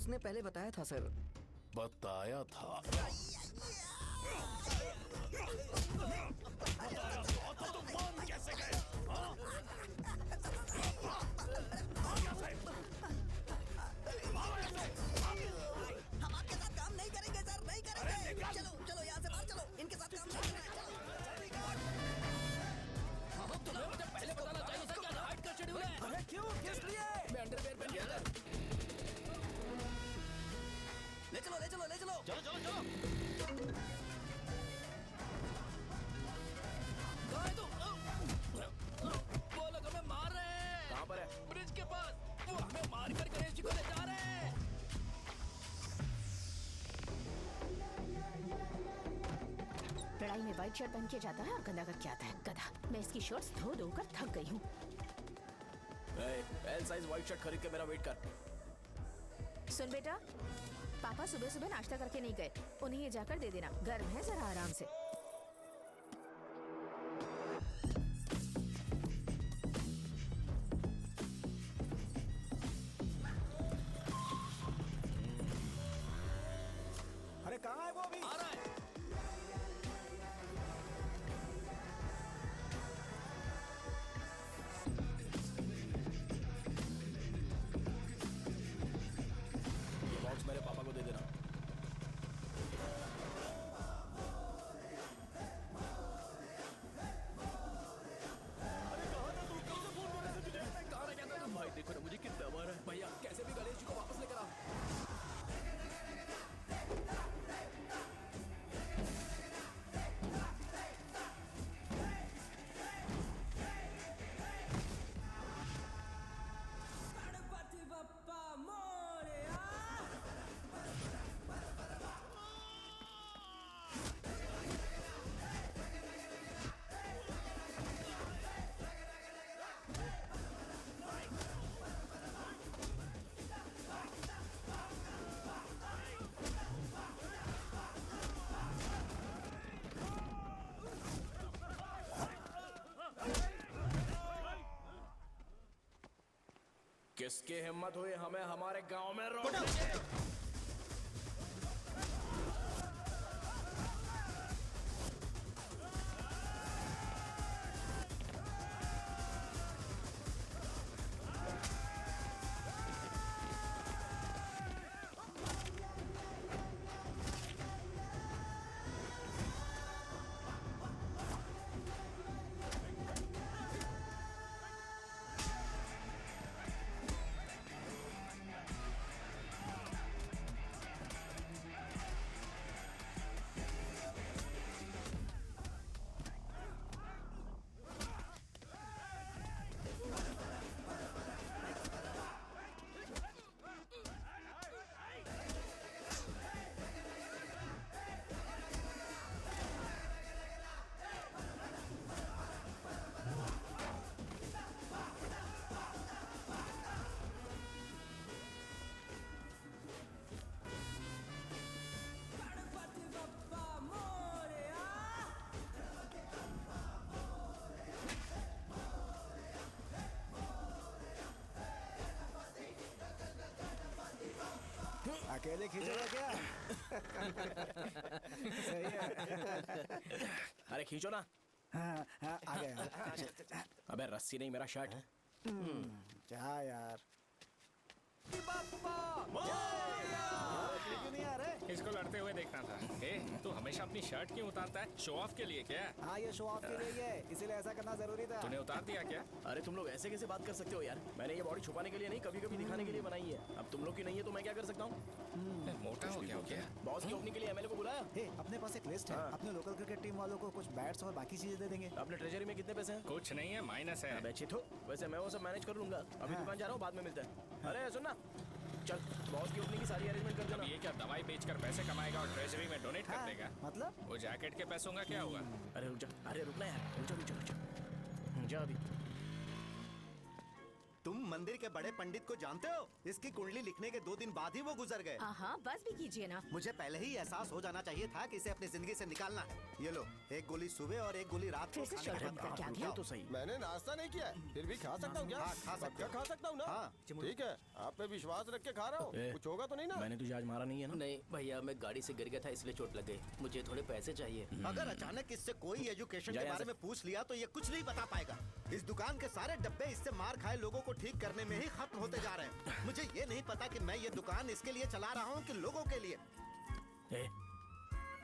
उसने पहले बताया था सर। बताया था? तो मान कैसे गए? हम आपके साथ काम नहीं करेंगे सर, नहीं करेंगे। चलो चलो यहाँ से बाहर चलो, इनके साथ काम नहीं करना है। चलो मुझे पहले बताना चाहिए था क्या नाइट का शेड्यूल है। अरे क्यों, किस लिए? मैं अंडरवेयर पहन गया था। ले चलो ले चलो ले चलो। चलो चलो चलो। कहाँ है तू? वो लोग हमें मार रहे हैं। कहाँ पर है? ब्रिज के पास। वो हमें मार कर गणेश जी को ले जा रहे हैं। लड़ाई में व्हाइट शर्ट पहन के जाता है और गंदा करके आता है गधा। मैं इसकी शर्ट्स धो धो कर थक गई हूँ। एल साइज व्हाइट शर्ट खरीद के मेरा वेट कर। सुन बेटा, पापा सुबह सुबह नाश्ता करके नहीं गए, उन्हें ये जाकर दे देना, गर्म है, जरा आराम से। अरे कहाँ है वो अभी? आ रहा है। ये बॉक्स मेरे पापा को दे देना। भाई देखो ना मुझे कितना मार है। भैया कैसे भी गणेश जी को वापस लेकर आओ। गणपति बप्पा मोरया। किसकी हिम्मत हुई हमें हमारे गांव में रोकने की? गणपति बप्पा मोरया। अकेले खींचोगे क्या? सही है। अरे खींचो ना। हाँ, हाँ, आ गया। अबे रस्सी नहीं मेरा शर्ट। क्या यार? क्यों नहीं आ रहे? इसको लड़ते हुए देखना था। ए, तू हमेशा अपनी शर्ट क्यों उतारता है? शो ऑफ के लिए क्या? हाँ, ये शो ऑफ के लिए ही है, इसीलिए ऐसा करना जरूरी था। तूने उतार दिया क्या? अरे तुम लोग ऐसे कैसे बात कर सकते हो यार? मैंने ये बॉडी छुपाने के लिए नहीं, कभी कभी दिखाने के लिए बनाई है। अब तुम लोग की नहीं है तो मैं क्या कर सकता हूँ? मोटा हो गया हो क्या? बॉस की ओपनिंग के लिए एमएलए को बुलाया। हे, अपने पास एक लिस्ट है। हाँ। अपने लोकल क्रिकेट टीम वालों को कुछ बैट्स और बाकी चीजें दे देंगे। अपने ट्रेजरी में कितने पैसे हैं? कुछ नहीं है, माइनस है। अबे चिथो, वैसे मैं वो सब मैनेज कर लूंगा। अभी हाँ। दुकान जा रहा हूँ, बाद में मिलते हैं। अरे सुन ना, चल बॉस की ओपनिंग की सारी अरेंजमेंट कर अब देना। ये क्या दवाई बेचकर पैसे कमाएगा और ट्रेजरी में डोनेट कर हाँ, देगा? मतलब? वो जैकेट के पैसों का क्या हुआ? अरे रुक जा, अरे रुकना यार, रुक जा रुक जा रुक जा। जा अभी। तुम मंदिर के बड़े पंडित को जानते हो? इसकी कुंडली लिखने के 2 दिन बाद ही वो गुजर गए। हाँ, बस भी कीजिए ना। मुझे पहले ही एहसास हो जाना चाहिए था कि इसे अपनी जिंदगी से निकालना है। ये लो, एक गोली सुबह और एक गोली रात को फिर से खाने शॉर्ट के बंद बाद करके आ खाओ। गया। तो सही। मैंने नाश्ता नहीं किया है, फिर भी खा सकता हूँ क्या? हाँ, खा सकते क्या हो। खा सकता हूँ ना? हाँ। ठीक है, आप पे विश्वास रख के खा रहा हूँ। ए, कुछ होगा तो नहीं ना? मैंने तुझे आज मारा नहीं है ना? नहीं भैया, मैं गाड़ी से गिर गया था इसलिए चोट लग गई। मुझे थोड़े पैसे चाहिए। अगर अचानक इससे कोई एजुकेशन जा के यहाँ बारे से। में पूछ लिया तो ये कुछ नहीं बता पाएगा। इस दुकान के सारे डब्बे इससे मार खाए लोगों को ठीक करने में ही खत्म होते जा रहे हैं। मुझे ये नहीं पता कि मैं ये दुकान इसके लिए चला रहा हूँ कि लोगों के लिए। ए,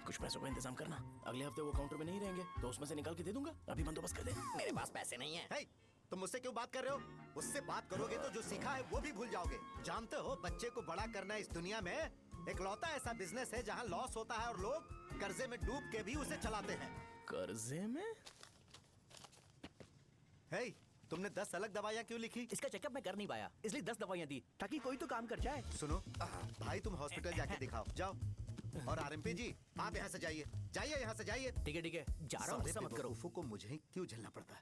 कुछ पैसों का इंतजाम करना। अगले हफ्ते वो काउंटर में नहीं रहेंगे तो उसमें से निकाल के दे दूंगा। अभी बंदोबस्त कर दे। मेरे पास पैसे नहीं है। हे, तुम मुझसे क्यों बात कर रहे हो? उससे बात करोगे तो जो सीखा है वो भी भूल जाओगे। जानते हो, बच्चे को बड़ा करना इस दुनिया में इकलौता ऐसा बिजनेस है जहाँ लॉस होता है और लोग कर्जे में डूब के भी उसे चलाते हैं। कर्जे में? हे, तुमने 10 अलग दवाइयाँ क्यों लिखी? इसका चेकअप मैं कर नहीं पाया, इसलिए 10 दवाइयाँ दी ताकि कोई तो काम कर जाए। सुनो भाई, तुम हॉस्पिटल जाके दिखाओ, जाओ। और आरएमपी जी, आप यहाँ से जाइए, जाइए यहाँ से जाइए। ठीक है जा रहा हूँ, गुस्सा मत करो। बेवकूफों को मुझे ही क्यों झेलना पड़ता है?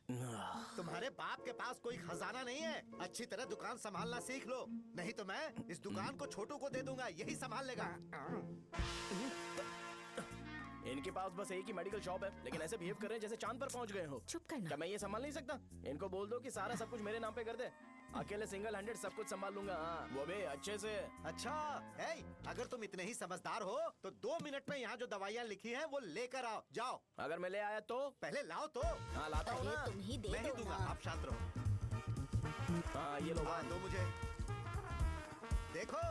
तुम्हारे बाप के पास कोई खजाना नहीं है। अच्छी तरह दुकान संभालना सीख लो, नहीं तो मैं इस दुकान को छोटू को दे दूंगा, यही संभाल लेगा। इनके पास बस एक ही मेडिकल शॉप है, लेकिन ऐसे बिहेव कर रहे हैं जैसे चांद पर पहुंच गए हो। चुप करना। क्या मैं ये संभाल नहीं सकता? इनको बोल दो कि सारा सब कुछ मेरे नाम पे कर दे। अकेले सिंगल हैंडेड सब कुछ संभाल लूंगा। हाँ, वो भी अच्छे से। अच्छा, हे, अगर तुम इतने ही समझदार हो तो 2 मिनट में यहाँ जो दवाइयाँ लिखी हैं वो लेकर आओ, जाओ। अगर मैं ले आया तो? पहले लाओ तो। हाँ, लाता हूँ ना। तुम ही दे मैं ही दो दूंगा, ना। आप शांत रहो। हाँ, ये लो। हाँ, दो मुझे। देखो,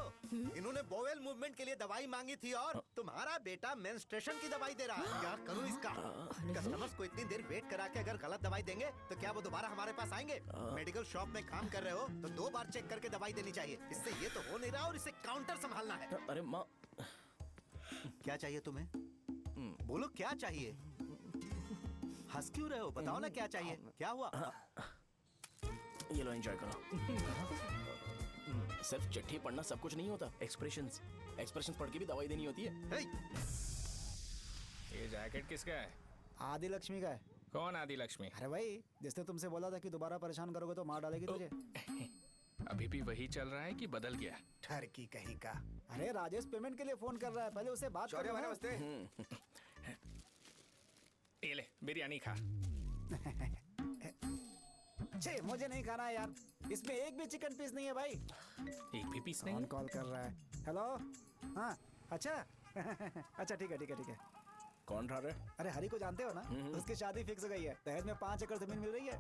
इन्होंने बोवेल मूवमेंट के लिए दवाई मांगी थी और तुम्हारा बेटा मेंस्ट्रुएशन की दवाई दे रहा है। क्या करूं इसका? कस्टमर्स को इतनी देर वेट करा के अगर गलत दवाई देंगे तो क्या वो दोबारा हमारे पास आएंगे? मेडिकल शॉप में काम कर रहे हो तो 2 बार चेक करके दवाई देनी चाहिए। इससे ये तो हो नहीं रहा और इसे काउंटर संभालना है। अरे माँ, क्या चाहिए तुम्हें? बोलो क्या चाहिए? हंस क्यों रहे हो? बताओ ना क्या चाहिए? क्या हुआ? ये लो, एंजॉय करो। सिर्फ चिट्ठी पढ़ना सब कुछ नहीं होता। एक्सप्रेशंस पढ़ के भी दवाई देनी होती है। हे, ये जैकेट किसका है? आदि लक्ष्मी का है। कौन आदि लक्ष्मी? अरे भाई, जिसने तुमसे बोला था कि दोबारा परेशान करोगे तो मार डालेगी तुझे। अभी भी वही चल रहा है कि बदल गया? ठरकी कहीं का। अरे राजेश पेमेंट के लिए फोन कर रहा है, पहले उससे बात करो। नमस्ते। ये ले, बिरयानी खा। छे, मुझे नहीं खाना है यार, इसमें एक भी चिकन पीस नहीं है भाई। एक भी पीस नहीं? कौन कॉल कर रहा है? हेलो, हाँ, अच्छा। अच्छा, ठीक है। कौन रहा रे? अरे हरी को जानते हो ना, उसकी शादी फिक्स हो गई है। दहेज में 5 एकड़ जमीन मिल रही है।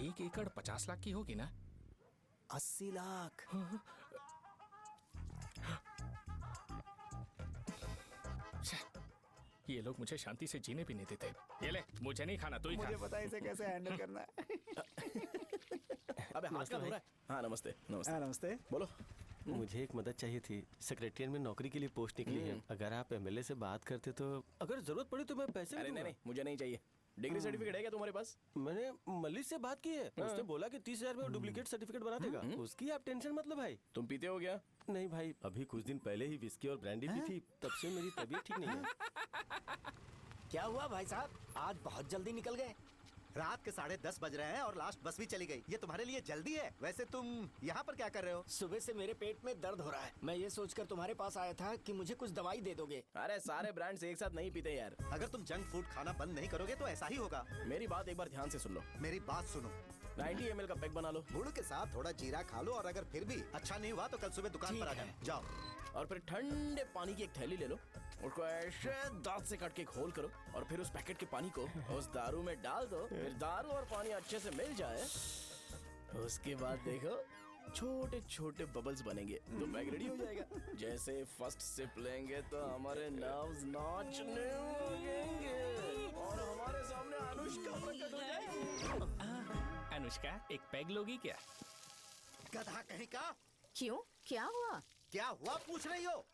1 एकड़ 50 लाख की होगी ना? 80 लाख। ये लोग मुझे शांति से जीने भी नहीं देते। ये ले, मुझे नहीं खाना, तू ही खा। मुझे पता है इसे कैसे हैंडल करना है। अबे हाथ का हो रहा है। हाँ, नमस्ते। नमस्ते। बोलो। मुझे एक मदद चाहिए थी। सेक्रेटरिएट में नौकरी के लिए पोस्ट निकली है। अगर आप एमएलए से बात करते तो अगर जरूरत पड़ी तो मैं पैसे भी अरे दूंगा। नहीं, मुझे नहीं चाहिए। डिग्री सर्टिफिकेट है क्या तुम्हारे पास? मैंने मलिक से बात की है। उसने बोला कि 30,000 में वो डुप्लीकेट सर्टिफिकेट बना देगा। उसकी आप टेंशन मत लो भाई। तुम पीते हो क्या? नहीं भाई, अभी कुछ दिन पहले ही विस्की और ब्रांडी पी थी, तब से मेरी तबीयत ठीक नहीं है। क्या हुआ भाई साहब, आज बहुत जल्दी निकल गए? रात के 10:30 बज रहे हैं और लास्ट बस भी चली गई। ये तुम्हारे लिए जल्दी है। वैसे तुम यहाँ पर क्या कर रहे हो? सुबह से मेरे पेट में दर्द हो रहा है। मैं ये सोचकर तुम्हारे पास आया था कि मुझे कुछ दवाई दे दोगे। अरे सारे ब्रांड्स एक साथ नहीं पीते यार। अगर तुम जंक फूड खाना बंद नहीं करोगे तो ऐसा ही होगा। मेरी बात एक बार ध्यान से सुन लो। मेरी बात सुनो, 90 ml का पैक बना लो। गुड़ के साथ थोड़ा जीरा खा लो और अगर फिर भी अच्छा नहीं हुआ तो कल सुबह दुकान पर आ जाओ। जाओ। और फिर ठंडे पानी की एक थैली ले लो, उसको ऐसे दांत से काट के घोल करो और फिर उस पैकेट के पानी को उस दारू में डाल दो। फिर दारू और पानी अच्छे से मिल जाए, उसके बाद देखो छोटे छोटे बबल्स बनेंगे तो बैग रेडी हो जाएगा। जैसे फर्स्ट सिप लेंगे तो हमारे नर्व्स नाचने लगेंगे और हमारे सामने अनुष्का प्रकट हो जाएगी। अनुष्का, एक पैग लोगी क्या? गधा कहीं का। क्यों, क्या हुआ? क्या हुआ पूछ रही हो?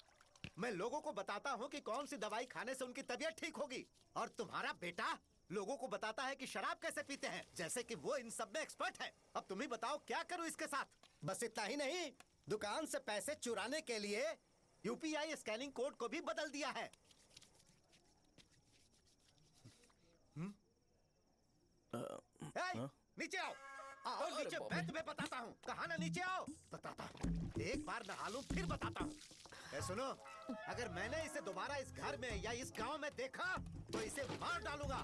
मैं लोगों को बताता हूँ कि कौन सी दवाई खाने से उनकी तबीयत ठीक होगी और तुम्हारा बेटा लोगों को बताता है कि शराब कैसे पीते हैं, जैसे कि वो इन सब में एक्सपर्ट है। अब तुम ही बताओ क्या करूँ इसके साथ? बस इतना ही नहीं, दुकान से पैसे चुराने के लिए यूपीआई स्कैनिंग कोड को भी बदल दिया है। नीचे आओ। आओ अरे नीचे, बाप मैं रे। तुम्हें बताता हूँ। कहा ना नीचे आओ, बताता हूँ। एक बार नहा लूं फिर बताता हूँ। सुनो, अगर मैंने इसे दोबारा इस घर में या इस गांव में देखा तो इसे मार डालूंगा।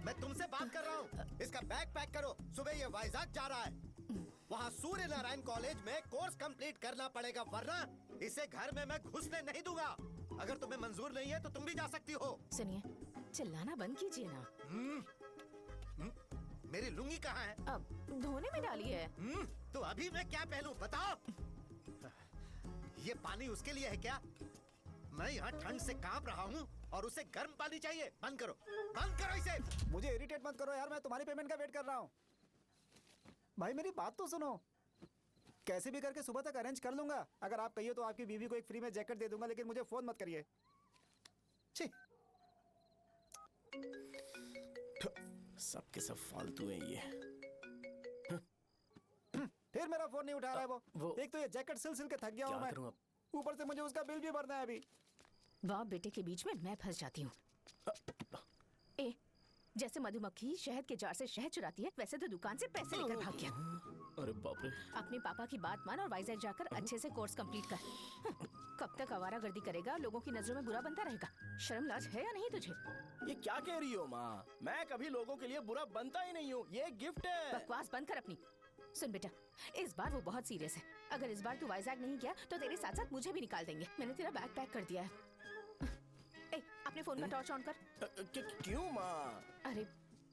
मैं तुमसे बात कर रहा हूँ। इसका बैग पैक करो, सुबह ये वाइजाग जा रहा है। वहाँ सूर्य नारायण कॉलेज में कोर्स कंप्लीट करना पड़ेगा, वरना इसे घर में मैं घुसने नहीं दूंगा। अगर तुम्हें मंजूर नहीं है तो तुम भी जा सकती हो। सुनिए, चिल्लाना बंद कीजिए ना। मेरी लुंगी कहाँ है? अब धोने में डाली है। तो अभी मैं क्या पहनूं बताओ? ये पानी उसके लिए है क्या? मैं यहाँ ठंड से कांप रहा हूँ और उसे गर्म पानी चाहिए। बंद करो, बंद करो इसे। मुझे इरिटेट मत करो यार, मैं तुम्हारी पेमेंट का वेट कर रहा हूँ। भाई मेरी बात तो सुनो। कैसे भी करके सुबह तक अरेंज कर लूंगा। अगर आप कहिए तो आपकी बीवी को एक फ्री में जैकेट दे दूंगा, लेकिन मुझे फोन मत करिए। छी। सबके सब फालतू हैं ये। फिर मेरा फोन नहीं उठा रहा है वो। वो- एक तो ये जैकेट सिल सिल के थक गया हूँ क्या मैं। करूं अब? ऊपर से मुझे उसका बिल भी भरना है अभी। बाप बेटे के बीच में मैं फंस जाती हूँ। ए, जैसे मधुमक्खी शहद के जार से शहद चुराती है, वैसे तो दुकान से पैसे लेकर भाग गया। अरे बाप रे। अपने पापा की बात मान और वाइजैक जाकर अच्छे से कोर्स कंप्लीट कर। कब तक आवारागर्दी करेगा, लोगों की नजरों में बुरा बनता रहेगा। शर्म लाज है या नहीं तुझे? ये क्या कह रही हो माँ? मैं कभी लोगों के लिए बुरा बनता ही नहीं हूँ। ये गिफ्ट है। बकवास बंद कर अपनी। सुन बेटा, इस बार वो बहुत सीरियस है। अगर इस बार तू वाइजैक नहीं गया तो तेरे साथ साथ मुझे भी निकाल देंगे। मैंने तेरा बैग पैक कर दिया है। ए, अपने फोन का टॉर्च ऑन कर। क्यों माँ? अरे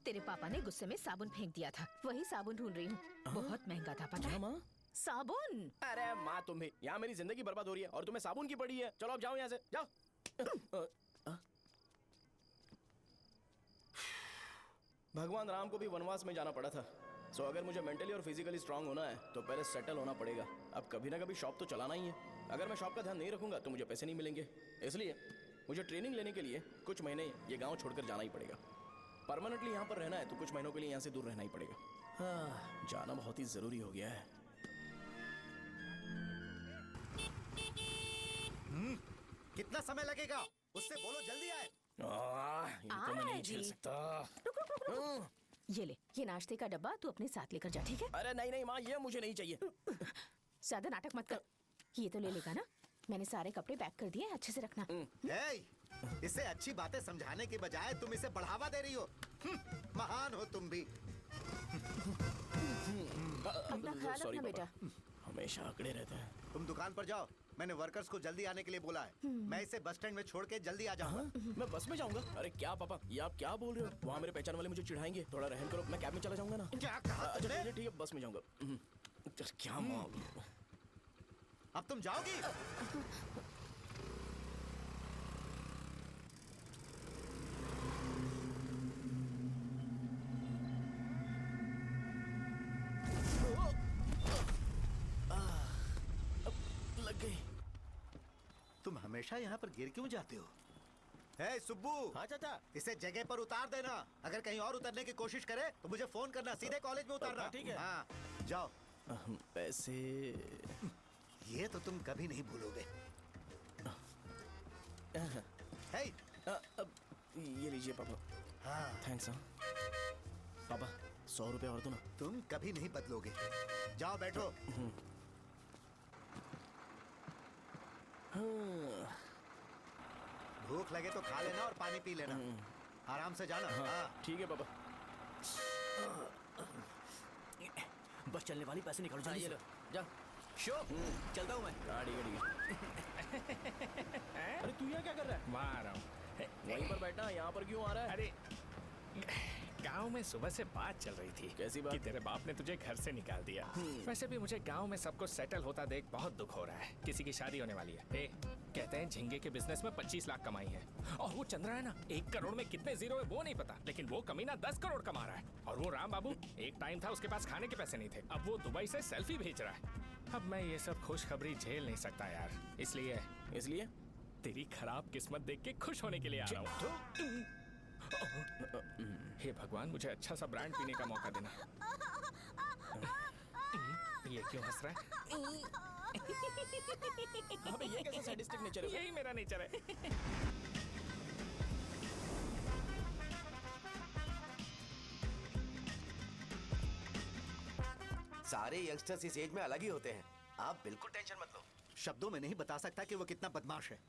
तेरे पापा ने गुस्से में साबुन फेंक दिया था, वही साबुन ढूंढ रही हूँ। बहुत महंगा था, पता है? माँ? साबुन। अरे माँ, तुम्हें यहाँ मेरी जिंदगी बर्बाद हो रही है और तुम्हें साबुन की पड़ी है। चलो अब जाओ यहाँ से, जाओ। भगवान राम को भी वनवास में जाना पड़ा था। सो अगर मुझे मेंटली और फिजिकली स्ट्रांग होना है तो पहले सेटल होना पड़ेगा। अब कभी ना कभी शॉप तो चलाना ही है। अगर मैं शॉप का ध्यान नहीं रखूंगा तो मुझे पैसे नहीं मिलेंगे। इसलिए मुझे ट्रेनिंग लेने के लिए कुछ महीने ये गांव छोड़कर जाना ही पड़ेगा। परमानेंटली यहाँ पर रहना है तो कुछ महीनों के लिए यहाँ से दूर रहना ही पड़ेगा। हाँ, जाना बहुत ही जरूरी हो गया है। कितना समय लगेगा? उससे बोलो जल्दी आए। ये तो मैं नहीं झेल सकता। ये ले, ये नाश्ते का डब्बा तू अपने साथ लेकर जा, ठीक है? अरे नहीं नहीं माँ, ये मुझे नहीं चाहिए। ज्यादा नाटक मत कर। ये तो ले लेगा ना? मैंने सारे कपड़े पैक कर दिए, अच्छे से रखना। हे, इसे अच्छी बातें समझाने के बजाय तुम इसे बढ़ावा दे रही हो। महान हो तुम भी। अपना ख्याल Sorry, रखना बेटा। पापा। हमेशा आंकड़े रहते हैं। तुम दुकान पर जाओ, मैंने वर्कर्स को जल्दी आने के लिए बोला है। मैं इसे बस स्टैंड में छोड़ के जल्दी आ जाऊंगा। मैं बस में जाऊंगा? अरे क्या पापा, ये आप क्या बोल रहे हो? वहाँ मेरे पहचान वाले मुझे चिढ़ाएंगे। थोड़ा रहम करो, मैं कैब में चला जाऊंगा ना। क्या कहा अच्छा तुमने? ठीक है, बस में जाऊंगा। क्या माँ? अब तुम जाओगी? लग गई। तुम हमेशा यहाँ पर गिर क्यों जाते हो? हे सुब्बू। हाँ चाचा। इसे जगह पर उतार देना। अगर कहीं और उतरने की कोशिश करे तो मुझे फोन करना। सीधे कॉलेज में उतारना। हाँ, ठीक है। हाँ, जाओ। पैसे? ये तो तुम कभी नहीं भूलोगे। हे, ये लीजिए पापा। हाँ, थैंक्स। हाँ पापा, 100 रुपए और दो ना। तुम कभी नहीं बदलोगे। जाओ बैठो। भूख लगे तो खा लेना और पानी पी लेना। आराम से जाना। हाँ। ठीक है पापा। बस चलने वाली, पैसे निकालो जल्दी से। जा। शो, चलता हूँ मैं। गाड़ी गाड़ी। अरे तू यहाँ क्या कर रहा है? वहाँ आ रहा हूँ। वहीं पर बैठना, यहाँ पर क्यों आ रहा है? अरे गांव में सुबह से बात चल रही थी। कैसी बात? कि तेरे बाप ने तुझे घर से निकाल दिया। वैसे भी मुझे गांव में सब कुछ सेटल होता देख बहुत दुख हो रहा है। किसी की शादी होने वाली है। कहते हैं झींगे के बिजनेस में 25 लाख कमाई है। और वो चंद्रा है ना, 1 करोड़ में कितने जीरो है वो नहीं पता, लेकिन वो कमीना 10 करोड़ कमा रहा है। और वो राम बाबू, एक टाइम था उसके पास खाने के पैसे नहीं थे, अब वो दुबई से सेल्फी भेज रहा है। अब मैं ये सब खुशखबरी झेल नहीं सकता यार। इसलिए तेरी खराब किस्मत देख के खुश होने के लिए आ रहा हूँ। हे भगवान, मुझे अच्छा सा ब्रांड पीने का मौका देना। ये क्यों हंस रहा है? अबे ये कैसा सैडिस्टिक नेचर है? यही मेरा नेचर है। सारे यंगस्टर्स इस एज में अलग ही होते हैं। आप बिल्कुल टेंशन मत लो। शब्दों में नहीं बता सकता कि वो कितना बदमाश है।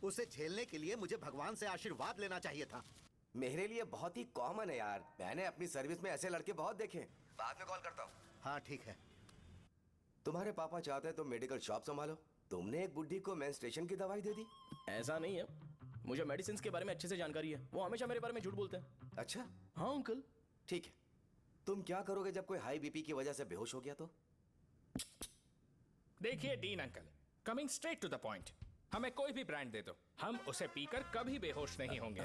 उसे झेलने के लिए मुझे भगवान से आशीर्वाद लेना चाहिए था। मेरे लिए बहुत ही कॉमन है यार, मैंने अपनी सर्विस में ऐसे लड़के बहुत देखे। बाद में कॉल करता हूँ। हाँ ठीक है। तुम्हारे पापा चाहते हैं तुम मेडिकल शॉप संभालो। तुमने एक बुढ़ी को मेंस्ट्रुएशन की दवाई दे दी। ऐसा नहीं है, मुझे मेडिसिन के बारे में अच्छे से जानकारी है। वो हमेशा मेरे बारे में झूठ बोलते हैं। अच्छा हाँ अंकल। ठीक है, तुम क्या करोगे जब कोई हाई बीपी की वजह से बेहोश हो गया तो? देखिए Deen uncle, coming straight to the point, हमें कोई भी ब्रांड दे दो, हम उसे पीकर कभी बेहोश नहीं होंगे।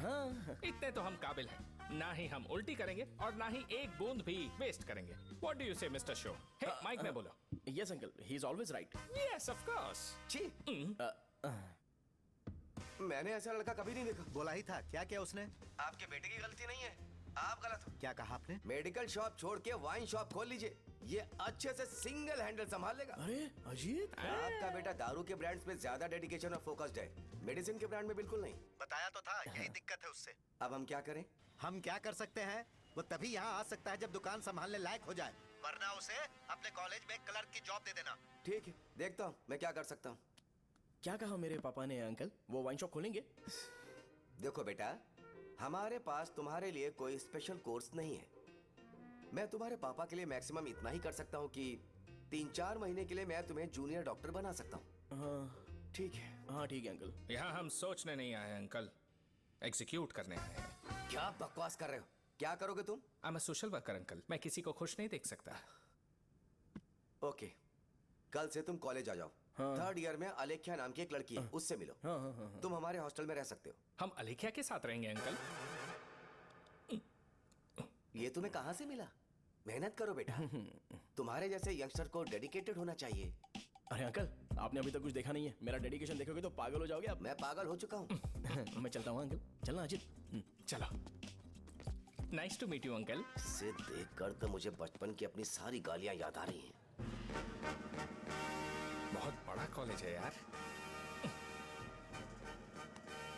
इतने तो हम काबिल हैं। ना ही हम उल्टी करेंगे और ना ही एक बूंद भी वेस्ट करेंगे। व्हाट डू यू से मिस्टर शो? हे माइक में बोलो। Yes uncle, he is always right. Yes of course. छी, मैंने ऐसा लड़का कभी नहीं देखा। बोला ही था। क्या क्या उसने? आपके बेटे की गलती नहीं है, आप गलत हो। क्या कहा आपने? मेडिकल शॉप छोड़ के वाइन शॉप खोल लीजिए, ये अच्छे से सिंगल हैंडल संभाल लेगा। अरे अजीत, आपका बेटा दारू के ब्रांड्स में ज्यादा डेडिकेशन और फोकस्ड है, मेडिसिन के ब्रांड में बिल्कुल नहीं। बताया तो था, यही दिक्कत है उससे। अब हम क्या करें? हम क्या कर सकते हैं? वो तभी यहाँ आ सकता है जब दुकान संभालने लायक हो जाए, वरना उसे अपने कॉलेज में क्लर्क की जॉब दे देना। ठीक है, देखता हूँ मैं क्या कर सकता हूँ। क्या कहा मेरे पापा ने अंकल? वो वाइन शॉप खोलेंगे? देखो बेटा, हमारे पास तुम्हारे लिए कोई स्पेशल कोर्स नहीं है। मैं तुम्हारे पापा के लिए मैक्सिमम इतना ही कर सकता हूँ कि 3-4 महीने के लिए मैं तुम्हें जूनियर डॉक्टर बना सकता हूँ। हाँ ठीक है। हाँ ठीक है अंकल। यहाँ हम सोचने नहीं आए अंकल, एग्जीक्यूट करने आए हैं। क्या बकवास कर रहे हो? क्या करोगे तुम? I am a social worker uncle, मैं किसी को खुश नहीं देख सकता। ओके, कल से तुम कॉलेज आ जाओ। हाँ। 3rd ईयर में अलेख्या नाम की एक लड़की है, उससे मिलो। हाँ हाँ हाँ। तुम हमारे हॉस्टल में रह सकते हो। हम अलेख्या के साथ रहेंगे अंकल। ये तुम्हें कहाँ से मिला? मेहनत करो बेटा, तुम्हारे जैसे यंगस्टर को डेडिकेटेड होना चाहिए। अरे अंकल, आपने अभी तक कुछ देखा नहीं है। मेरा डेडिकेशन देखोगे तो पागल हो जाओगे आप। मैं पागल हो चुका हूँ। मैं चलता हूँ अंकल। चलना अजित। चलो। Nice to meet you uncle. इसे देखकर तो मुझे बचपन की अपनी सारी गालियां याद आ रही हैं। बहुत बड़ा कॉलेज है यार।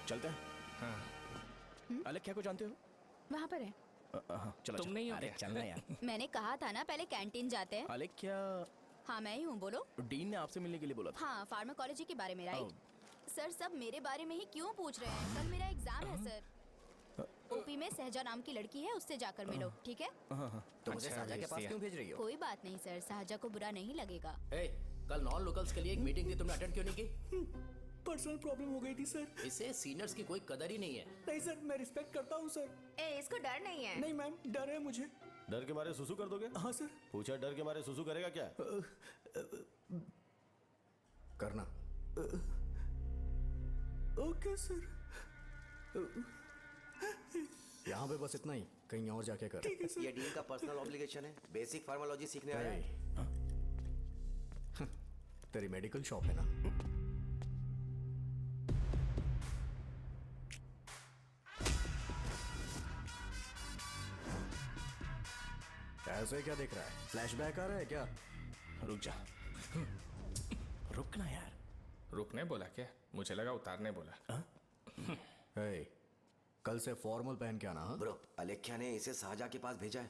चलते हैं। हाँ। अलेख्या को जानते हो? वहाँ पर है। चलो तुम नहीं हो अरे क्या? चलना यार। मैंने कहा था ना पहले कैंटीन जाते हैं। अलेख्या, हाँ मैं ही हूँ, बोलो। डीन ने आपसे मिलने के लिए बोला था। हाँ, फार्माकोलॉजी के बारे में, राइट? सर सब मेरे बारे में ही क्यों पूछ रहे हैं? कल मेरा एग्जाम है सर। ओपी में सहजा नाम की लड़की है, उससे जाकर मिलो, ठीक है? तो मुझे साजा के पास क्यों भेज रही हो? कोई बात नहीं सर, सहजा को बुरा नहीं लगेगा। कल नॉन लोकल्स के लिए एक मीटिंग थी, तुमने अटेंड क्यों नहीं की? पर्सनल प्रॉब्लम हो गई थी सर। इसे सीनियर्स की कोई कदर ही नहीं है। नहीं सर, मैं रिस्पेक्ट करता हूँ सर। इसको डर नहीं है। नहीं मैम, डर है मुझे। डर के मारे सुसु कर दोगे? हाँ सर। पूछा डर के मारे सुसु करेगा क्या? करना। Okay sir. यहाँ पे बस इतना ही, कहीं और जाके कर। ये डीन का पर्सनल ऑब्लिगेशन है, बेसिक फार्माकोलॉजी सीखने आया है। तेरी मेडिकल शॉप है ना? ऐसे क्या देख रहा है? फ्लैशबैक आ रहा है क्या? रुक जा। रुक ना यार। रुकने बोला क्या? मुझे लगा उतारने बोला। कल से फॉर्मल पहन के आना। हाँ? ब्रो, अलेख्या ने इसे साजा के पास भेजा है।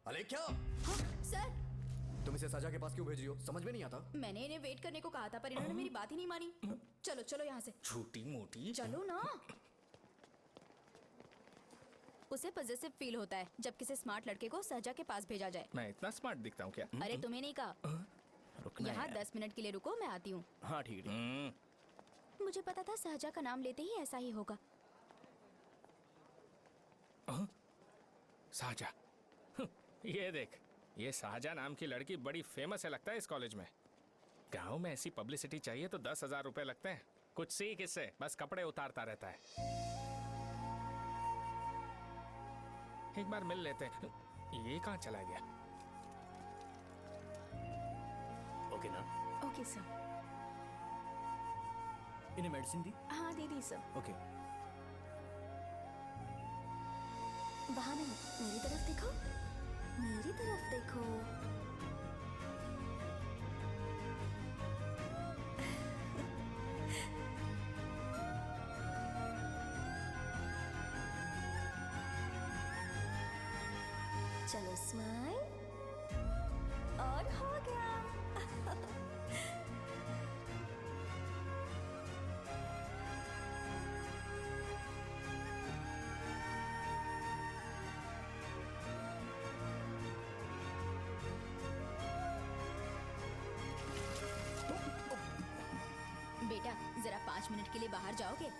अलेख्या, हाँ, सर। तुम इसे साजा के पास क्यों भेज रही हो? समझ में नहीं आता। मैंने इन्हें वेट करने को कहा था, पर इन्होंने मेरी बात ही नहीं मानी। चलो चलो यहाँ से। छोटी मोटी। चलो ना। उसे पॉजिटिव फील होता है जब किसी स्मार्ट लड़के को सहजा के पास भेजा जाए। मैं इतना स्मार्ट दिखता हूँ क्या? अरे तुम्हें नहीं कहा। रुकना यहाँ यार। 10 मिनट के लिए रुको, मैं आती हूँ। हाँ ठीक है। मुझे पता था सहजा का नाम लेते ही ऐसा ही होगा। साजा। ये देख, ये साजा नाम की लड़की बड़ी फेमस है लगता है इस कॉलेज में। गांव में ऐसी पब्लिसिटी चाहिए तो 10,000 रुपए लगते हैं। कुछ सीख इससे, बस कपड़े उतारता रहता है। एक बार मिल लेते हैं। ये कहाँ चला गया? ओके ना? Okay sir. इन्हें मेडिसिन दी? हाँ दे दी सर। ओके। वहाँ नहीं, मेरी तरफ देखो, मेरी तरफ देखो। चलो स्माइल। बेटा जरा 5 मिनट के लिए बाहर जाओगे?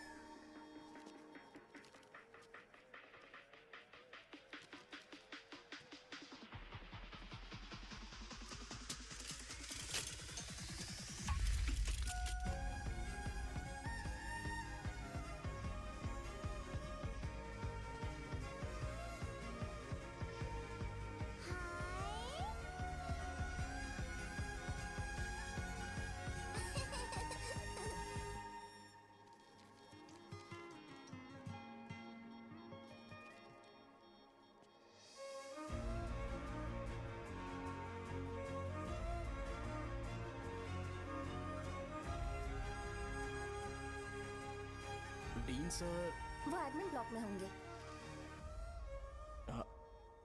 Dean sir. वो एडमिन ब्लॉक में होंगे।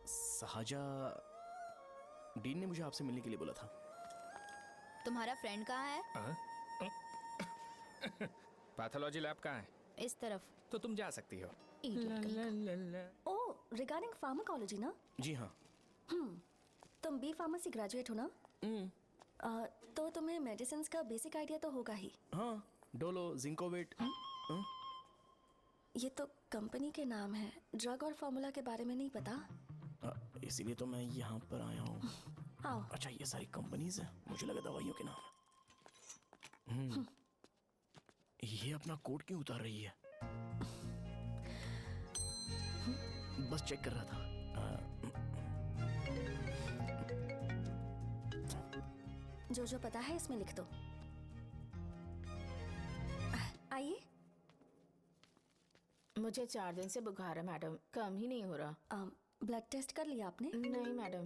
साजा, डीन ने मुझे आपसे मिलने के लिए बोला था। तुम्हारा फ्रेंड कहाँ है? पैथोलॉजी लैब कहाँ है? इस तरफ। तो तुम जा सकती हो। ओह, रिगार्डिंग फार्माकोलॉजी ना? जी हाँ। तुम बी फार्मेसी ग्रेजुएट हो ना? तो तुम्हें मेडिसिन का बेसिक आइडिया तो होगा ही। हाँ, डोलो, जिंकोवेट। ये तो कंपनी के नाम है, ड्रग और फॉर्मूला के बारे में नहीं पता। इसीलिए तो मैं यहाँ पर आया हूँ। आओ। अच्छा, ये सारी कंपनीज हैं, मुझे लगा दवाइयों के नाम। ये अपना कोट क्यों उतार रही है? बस चेक कर रहा था। जो जो पता है इसमें लिख दो। आइए। मुझे 4 दिन से बुखार है मैडम, कम ही नहीं हो रहा। ब्लड टेस्ट कर लिया आपने? नहीं मैडम।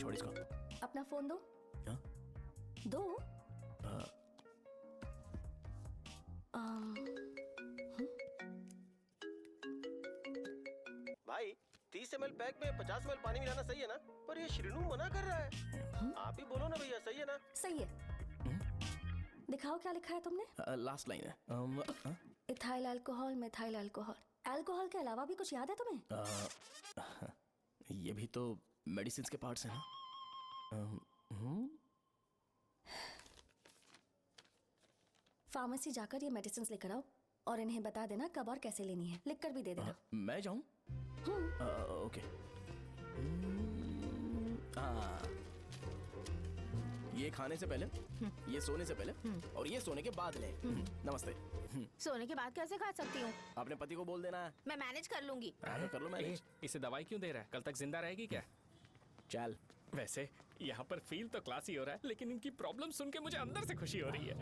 छोड़ इसको। अपना फोन दो। हाँ? दो। भाई 30 ml पैक में 50 ml पानी मिलाना सही है ना? पर ये श्रीनू मना कर रहा है। आप ही बोलो ना भैया, सही है ना? सही है। दिखाओ क्या लिखा है तुमने? लास्ट लाइन है। Ethyl alcohol, methyl alcohol. Alcohol के अलावा भी कुछ याद है तुम्हें? ये भी तो मेडिसिन के पार्ट्स हैं ना। फार्मेसी जाकर ये मेडिसिन लेकर आओ और इन्हें बता देना कब और कैसे लेनी है। लिख कर भी दे देना। मैं जाऊं? ओके। ये खाने से पहले, ये सोने से पहले और ये सोने के बाद ले। नमस्ते। सोने के बाद कैसे खा सकती हूँ? अपने पति को बोल देना। मैं मैनेज कर लूंगी। कर लो मैनेज। इसे दवाई क्यों दे रहा है? कल तक जिंदा रहेगी क्या? चल। वैसे यहाँ पर फील तो क्लासी हो रहा है, लेकिन इनकी प्रॉब्लम सुन के मुझे अंदर से खुशी हो रही है।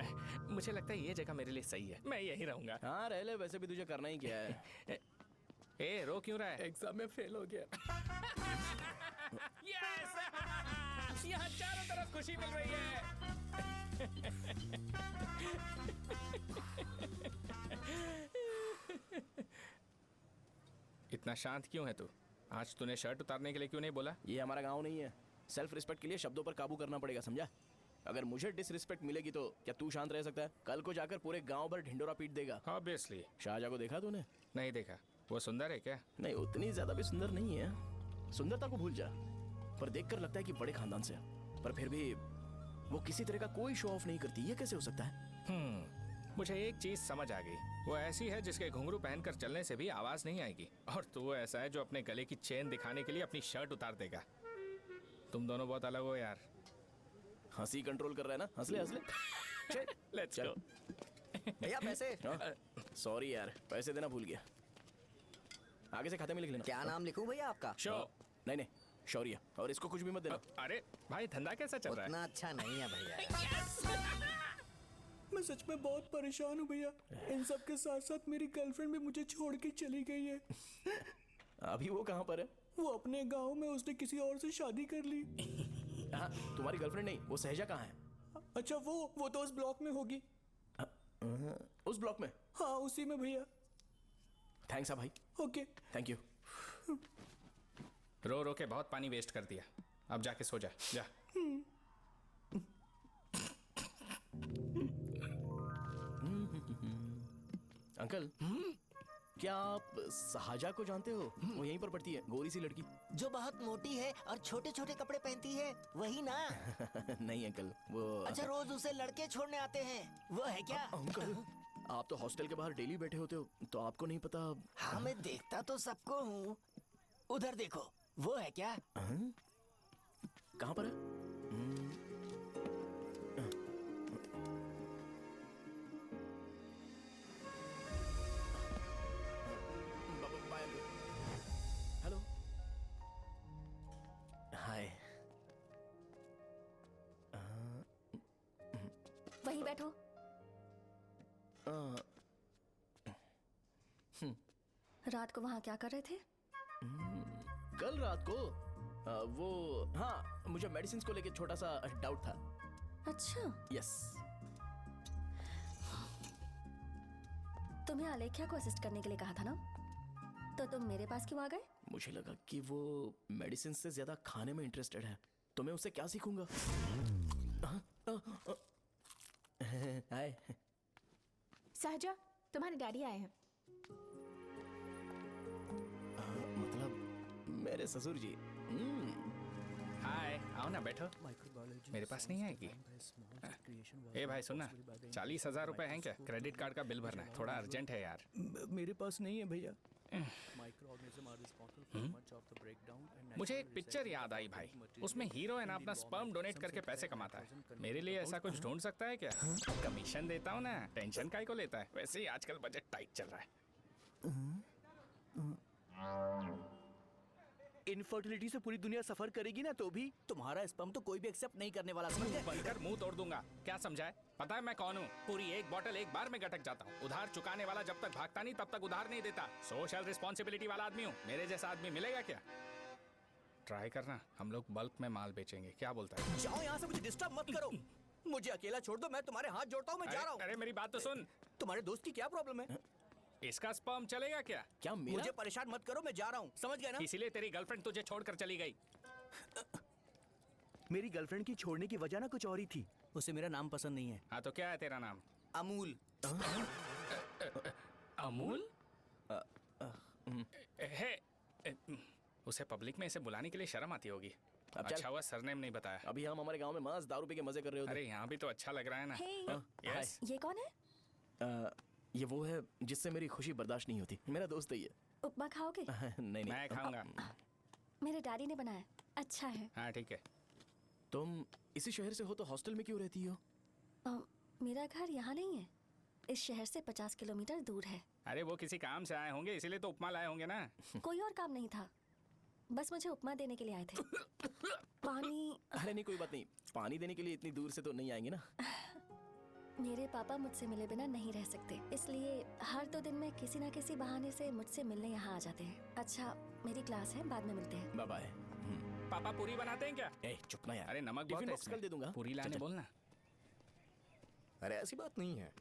मुझे लगता है ये जगह मेरे लिए सही है, मैं यहीं रहूंगा। हाँ रह ले, वैसे भी तुझे करना ही क्या है। ए, रो क्यों रहा है? एग्जाम में फेल हो गया। यस! यहाँ चारों तरफ खुशी मिल रही है। इतना शांत क्यों है तू? आज तूने शर्ट उतारने के लिए क्यों नहीं बोला? ये हमारा गांव नहीं है। सेल्फ रिस्पेक्ट के लिए शब्दों पर काबू करना पड़ेगा, समझा? अगर मुझे डिसरिस्पेक्ट मिलेगी तो क्या तू शांत रह सकता है? कल को जाकर पूरे गांव भर ढिंडोरा पीट देगा। ऑब्वियसली। शाहजहां को देखा तूने? नहीं देखा। वो सुंदर है क्या? नहीं, उतनी ज्यादा भी सुंदर नहीं है। सुंदरता को भूल जा, पर देखकर लगता है कि बड़े खानदान से है। पर फिर भी वो किसी तरह का कोई शो ऑफ नहीं करती। ये कैसे हो सकता है? मुझे एक चीज समझ आ गई। वो ऐसी है जिसके घुंघरू पहनकर चलने से भी आवाज नहीं आएगी, और तू ऐसा है जो अपने गले की चेन दिखाने के लिए अपनी शर्ट उतार देगा। तुम दोनों बहुत अलग हो यार। हंसी कंट्रोल कर रहा है ना? हंस ले, हंस ले। Let's go. भैया पैसे। सॉरी यार, पैसे देना भूल गया। आगे से खाते में लिख लेना। क्या नाम लिखूं भैया आपका? शो। नहीं नहीं, शौर्य। और इसको कुछ भी मत देना। अरे भाई, धंधा कैसा चल रहा है? उतना अच्छा नहीं है भैया। मैं सच में बहुत परेशान हूँ भैया। इन सब के साथ साथ मेरी गर्लफ्रेंड भी मुझे छोड़ के चली गई है। अभी वो कहाँ पर है? वो अपने गांव में, उसने किसी और से शादी कर ली। हाँ, तुम्हारी गर्लफ्रेंड नहीं, वो सहजा कहाँ है? अच्छा, वो तो उस ब्लॉक में होगी। उस ब्लॉक में? हाँ, उसी में भैया। थैंक्स भाई। Okay, thank you. रो रो के बहुत पानी वेस्ट कर दिया। अब जाके सो जा। जा। अंकल, क्या आप सहाजा को जानते हो? वो यहीं पर पढ़ती है, गोरी सी लड़की। जो बहुत मोटी है और छोटे छोटे कपड़े पहनती है, वही ना? नहीं अंकल, वो अच्छा, रोज उसे लड़के छोड़ने आते हैं, वो है क्या? अंकल, आप तो हॉस्टल के बाहर डेली बैठे होते हो, तो आपको नहीं पता? हाँ, मैं देखता तो सबको हूँ। उधर देखो, वो है क्या? कहाँ पर है? हेलो, हाय। वहीं बैठो। रात को वहाँ क्या कर रहे थे? कल रात को वो, हाँ, मुझे मेडिसिन को लेके छोटा सा डाउट था। अच्छा। यस। तुम्हें आलेख्या को असिस्ट करने के लिए कहा था ना, तो तुम मेरे पास क्यों आ गए? मुझे लगा कि वो मेडिसिन से ज्यादा खाने में इंटरेस्टेड है, तो मैं उससे क्या सीखूंगा? हाय। सहजा, तुम्हारे डैडी आए हैं। मतलब मेरे ससुर जी। हाय, आओ ना, बैठो। मेरे पास नहीं आएगी। ए भाई सुनना, 40,000 रुपए हैं क्या? क्रेडिट कार्ड का बिल भरना है, थोड़ा अर्जेंट है यार। मेरे पास नहीं है भैया। मुझे एक पिक्चर याद आई भाई, उसमें हीरो है ना अपना स्पर्म डोनेट करके पैसे कमाता है। मेरे लिए ऐसा कुछ ढूंढ सकता है क्या? कमीशन देता हूँ ना, टेंशन काहे को लेता है? वैसे ही आजकल बजट टाइट चल रहा है। इनफर्टिलिटी से पूरी दुनिया सफर करेगी ना, तो भी तुम्हारा स्पर्म तो कोई भी एक्सेप्ट नहीं करने वाला, समझ गए? बनकर मुंह तोड़ दूंगा। क्या समझा है? पता है मैं कौन हूँ? पूरी एक बॉटल एक बार में गटक जाता हूँ। उधार चुकाने वाला जब तक भागता नहीं तब तक उधार नहीं देता। सोशल रिस्पॉन्सिबिलिटी वाला आदमी हूँ। मेरे जैसा आदमी मिलेगा क्या? ट्राई करना, हम लोग बल्क में माल बेचेंगे। क्या बोलता है? जाओ यहाँ से, मुझे डिस्टर्ब मत करो। मुझे अकेला छोड़ दो, मैं तुम्हारे हाथ जोड़ता हूँ, मैं जा रहा हूँ। अरे मेरी बात तो सुन। तुम्हारे दोस्त की क्या प्रॉब्लम है? इसका स्पर्म चलेगा क्या? क्या मेरा? मुझे परेशान मत करो, मैं जा रहा हूँ, समझ गए ना? इसीलिए तेरी गर्लफ्रेंड तुझे छोड़कर चली गई। मेरी गर्लफ्रेंड की छोड़ने की वजह ना कुछ और ही थी। उसे मेरा नाम पसंद नहीं है। हाँ तो क्या है तेरा नाम? अमूल। अमूल? उसे पब्लिक में इसे बुलाने के लिए शर्म आती होगी। अच्छा हुआ सरनेम नहीं बताया। अभी हम हमारे गांव में मस्त दारू पी के मजे कर रहे होते। अरे यहाँ भी तो अच्छा लग रहा है ना। Hey. यस। ये कौन है? ये वो है जिससे मेरी खुशी बर्दाश्त नहीं होती। मेरा दोस्त है ये। उपमा खाओगे? नहीं। मैं खाऊंगा। मेरे डैडी ने बनाया, अच्छा है। हाँ ठीक है। तुम इसी शहर से हो तो हॉस्टल में क्यों रहती हो? मेरा घर यहाँ नहीं है, इस शहर से 50 किलोमीटर दूर है। अरे वो किसी काम से आए होंगे, इसीलिए तो उपमा लाए होंगे ना। कोई और काम नहीं था, बस मुझे उपमा देने के लिए आए थे। पानी? अरे नहीं, कोई बात नहीं। पानी देने के लिए इतनी दूर से तो नहीं आएंगे ना। मेरे पापा मुझसे मिले बिना नहीं रह सकते, इसलिए हर 2 दिन में किसी न किसी बहाने से मुझसे मिलने यहाँ आ जाते हैं। अच्छा, मेरी क्लास है, बाद में मिलते हैं। Bye bye. पापा पूरी बनाते हैं क्या? चुप ना यार। अरे नमक टिफिन बहुत बॉक्स कल दे दूंगा। पूरी लाने बोलना। अरे ऐसी बात नहीं है।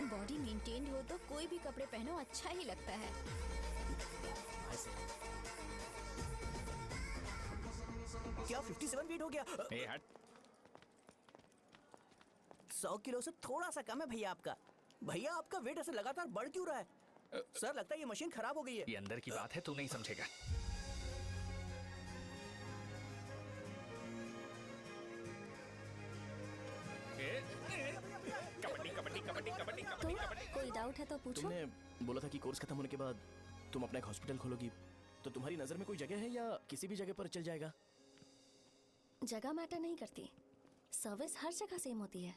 बॉडी मेंटेन्ड हो तो कोई भी कपड़े पहनो अच्छा ही लगता है। क्या 57 वेट हो गया? ए हट। 100 किलो से थोड़ा सा कम है भैया आपका। भैया आपका वेट ऐसे लगातार बढ़ क्यों रहा है? सर लगता है ये मशीन खराब हो गई है। ये अंदर की बात है, तू नहीं समझेगा। कबड्डी कबड्डी कबड्डी कबड्डी कबड्डी कबड्डी। कोई डाउट है तो पूछो। तुमने बोला था कि कोर्स खत्म होने के बाद तुम अपना एक हॉस्पिटल खोलोगी, तो तुम्हारी नजर में कोई जगह है या किसी भी जगह पर चल जाएगा? जगह मैटर नहीं करती, सर्विस हर जगह सेम होती है।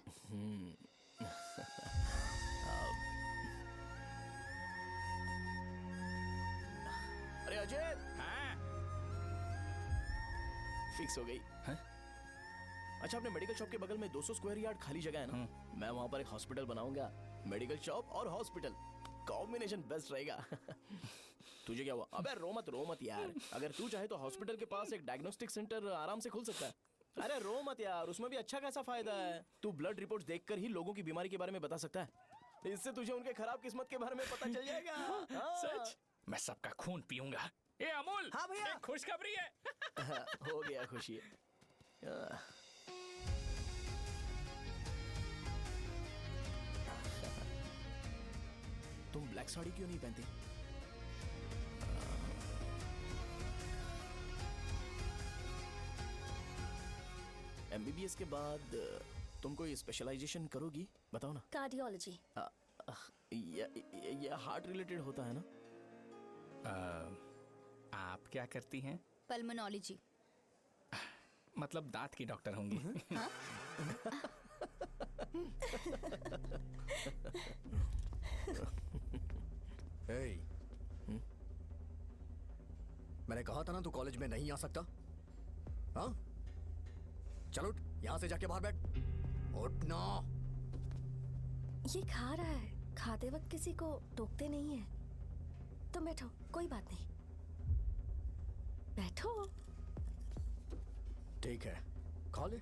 अरे अजय। हाँ? फिक्स हो गई। अच्छा, अपने मेडिकल शॉप के बगल में 200 स्क्वायर यार्ड खाली जगह है ना? मैं वहाँ पर एक हॉस्पिटल बनाऊंगा। मेडिकल शॉप और हॉस्पिटल, कॉम्बिनेशन बेस्ट रहेगा। तुझे क्या हुआ? अबे रो मत यार। अगर तू चाहे तो हॉस्पिटल के पास एक डायग्नोस्टिक सेंटर आराम से खुल सकता है। अरे रो मत यार, उसमें भी अच्छा खासा फायदा है। तू ब्लड रिपोर्ट देखकर ही लोगों की बीमारी के बारे में बता सकता है। इससे तुझे उनके खराब किस्मत के बारे में पता चल जाएगा। सच? मैं सबका खून पीऊंगा। ए अमूल। हाँ भैया। खुशखबरी है। हो गया खुशी। तुम ब्लैक साड़ी क्यों नहीं पहनती? एमबीबीएस के बाद तुम कोई स्पेशलाइजेशन करोगी? बताओ ना। कार्डियोलॉजी। ये हार्ट रिलेटेड होता है ना? आप क्या करती हैं? पल्मोनोलॉजी। मतलब दांत की डॉक्टर होंगी। हाँ? Hey, मैंने कहा था ना तू कॉलेज में नहीं आ सकता। हाँ? चल उठ, यहाँ से जाके बाहर बैठ। उठ ना। ये खा रहा है, खाते वक्त किसी को टोकते नहीं है। तुम बैठो, कोई बात नहीं। बैठो। ठीक है, खा ले।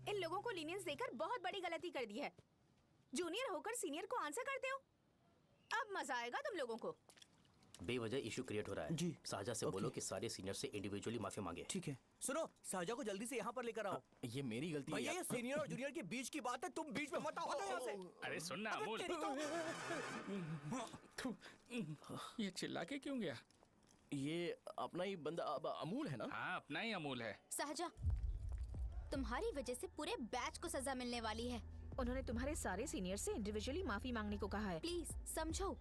इन लोगों को लीनियंस देकर बहुत बड़ी गलती कर दी है। जूनियर होकर सीनियर को आंसर करते हो। अब मजा आएगा तुम लोगों को। बेवजह इशू क्रिएट हो रहा है जी। साजा से बोलो कि सारे सीनियर से इंडिविजुअली माफी मांगे। ठीक है। सुनो, साजा को जल्दी से यहाँ पर लेकर आओ। ये मेरी गलती है। भैया ये सीनियर और जूनियर के बीच की बात है, तुम बीच में मत आओ। हटो यहाँ से। अरे सुनना अमूल, ये चिल्ला के क्यों गया? ये अपना ही बंदा अमूल है ना? हाँ, अपना ही अमूल है। सहजा, तुम्हारी वजह से पूरे बैच को सजा मिलने वाली है। उन्होंने तुम्हारे सारे सीनियर से इंडिविजुअली माफी मांगने को कहा है। प्लीज समझो।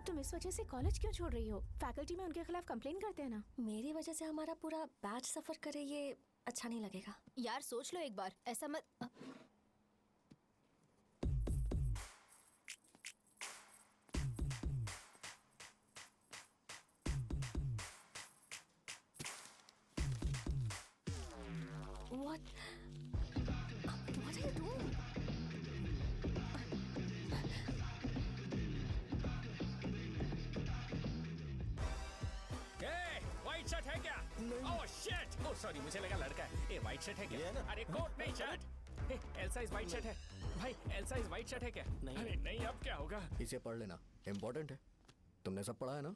तुम इस वजह से कॉलेज क्यों छोड़ रही हो? फैकल्टी में उनके खिलाफ कंप्लेन करते हैं ना। मेरी वजह से हमारा पूरा बैच सफर करे, ये अच्छा नहीं लगेगा। यार सोच लो एक बार, ऐसा मत। What are you doing? White shirt है क्या? Oh shit! ओह सॉरी, मुझे लगा लड़का है। ए व्हाइट शर्ट है क्या? अरे कोट नहीं, shirt. L size white shirt है। भाई एल साइज व्हाइट शर्ट है क्या? अरे नहीं, अब क्या होगा? इसे पढ़ लेना, इम्पोर्टेंट है। तुमने सब पढ़ा है ना?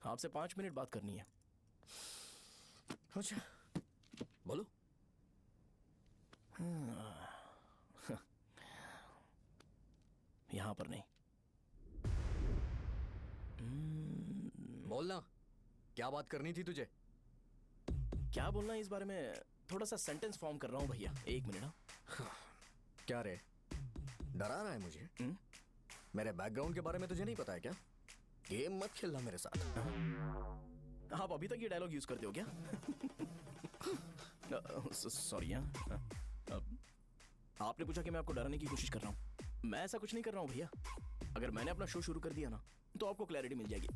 आपसे 5 मिनट बात करनी है। अच्छा, बोलो। यहाँ पर नहीं। बोलना, क्या बात करनी थी तुझे? क्या बोलना है इस बारे में? थोड़ा सा सेंटेंस फॉर्म कर रहा हूँ भैया, 1 मिनट। क्या रे, डरा रहा है मुझे? मेरे बैकग्राउंड के बारे में तुझे नहीं पता है क्या? गेम मत खेलना मेरे साथ। आप अभी तक ये डायलॉग यूज करते हो क्या? सॉरी। आपने पूछा कि मैं आपको डराने की कोशिश कर रहा हूँ। मैं ऐसा कुछ नहीं कर रहा हूँ भैया। अगर मैंने अपना शो शुरू कर दिया ना, तो आपको क्लैरिटी मिल जाएगी।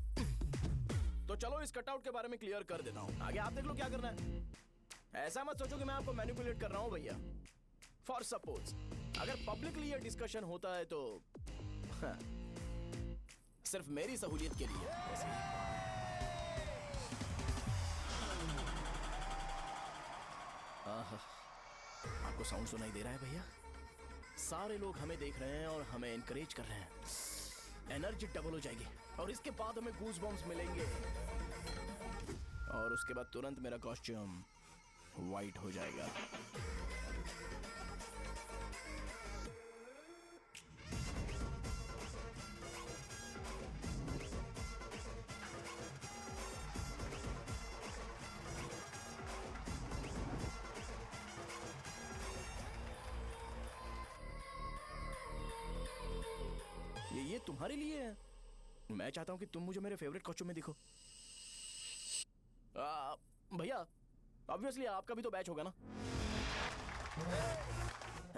तो चलो इस कटआउट के बारे में क्लियर कर देता हूँ। आगे आप देख लो क्या करना है। ऐसा मत सोचो कि मैं आपको मैनिपुलेट कर रहा हूँ भैया। फॉर सपोज अगर पब्लिकली ये डिस्कशन होता है तो सिर्फ मेरी सहूलियत के लिए। आपको साउंड सुनाई दे रहा है भैया? सारे लोग हमें देख रहे हैं और हमें एनकरेज कर रहे हैं। एनर्जी डबल हो जाएगी और इसके बाद हमें गूज बम्स मिलेंगे और उसके बाद तुरंत मेरा कॉस्ट्यूम वाइट हो जाएगा। ये तुम्हारे लिए है। मैं चाहता हूं कि तुम मुझे मेरे फेवरेट कॉस्ट्यूम में दिखो। भैया ऑब्वियसली आपका भी तो बैच होगा ना।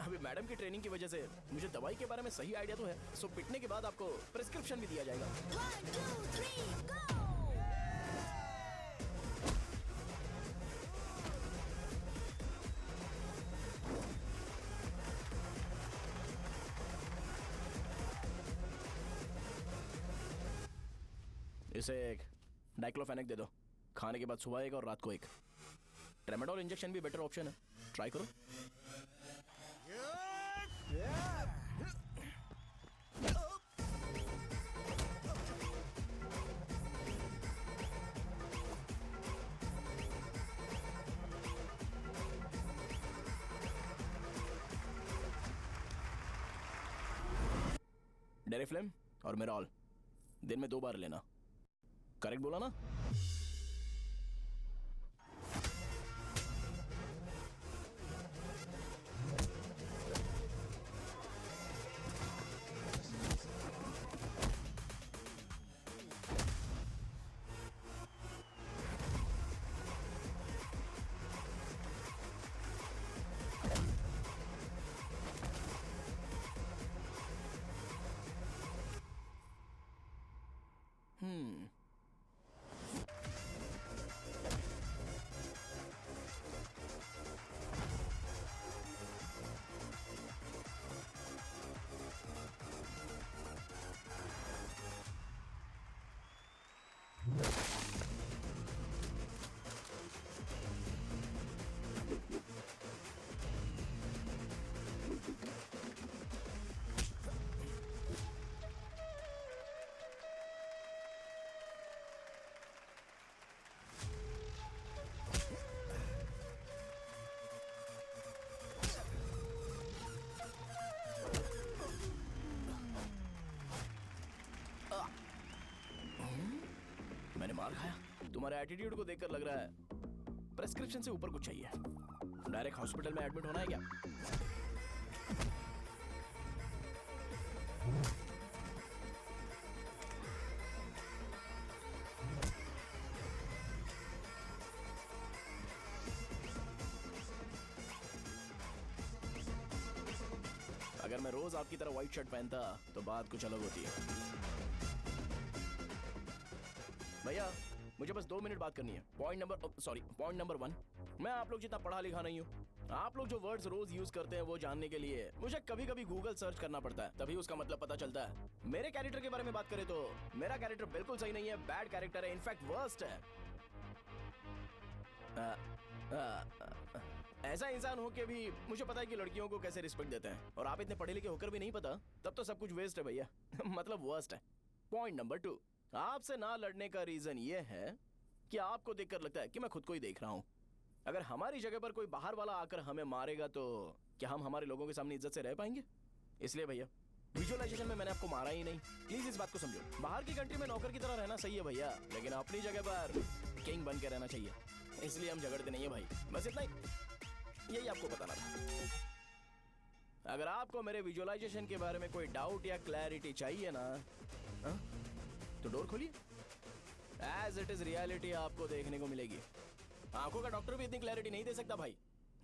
अभी मैडम की ट्रेनिंग की वजह से मुझे दवाई के बारे में सही आइडिया तो है। सो पिटने के बाद आपको प्रिस्क्रिप्शन भी दिया जाएगा। 1 2 3 गो। इसे एक डाइक्लोफेनेक दे दो। खाने के बाद सुबह एक और रात को एक। ट्रेमाडोल इंजेक्शन भी बेटर ऑप्शन है, ट्राई करो। डेरिफ्लेम और मेरॉल दिन में 2 बार लेना। करेक्ट बोला ना? मैंने मार खाया? तुम्हारे एटीट्यूड को देखकर लग रहा है प्रेस्क्रिप्शन से ऊपर कुछ चाहिए। डायरेक्ट हॉस्पिटल में एडमिट होना है क्या? अगर मैं रोज आपकी तरह व्हाइट शर्ट पहनता तो बात कुछ अलग होती है। भैया मुझे बस 2 मिनट बात करनी है। पॉइंट नंबर 1, मैं आप लोग जितना पढ़ा लिखा नहीं हूँ। आप लोग जो वर्ड्स रोज यूज करते हैं वो जानने के लिए मुझे कभी कभी गूगल सर्च करना पड़ता है, तभी उसका मतलब पता चलता है। मेरे कैरेक्टर के बारे में बात करें तो मेरा कैरेक्टर बिल्कुल सही नहीं है, बैड कैरेक्टर है, इनफैक्ट वर्स्ट है। ऐसा इंसान हो के भी मुझे पता है कि लड़कियों को कैसे रिस्पेक्ट देते हैं, और आप इतने पढ़े लिखे होकर भी नहीं पता, तब तो सब कुछ वेस्ट है भैया। मतलब वर्स्ट है। पॉइंट नंबर 2, आपसे ना लड़ने का रीजन ये है कि आपको देखकर लगता है कि मैं खुद को ही देख रहा हूं। अगर हमारी जगह पर कोई बाहर वाला आकर हमें मारेगा तो क्या हम हमारे लोगों के सामने इज्जत से रह पाएंगे? इसलिए भैया विजुअलाइजेशन में मैंने आपको मारा ही नहीं। प्लीज इस बात को समझो। बाहर की कंट्री में नौकर की तरह रहना सही है भैया, लेकिन अपनी जगह पर किंग बन के रहना चाहिए। इसलिए हम झगड़ते नहीं है भाई, बस इतना ही, यही आपको बताना था। अगर आपको मेरे विजुअलाइजेशन के बारे में कोई डाउट या क्लैरिटी चाहिए ना, तो डोर खोलिए। एज इट इज रियलिटी आपको देखने को मिलेगी। आंखों का डॉक्टर भी इतनी क्लैरिटी नहीं दे सकता भाई,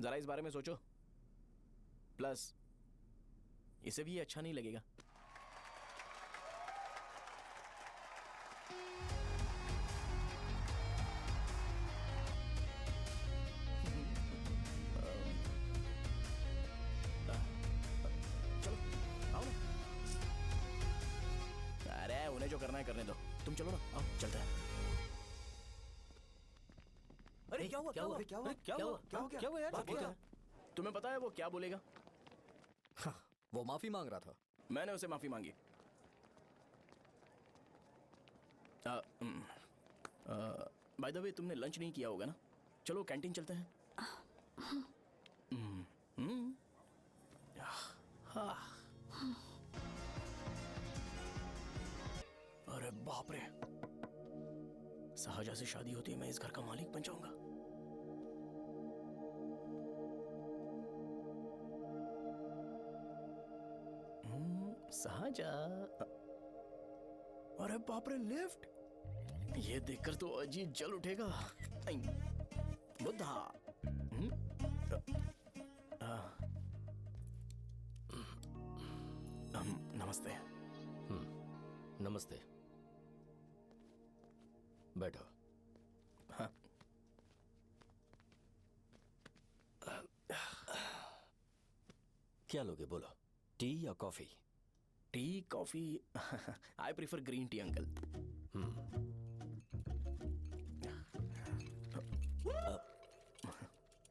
जरा इस बारे में सोचो। प्लस इसे भी अच्छा नहीं लगेगा। अरे उन्हें जो करना है करने दो, तुम चलो ना, आओ चलते हैं। अरे क्या हुआ? क्या हुआ? क्या हुआ? क्या हुआ? क्या हुआ? क्या हुआ यार? बोला। तुम्हें पता है वो क्या बोलेगा? हाँ, वो माफी मांग रहा था। मैंने उसे माफी मांगी। बाय द वे तुमने लंच नहीं किया होगा ना? चलो कैंटीन चलते हैं। अरे बाप रे, सहजा से शादी होती है मैं इस घर का मालिक बन जाऊंगा। सहजा, अरे बाप रे, लिफ्ट! ये देखकर तो अजीत जल उठेगा। बुद्धा। नमस्ते। नमस्ते, बैठो। हाँ। क्या लोगे बोलो, टी या coffee? T, coffee? I prefer green tea uncle.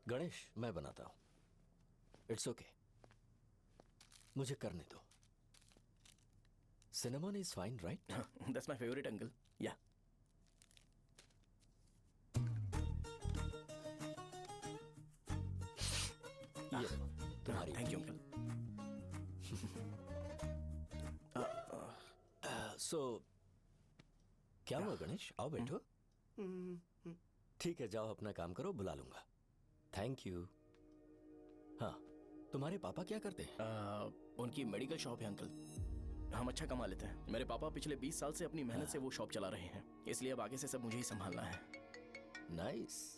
Ganesh, मैं बनाता हूं। इट्स ओके, मुझे करने दो। Cinnamon is fine, right? That's my favourite uncle. या ये तुम्हारी। Thank you uncle. क्या हुआ गणेश? आओ बैठो। ठीक है, जाओ अपना काम करो, बुला लूंगा। Thank you. हाँ, तुम्हारे पापा क्या करते हैं? उनकी मेडिकल शॉप है अंकल। हम अच्छा कमा लेते हैं। मेरे पापा पिछले 20 साल से अपनी मेहनत से वो शॉप चला रहे हैं, इसलिए अब आगे से सब मुझे ही संभालना है। Nice.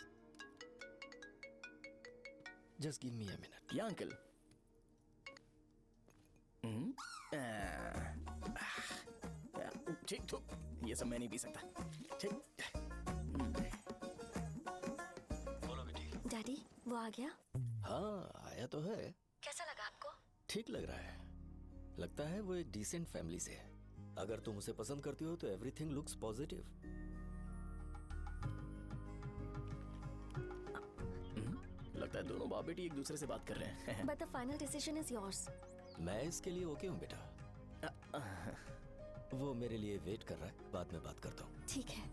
Just give me a minute. या अंकल। ठीक तो ये सब मैं नहीं पी सकता। ठीक। डैडी, वो आ गया? हाँ, आया तो है। कैसा लगा आपको? ठीक लग रहा है। लगता है वो एक डिसेंट फैमिली से है। अगर तुम उसे पसंद करती हो तो एवरीथिंग लुक्स पॉजिटिव। लगता है दोनों बाप बेटी एक दूसरे से बात कर रहे हैं। But the final decision is yours. मैं इसके लिए ओके हूँ बेटा। वो मेरे लिए वेट कर रहा है, बाद में बात करता हूँ। ठीक है।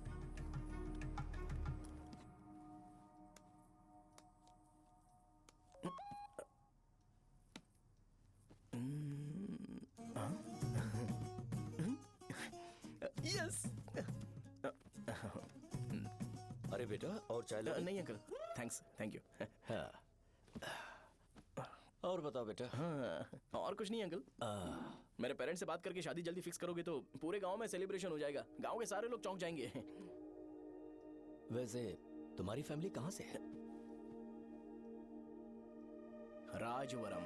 यस। अरे बेटा, और चाय ले? नहीं अंकल, थैंक्स, थैंक यू। हाँ। और बताओ बेटा। हाँ, और कुछ नहीं अंकल। मेरे पेरेंट्स से बात करके शादी जल्दी फिक्स करोगे तो पूरे गांव में सेलिब्रेशन हो जाएगा। गांव के सारे लोग चौंक जाएंगे। वैसे तुम्हारी फैमिली कहाँ से है? राजवरम।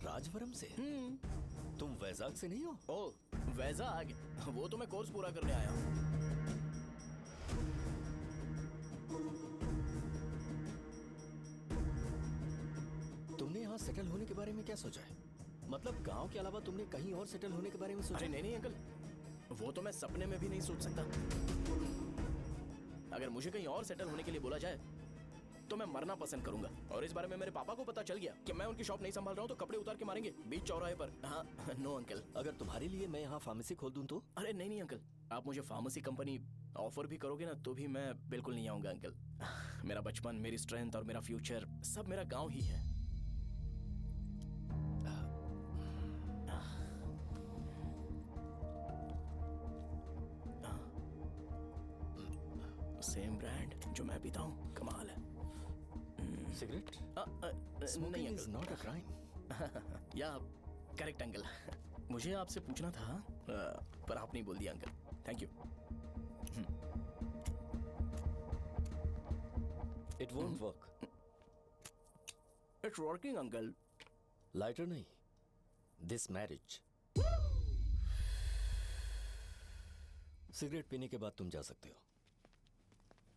राजवरम से? तुम वैजाग से नहीं हो? ओ, वैजाग? वो तो मैं कोर्स पूरा करने आया हूँ। तुमने यहाँ सेटल होने के बारे में क्या सोचा है? मतलब गांव के अलावा तुमने कहीं और सेटल होने के बारे में सोचा? अरे नहीं अंकल, वो तो मैं सपने में भी नहीं सोच सकता। अगर मुझे कहीं और सेटल होने के लिए बोला जाए तो मैं मरना पसंद करूंगा। और इस बारे में मेरे पापा को पता चल गया कि मैं उनकी शॉप नहीं संभाल रहा हूँ तो कपड़े उतार के मारेंगे बीच चौराहे पर। हाँ, नो अंकल। अगर तुम्हारे लिए मैं यहाँ फार्मेसी खोल दूँ तो? अरे नहीं अंकल, आप मुझे फार्मेसी कंपनी ऑफर भी करोगे ना तो भी मैं बिल्कुल नहीं आऊंगा अंकल। मेरा बचपन, मेरी स्ट्रेंथ और मेरा फ्यूचर सब मेरा गाँव ही है। सेम ब्रांड जो मैं पीता हूँ, कमाल है। सिगरेट? नहीं is not a crime. या करेक्ट अंकल। मुझे आपसे पूछना था पर आप नहीं बोल दिया uncle. Thank you. It won't work. It's working uncle. Lighter नहीं, this marriage. सिगरेट पीने के बाद तुम जा सकते हो।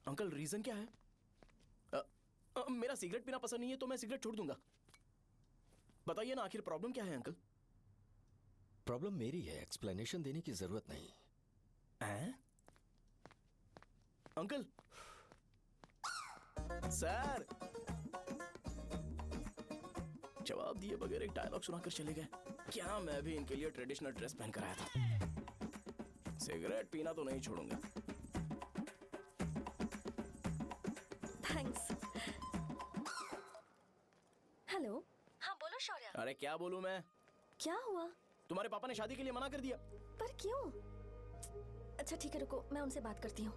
अंकल रीजन क्या है? मेरा सिगरेट पीना पसंद नहीं है तो मैं सिगरेट छोड़ दूंगा। बताइए ना आखिर प्रॉब्लम क्या है अंकल? प्रॉब्लम मेरी है, एक्सप्लेनेशन देने की जरूरत नहीं। अंकल सर जवाब दिए बगैर एक डायलॉग सुनाकर चले गए। क्या मैं भी इनके लिए ट्रेडिशनल ड्रेस पहन कर आया था। सिगरेट पीना तो नहीं छोड़ूंगा। थैंक्स। हेलो। हाँ बोलो शौर्य। अरे क्या बोलूं मैं? क्या हुआ? तुम्हारे पापा ने शादी के लिए मना कर दिया। पर क्यों? अच्छा ठीक है, रुको मैं उनसे बात करती हूँ।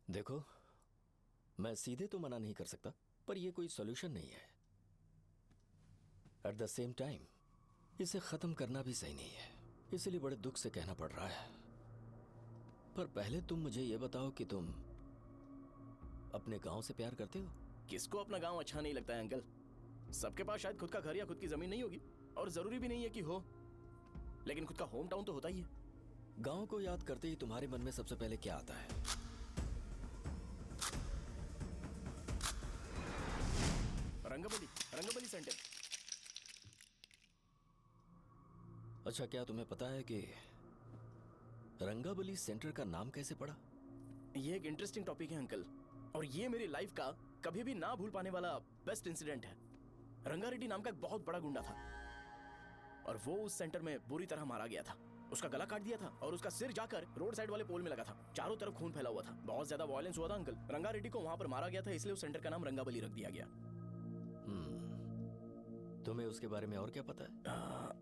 देखो, मैं सीधे तो मना नहीं कर सकता, पर यह कोई सॉल्यूशन नहीं है। एट द सेम टाइम इसे खत्म करना भी सही नहीं है, इसलिए बड़े दुख से कहना पड़ रहा है। पर पहले तुम मुझे यह बताओ कि तुम अपने गांव से प्यार करते हो? किसको अपना गांव अच्छा नहीं लगता है अंकल? सबके पास शायद खुद का घर या खुद की जमीन नहीं होगी, और जरूरी भी नहीं है कि हो, लेकिन खुद का होम टाउन तो होता ही है। गांव को याद करते ही तुम्हारे मन में सबसे पहले क्या आता है? रंगबली सेंटर। अच्छा, क्या तुम्हें पता है कि रंगाबली सेंटर का नाम कैसे पड़ा? ये एक इंटरेस्टिंग टॉपिक है अंकल, और ये मेरी लाइफ का कभी भी ना भूल पाने वाला बेस्ट इंसिडेंट है। रंगारेड्डी नाम का एक बहुत बड़ा गुंडा था। और वो उस सेंटर में बुरी तरह मारा गया था। उसका गला काट दिया था और उसका सिर जाकर रोड साइड वाले पोल में लगा था। चारों तरफ खून फैला हुआ था। बहुत ज्यादा वायलेंस हुआ था अंकल। रंगा रेड्डी को वहां पर मारा गया था, इसलिए उस सेंटर का नाम रंगाबली रख दिया गया। तुम्हें उसके बारे में और क्या पता है?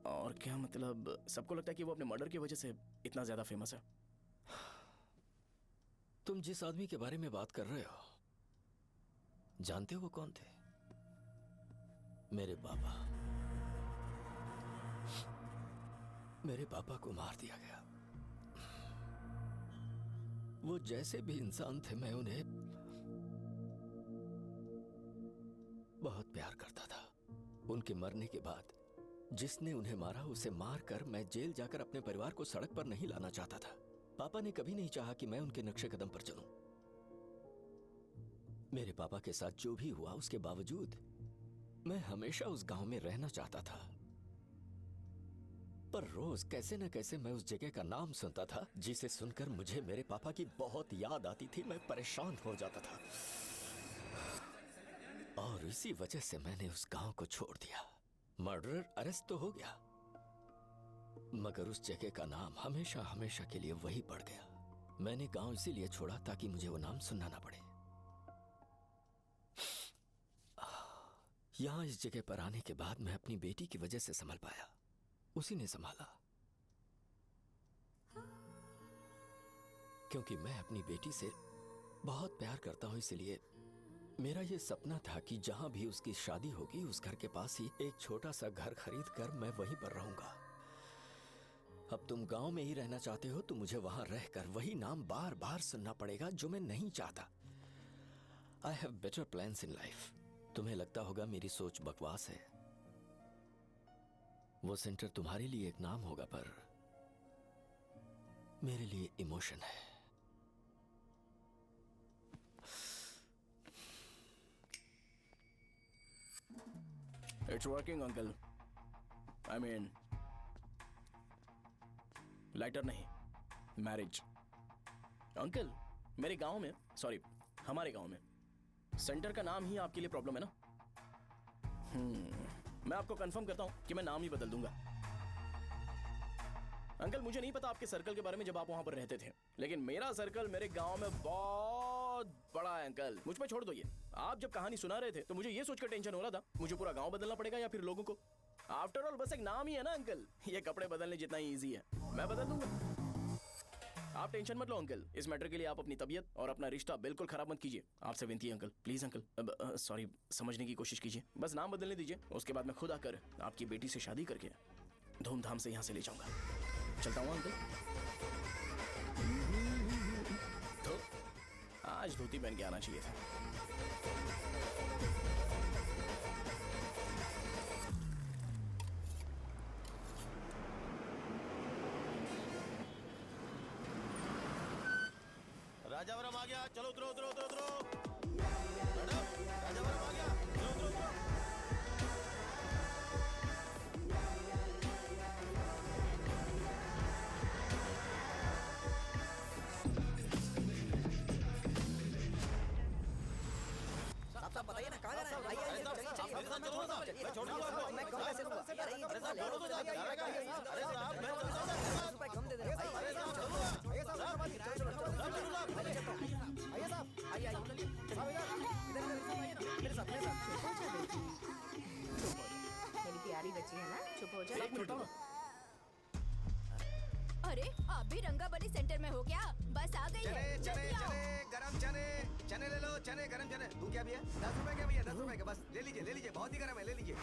और क्या मतलब, सबको लगता है कि वो अपने मर्डर की वजह से इतना ज्यादा फेमस है। तुम जिस आदमी के बारे में बात कर रहे हो, जानते हो वो कौन थे? मेरे पापा। मेरे पापा को मार दिया गया। वो जैसे भी इंसान थे, मैं उन्हें बहुत प्यार करता था। उनके मरने के बाद जिसने उन्हें मारा उसे मारकर मैं जेल जाकर अपने परिवार को सड़क पर नहीं लाना चाहता था। पापा ने कभी नहीं चाहा कि मैं उनके नक्शे कदम पर चलूं। मेरे पापा के साथ जो भी हुआ, उसके बावजूद मैं हमेशा उस गांव में रहना चाहता था। पर रोज कैसे न कैसे मैं उस जगह का नाम सुनता था, जिसे सुनकर मुझे मेरे पापा की बहुत याद आती थी। मैं परेशान हो जाता था और इसी वजह से मैंने उस गांव को छोड़ दिया। मर्डरर अरेस्ट तो हो गया, मगर उस जगह का नाम हमेशा हमेशा के लिए वही पड़ गया। मैंने गांव इसीलिए छोड़ा ताकि मुझे वो नाम सुनना ना पड़े। यहां इस जगह पर आने के बाद मैं अपनी बेटी की वजह से संभल पाया। उसी ने संभाला, क्योंकि मैं अपनी बेटी से बहुत प्यार करता हूं। इसलिए मेरा ये सपना था कि जहां भी उसकी शादी होगी, उस घर के पास ही एक छोटा सा घर खरीद कर मैं वहीं पर रहूंगा। अब तुम गांव में ही रहना चाहते हो तो मुझे वहां रहकर वही नाम बार बार सुनना पड़ेगा, जो मैं नहीं चाहता। I have better plans in life. तुम्हें लगता होगा मेरी सोच बकवास है। वो सेंटर तुम्हारे लिए एक नाम होगा, पर मेरे लिए इमोशन है। It's working, uncle. I mean, lighter नहीं, मैरिज। अंकल, मेरे गांव में, सॉरी, हमारे गांव में सेंटर का नाम ही आपके लिए प्रॉब्लम है ना? मैं आपको कंफर्म करता हूं कि मैं नाम ही बदल दूंगा। अंकल, मुझे नहीं पता आपके सर्कल के बारे में जब आप वहां पर रहते थे, लेकिन मेरा सर्कल मेरे गांव में बहुत बड़ा है। अंकल, मुझ पे छोड़ दो ये। आप जब कहानी सुना रहे थे तो मुझे ये सोचकर टेंशन हो रहा था, मुझे पूरा गांव बदलना पड़ेगा या फिर लोगों को। आफ्टर ऑल बस एक नाम ही है ना अंकल, ये कपड़े बदलने जितना ही ईजी है। मैं बदल दूंगा, आप टेंशन मत लो अंकल। इस मैटर के लिए आप अपनी तबीयत और अपना रिश्ता बिल्कुल खराब मत कीजिए। आपसे विनती है अंकल, प्लीज अंकल। अब सॉरी, समझने की कोशिश कीजिए। बस नाम बदलने दीजिए, उसके बाद मैं खुद आकर आपकी बेटी से शादी करके धूमधाम से यहाँ से ले जाऊंगा। चलता हूँ अंकल। तो आज धोती पहन के आना चाहिए था। राजावरम आ गया, चलो उतरो उतरो उतरो उतरो। मैडम, राजावरम आ गया, चलो उतरो उतरो। साहब बताइए ना, कहाँ जाना है? आइए आइए, चलिए चलिए। मैं छोड़ दूंगा आपको। मैं कम कैसे दूंगा? अरे साहब, छोड़ो तो जाइए। अरे साहब, मैं 50 रुपए कम दे दे रहा हूं। आइए साहब, आइए साहब, आइए आइए, चलिए। साहब इधर मेरे साथ मेरी प्यारी बच्ची है ना, चुप हो जा। एक मिनट रुको। अरे आप भी रंगाबली सेंटर में हो क्या? बस आ गई है, चने जल्दी आओ। गरम चने, चने ले लो, चने गरम चने। तू क्या भैया? 10 रुपए क्या भैया? 10 रुपए का बस ले लीजिए, बहुत ही गरम है, ले लीजिए।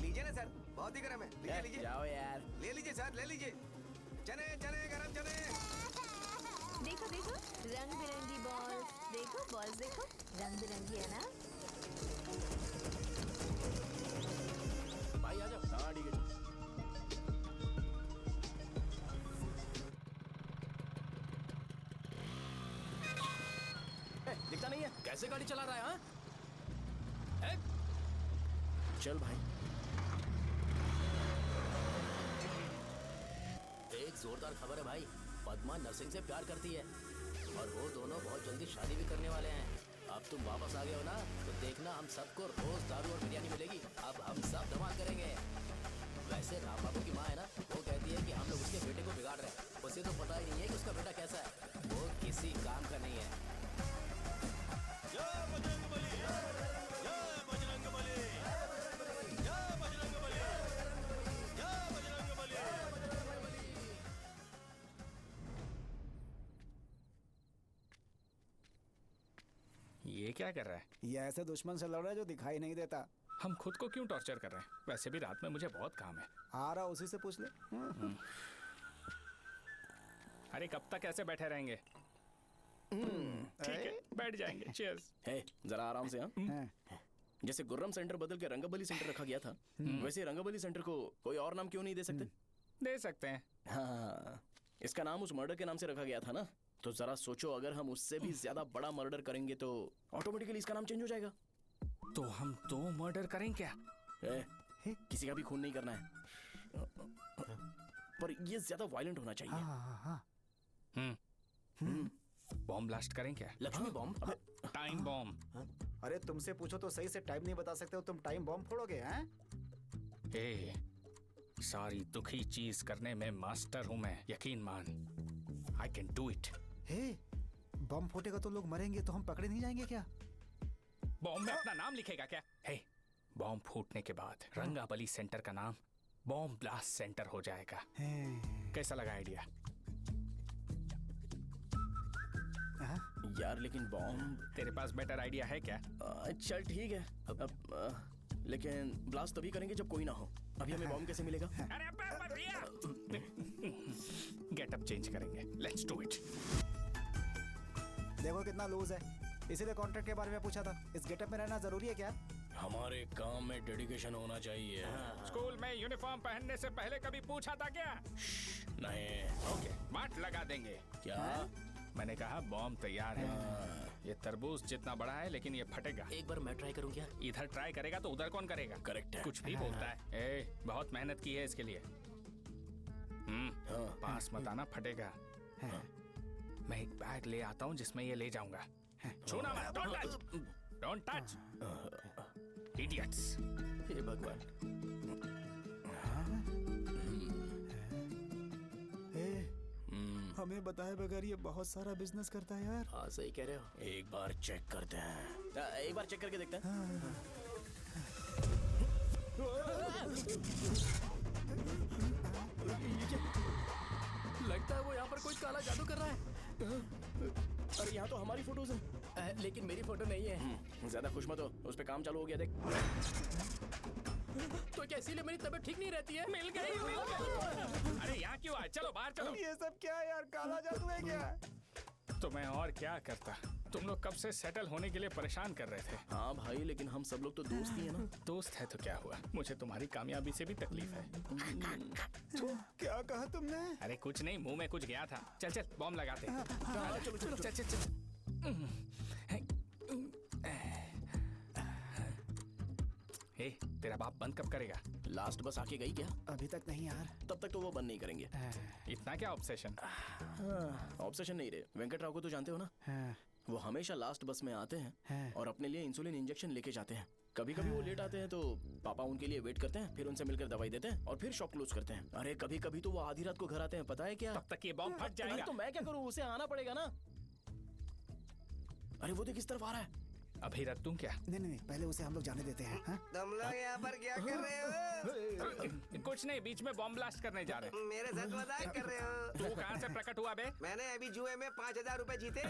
लीजिए ना सर, बहुत ही गरम है, लीजिए लीजिए। जाओ यार, ले लीजिए सर, ले लीजिए। चने चने गरम चने। देखो देखो, रंग बिरंगी बॉल्स। देखो बॉल्स, देखो रंग बिरंगी है ना। भाई आ जाओ। हाँ ठीक है। दिखता नहीं है, कैसे गाड़ी चला रहा है? हाँ, चल भाई। एक जोरदार खबर है भाई, पद्मा नर्सिंग से प्यार करती है और वो दोनों बहुत जल्दी शादी भी करने वाले हैं। अब तुम वापस आ गए हो ना, तो देखना हम सबको रोज दारू और बिरयानी मिलेगी। अब हम सब धमाल करेंगे। वैसे राम बाबू की माँ है ना, वो कहती है कि हम लोग उसके बेटे को बिगाड़ रहे हैं। उसे तो पता ही नहीं है कि उसका बेटा कैसा है। वो किसी काम का नहीं है। जय बजरंग बली, जय बजरंग बली, जय बजरंग बली, जय बजरंग बली। ये क्या कर रहा है? ये ऐसे दुश्मन से लड़ रहा है जो दिखाई नहीं देता। हम खुद को क्यों टॉर्चर कर रहे हैं? वैसे भी रात में मुझे बहुत काम है। आ रहा उसी से पूछ ले। अरे कब तक ऐसे बैठे रहेंगे? ठीक है, बैठ जाएंगे। चीयर्स। हे, जरा आराम से। हाँ, जैसे गुर्रम सेंटर बदल के रंगबली सेंटर रखा गया था, वैसे रंगबली सेंटर को कोई और नाम क्यों नहीं दे सकते? दे सकते हैं। हाँ, इसका नाम उस मर्डर के नाम से रखा गया था ना, तो जरा सोचो, अगर हम उससे भी ज्यादा बड़ा मर्डर करेंगे तो ऑटोमेटिकली इसका नाम चेंज हो जाएगा। तो हम 2 मर्डर करें क्या? किसी का भी खून नहीं करना है, पर ये ज्यादा वायलेंट होना चाहिए। बॉम्ब ब्लास्ट करें क्या? लक्ष्मी बॉम्ब? Time bomb. अरे तुमसे पूछो तो सही से टाइम नहीं बता सकते हो, तुम टाइम बॉम्ब फोड़ोगे? हैं? ए, सारी दुखी चीज करने में मास्टर हूं मैं, यकीन मान। I can do it. Hey, bomb फूटेगा तो लोग मरेंगे, तो हम पकड़े नहीं जाएंगे क्या? बॉम्ब में अपना नाम लिखेगा क्या? हे, बॉम्ब फूटने के बाद रंगाबली सेंटर का नाम बॉम्ब ब्लास्ट सेंटर हो जाएगा। कैसा लगा आइडिया? यार लेकिन बॉम्ब, तेरे पास बेटर आइडिया है क्या? चल ठीक है, लेकिन ब्लास्ट तभी करेंगे जब कोई ना हो। अभी हमें बॉम्ब कैसे मिलेगा? अरे भैया, गेटअप चेंज करेंगे। Let's do it. देखो कितना लूज है, इसीलिए कॉन्ट्रैक्ट के बारे में पूछा था। इस गेटअप में रहना जरूरी है क्या? हमारे काम में डेडिकेशन होना चाहिए। स्कूल में यूनिफॉर्म पहनने से पहले कभी पूछा था क्या? नहीं। ओके, बांट लगा देंगे। क्या? मैंने कहा बॉम्ब तैयार है। ये तरबूज जितना बड़ा है, लेकिन ये फटेगा। एक बार मैं ट्राई करूं क्या? इधर ट्राई करेगा तो उधर कौन करेगा? करेक्ट है। कुछ भी बोलता है। ए, बहुत मेहनत की है इसके लिए। पास मत आना, फटेगा। मैं एक बैग ले आता हूँ जिसमें ये ले जाऊंगा। छूना मत, don't touch, don't touch, idiots. हे भगवान। हमें बताए बगैर ये बहुत सारा बिजनेस करता है यार। हाँ सही कह रहे हो। एक बार चेक करते हैं। एक बार चेक करके देखते हैं। लगता है वो यहाँ पर कोई काला जादू कर रहा है। अरे यहाँ तो हमारी फोटोज हैं, लेकिन मेरी फोटो नहीं है। ज्यादा खुश मत हो, उस पे काम चालू हो गया। देख तो क्या इसीलिए मेरी तबीयत ठीक नहीं रहती है? मिल गई। अरे यहाँ क्यों आए? चलो बाहर चलो। ये सब क्या है यार? काला जादू है क्या? तो मैं और क्या करता? तुम लोग कब से सेटल होने के लिए परेशान कर रहे थे। हाँ भाई, लेकिन हम सब लोग तो दोस्त ही है ना। दोस्त है तो क्या हुआ? मुझे तुम्हारी कामयाबी से भी तकलीफ है। क्या कहा तुमने? अरे कुछ नहीं, मुंह में कुछ गया था। चल चल, बॉम्ब लगाते हैं। चलो चलो चल चल चल। ए, तेरा बाप बंद कब करेगा? लास्ट बस आके गई क्या? अभी तक नहीं यार। तब तक तो वो बंद नहीं करेंगे। इतना क्या ऑब्सेशन? ऑब्सेशन नहीं रे, वेंकट राव को तो जानते हो ना? वो हमेशा लास्ट बस में आते हैं और अपने लिए इंसुलिन इंजेक्शन लेके जाते हैं। कभी कभी वो लेट आते हैं तो पापा उनके लिए वेट करते हैं, फिर उनसे मिलकर दवाई देते हैं और फिर शॉप क्लोज करते हैं। अरे कभी कभी तो वो आधी रात को घर आते हैं, पता है क्या? तब तक ये बॉम्ब फट जाएगा। तो मैं क्या करूँ, उसे आना पड़ेगा ना। अरे वो देख किस तरफ आ रहा है। अभी रख दूं क्या? नहीं, पहले उसे हम लोग जाने देते हैं। तुम लोग यहाँ पर क्या कर रहे हो? कुछ नहीं, बीच में बॉम्ब ब्लास्ट करने जा रहे हैं। मेरे साथ मजाक कर रहे हो? तू कहाँ से प्रकट हुआ बे? मैंने अभी जुए में 5000 रुपए जीते।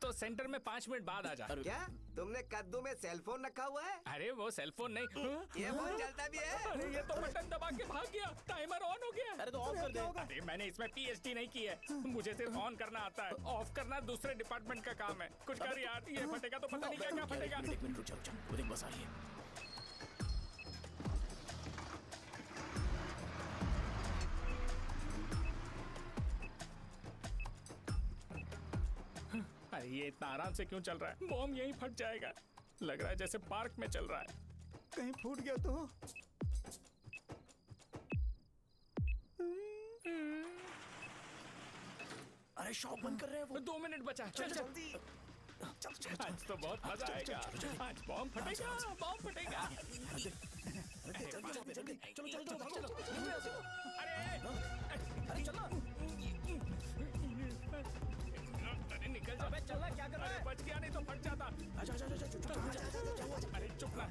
तो सेंटर में 5 मिनट बाद आ जा। क्या तुमने कद्दू में सेल फोन रखा हुआ है? अरे वो सेल फोन नहीं, ये फोन चलता भी है। अरे ये तो बटन दबा के भाग गया, टाइमर ऑन हो गया। अरे तो ऑफ कर दे। अरे मैंने इसमें पीएचडी नहीं की है, मुझे सिर्फ ऑन करना आता है। ऑफ करना दूसरे डिपार्टमेंट का काम है। कुछ कर यार, ये फटेगा तो पता नहीं क्या क्या फटेगा। एक मिनट रुक जाओ, वो देख बस आ रही है। अरे ये इतना आराम से क्यों चल रहा है? बॉम्ब यहीं फट जाएगा। लग रहा है जैसे पार्क में चल रहा है। कहीं फूट गया तो? अरे शॉप बंद कर रहे हैं वो। 2 मिनट बचा। चल जल्दी। आज तो बहुत मजा आएगा। आज बॉम्ब फटेगा, बॉम्ब फटेगा। चलो चलो भागो अरे चलो अरे निकल जा। चलना क्या कर रहा है? बच गया नहीं तो फट जाता। अरे चुप ना।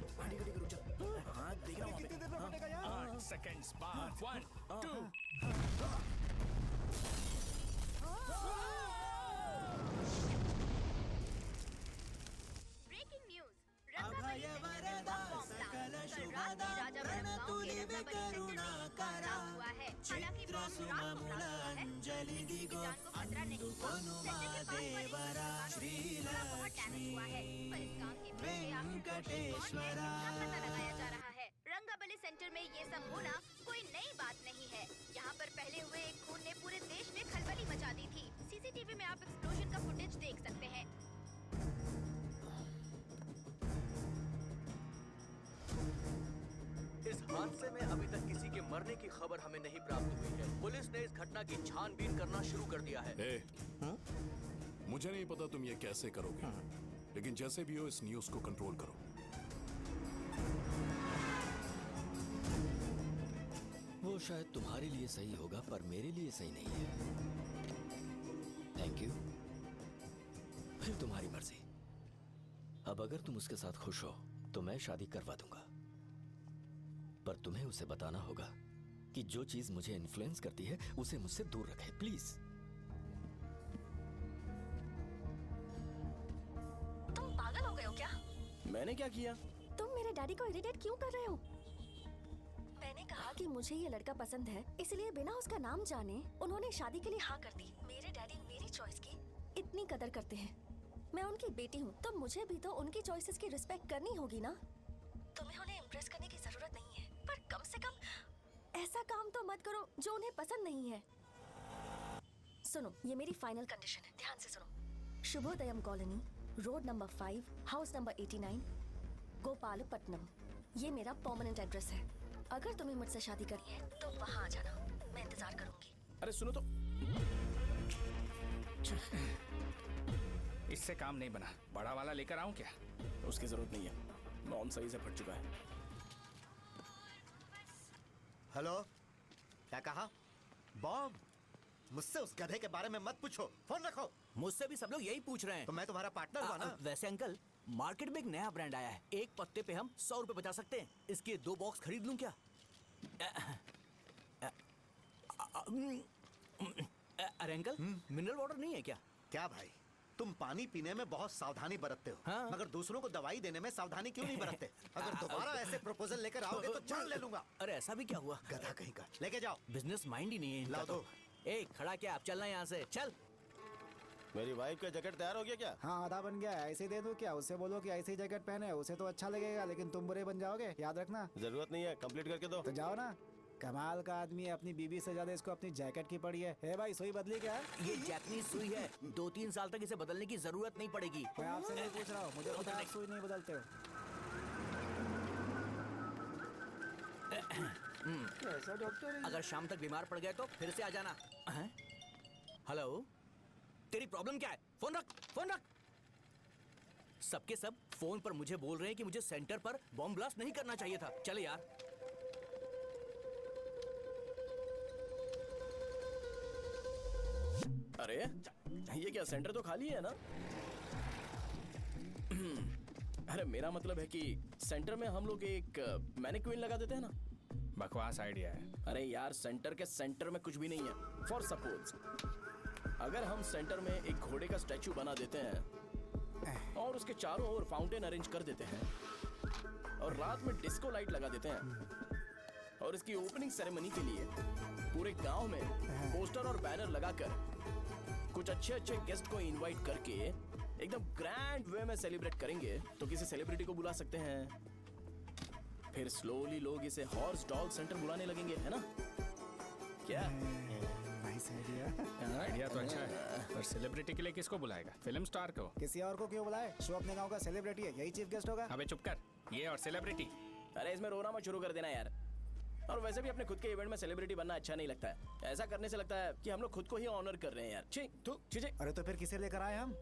हाँ देख रहा हूँ कितनी देर में फटेगा यार? 8 seconds बाद 1 2 ब्रेकिंग न्यूज रंगाबली सेंटर में बम ब्लास्ट। कल रात में राजा गांव के रंगाबली सेंटर में एक बम ब्लास्ट हुआ है। हालांकि बम रात को ब्लास्ट हुआ है, किसी की जान को खतरा नहीं हुआ। सेंटर के पास वाली बहुत डैमेज हुआ है और इस काम के पीछे आखिर कौन है इसका पता लगाया जा रहा है। रंगाबली सेंटर में ये सब होना कोई नई बात नहीं है। यहाँ पर पहले हुए एक खून ने पूरे देश में खलबली मचा दी थी। सीसीटीवी में आप एक्सप्लोजन का फुटेज देख सकते हैं। इस हादसे में अभी तक किसी के मरने की खबर हमें नहीं प्राप्त हुई है। पुलिस ने इस घटना की छानबीन करना शुरू कर दिया है। मुझे नहीं पता तुम ये कैसे करोगे, लेकिन जैसे भी हो इस न्यूज को कंट्रोल करो। वो शायद तुम्हारे लिए सही होगा पर मेरे लिए सही नहीं है। Thank you. फिर तुम्हारी मर्जी। अब अगर तुम उसके साथ खुश हो तो मैं शादी करवा दूंगा, पर तुम्हें उसे बताना होगा कि जो चीज मुझे इन्फ्लुएंस करती है उसे मुझसे दूर रखे, प्लीज। तुम पागल हो गए हो क्या? मैंने क्या किया? तुम मेरे डैडी को इरिटेट क्यों कर रहे हो? मैंने कहा कि मुझे ये लड़का पसंद है, इसलिए बिना उसका नाम जाने उन्होंने शादी के लिए हाँ कर दी। मेरे डैडी मेरी चॉइस की इतनी कदर करते हैं। मैं उनकी बेटी हूँ तो मुझे भी तो उनकी चॉइसेस की रिस्पेक्ट करनी होगी ना। तुम्हें उन्हें इम्प्रेस करने की जरूरत नहीं है, पर कम से कम ऐसा काम तो मत करो जो उन्हें पसंद नहीं है। सुनो, ये मेरी फाइनल कंडीशन है, ध्यान से सुनो। Shubhodayam colony, road number 5, house number 89, Gopalapatnam. ये मेरा परमानेंट एड्रेस है। अगर तुम्हें मुझसे शादी करनी है तो वहाँ आ जाना, मैं इंतजार करूंगी। अरे सुनो तो, इससे काम नहीं बना। बड़ा वाला लेकर आऊं क्या? उसकी जरूरत नहीं है, बॉम्ब सही से फट चुका है। हेलो, क्या कहा? बॉम्ब? मुझसे उस गधे के बारे में मत पूछो, फोन रखो। मुझसे भी सब लोग यही पूछ रहे हैं। तो मैं तुम्हारा पार्टनर हुआ ना। वैसे अंकल, मार्केट में एक नया ब्रांड आया है, एक पत्ते पे हम 100 रुपए बचा सकते हैं। इसके 2 बॉक्स खरीद लूं क्या? अरे अंकल, मिनरल वाटर नहीं है क्या? क्या भाई, तुम पानी पीने में बहुत सावधानी बरतते हो, हाँ? मगर दूसरों को दवाई देने में सावधानी क्यों नहीं बरतते? अगर दोबारा ऐसे प्रपोजल लेकर आओगे तो जान ले लूंगा। अरे ऐसा भी क्या हुआ? गधा कहीं का, लेके जाओ। बिजनेस माइंड ही नहीं है इनका। लाओ दो। ए, खड़ा क्या? आप चलना यहाँ से, चल। मेरी वाइफ का जैकेट तैयार हो गया क्या? हाँ, आधा बन गया है। ऐसे ही दे दूं क्या? उससे बोलो कि ऐसे ही जैकेट पहने, उसे तो अच्छा लगेगा, लेकिन तुम बुरे बन जाओगे, याद रखना। जरूरत नहीं है, कंप्लीट करके दो। तो जाओ ना। कमाल का आदमी है, अपनी बीबी से ज्यादा इसको अपनी जैकेट की पड़ी है। ए भाई, सुई बदली क्या? ये जैपनीज सुई है, 2-3 साल तक इसे बदलने की जरूरत नहीं पड़ेगी। मैं आपसे नहीं पूछ रहा हूँ, मुझे पता है आप सुई नहीं बदलते हो। ऐसा डॉक्टर, अगर शाम तक बीमार पड़ गए तो फिर से आ जाना। हेलो, तेरी प्रॉब्लम क्या है? फोन रख, फोन रख। सबके सब फोन पर मुझे बोल रहे हैं कि मुझे सेंटर पर बॉम्ब ब्लास्ट नहीं करना चाहिए था। चले यार। अरे ये क्या, सेंटर तो खाली है ना? अरे मेरा मतलब है कि सेंटर में हम लोग एक मैनिक्विन लगा देते हैं ना। बकवास आइडिया है। अरे यार, सेंटर के सेंटर में कुछ भी नहीं है। फॉर सपोज अगर हम सेंटर में एक घोड़े का स्टैचू बना देते हैं और उसके चारों ओर फाउंटेन अरेंज कर देते हैं और रात में डिस्को लाइट लगा देते हैं और इसकी ओपनिंग सेरेमनी के लिए पूरे गांव में पोस्टर और बैनर लगाकर कुछ अच्छे गेस्ट को इनवाइट करके एकदम ग्रैंड वे में सेलिब्रेट करेंगे तो किसी सेलिब्रिटी को बुला सकते हैं। फिर स्लोली लोग इसे हॉर्स डॉग सेंटर बुलाने लगेंगे, है ना? क्या? Nice idea. आइडिया तो अच्छा है, पर सेलिब्रिटी के लिए किसको बुलाएगा? फिल्म स्टार को। किसी और को क्यों बुलाए? शो अपने गांव का सेलिब्रिटी है, यही चीफ गेस्ट होगा। अबे चुप कर, ये और सेलिब्रिटी। अरे इसमें रोना मत शुरू कर देना यार। और वैसे भी अपने खुद के इवेंट में सेलिब्रिटी बनना अच्छा नहीं लगता है। ऐसा करने से लगता है कि हम लोग खुद को ही ऑनर कर रहे हैं यार। छी, तू छी। अरे तो फिर किसे लेकर आए हम?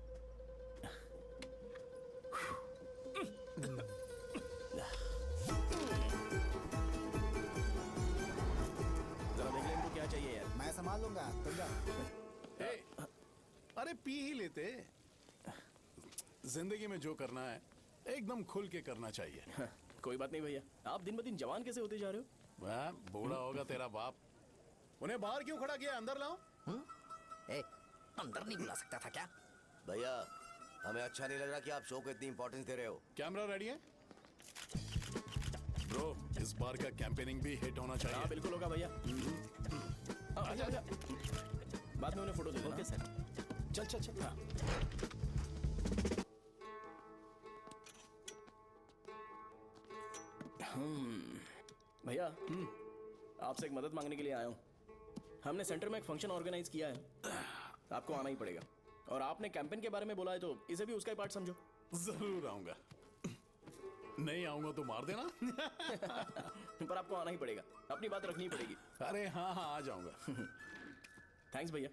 संभाल लूंगा, तुम जा। अरे पी ही लेते। जिंदगी में जो करना है एकदम खुल के करना चाहिए। कोई बात नहीं भैया, आप दिन ब दिन जवान कैसे होते जा रहे हो? वाह, बूढ़ा होगा तेरा बाप। उन्हें बाहर क्यों खड़ा किया, अंदर लाओ। अंदर नहीं बुला सकता था क्या? भैया हमें अच्छा नहीं लग रहा कि आप शो को इतनी इंपॉर्टेंस दे रहे हो। कैमरा रेडी है? ब्रो, इस बार का कैंपेनिंग भी हिट होना चाहिए। हाँ बिल्कुल होगा भैया। आजा आजा, बाद में उन्हें फोटो दे देना। Okay sir. चल चल चल। हाँ। भैया आपसे एक मदद मांगने के लिए आया हूँ। हमने सेंटर में एक फंक्शन ऑर्गेनाइज किया है, आपको आना ही पड़ेगा। और आपने कैंपेन के बारे में बोला है तो इसे भी उसका ही पार्ट समझो। जरूर आऊंगा। नहीं आऊंगा तो मार देना। पर आपको आना ही पड़ेगा, अपनी बात रखनी पड़ेगी। अरे हाँ हाँ, आ जाऊंगा। थैंक्स भैया।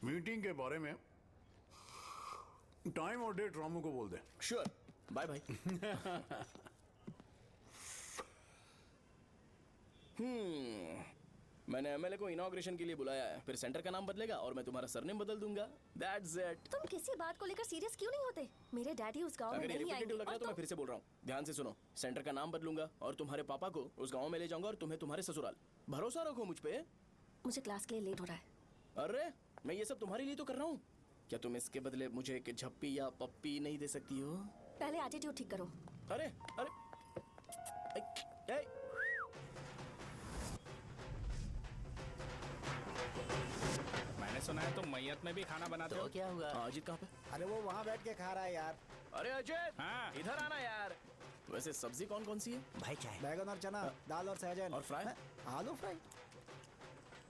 मीटिंग के बारे में टाइम और डेट रामू को बोल दे। Sure, bye bye. मैंने एमएलए को इनॉग्रेशन के लिए बुलाया है, फिर सेंटर का नाम बदलेगा और मैं तुम्हारा सरनेम बदल दूंगा। That's it. तुम किसी बात को लेकर सीरियस क्यों नहीं होते? मेरे डैडी उस गांव में अगर ये नहीं आएंगे। रिपीटेटिव लग रहा है तो मैं फिर से बोल रहा हूँ, ध्यान से सुनो। सेंटर का नाम बदलूंगा और तुम्हारे पापा को उस गांव में ले जाऊंगा और तुम्हें तुम्हारे ससुराल। भरोसा रखो मुझ पे। मुझे क्लास के लिए लेट हो रहा है। अरे मैं ये सब तुम्हारे लिए तो कर रहा हूँ, क्या तुम इसके बदले मुझे एक झप्पी या पप्पी नहीं दे सकती हो? पहले एटीट्यूड ठीक करो। अरे अरे मैंने सुना है तुम मैयत में भी खाना बनाते हो। क्या हुआ? अजीत कहाँ पे? अरे वो वहाँ बैठ के खा रहा है यार। अरे अजीत, हाँ। इधर आना यार। वैसे सब्जी कौन कौन सी है? भाई क्या है? बैगन और चना, दाल और सहजन और फ्राई? आलू फ्राई।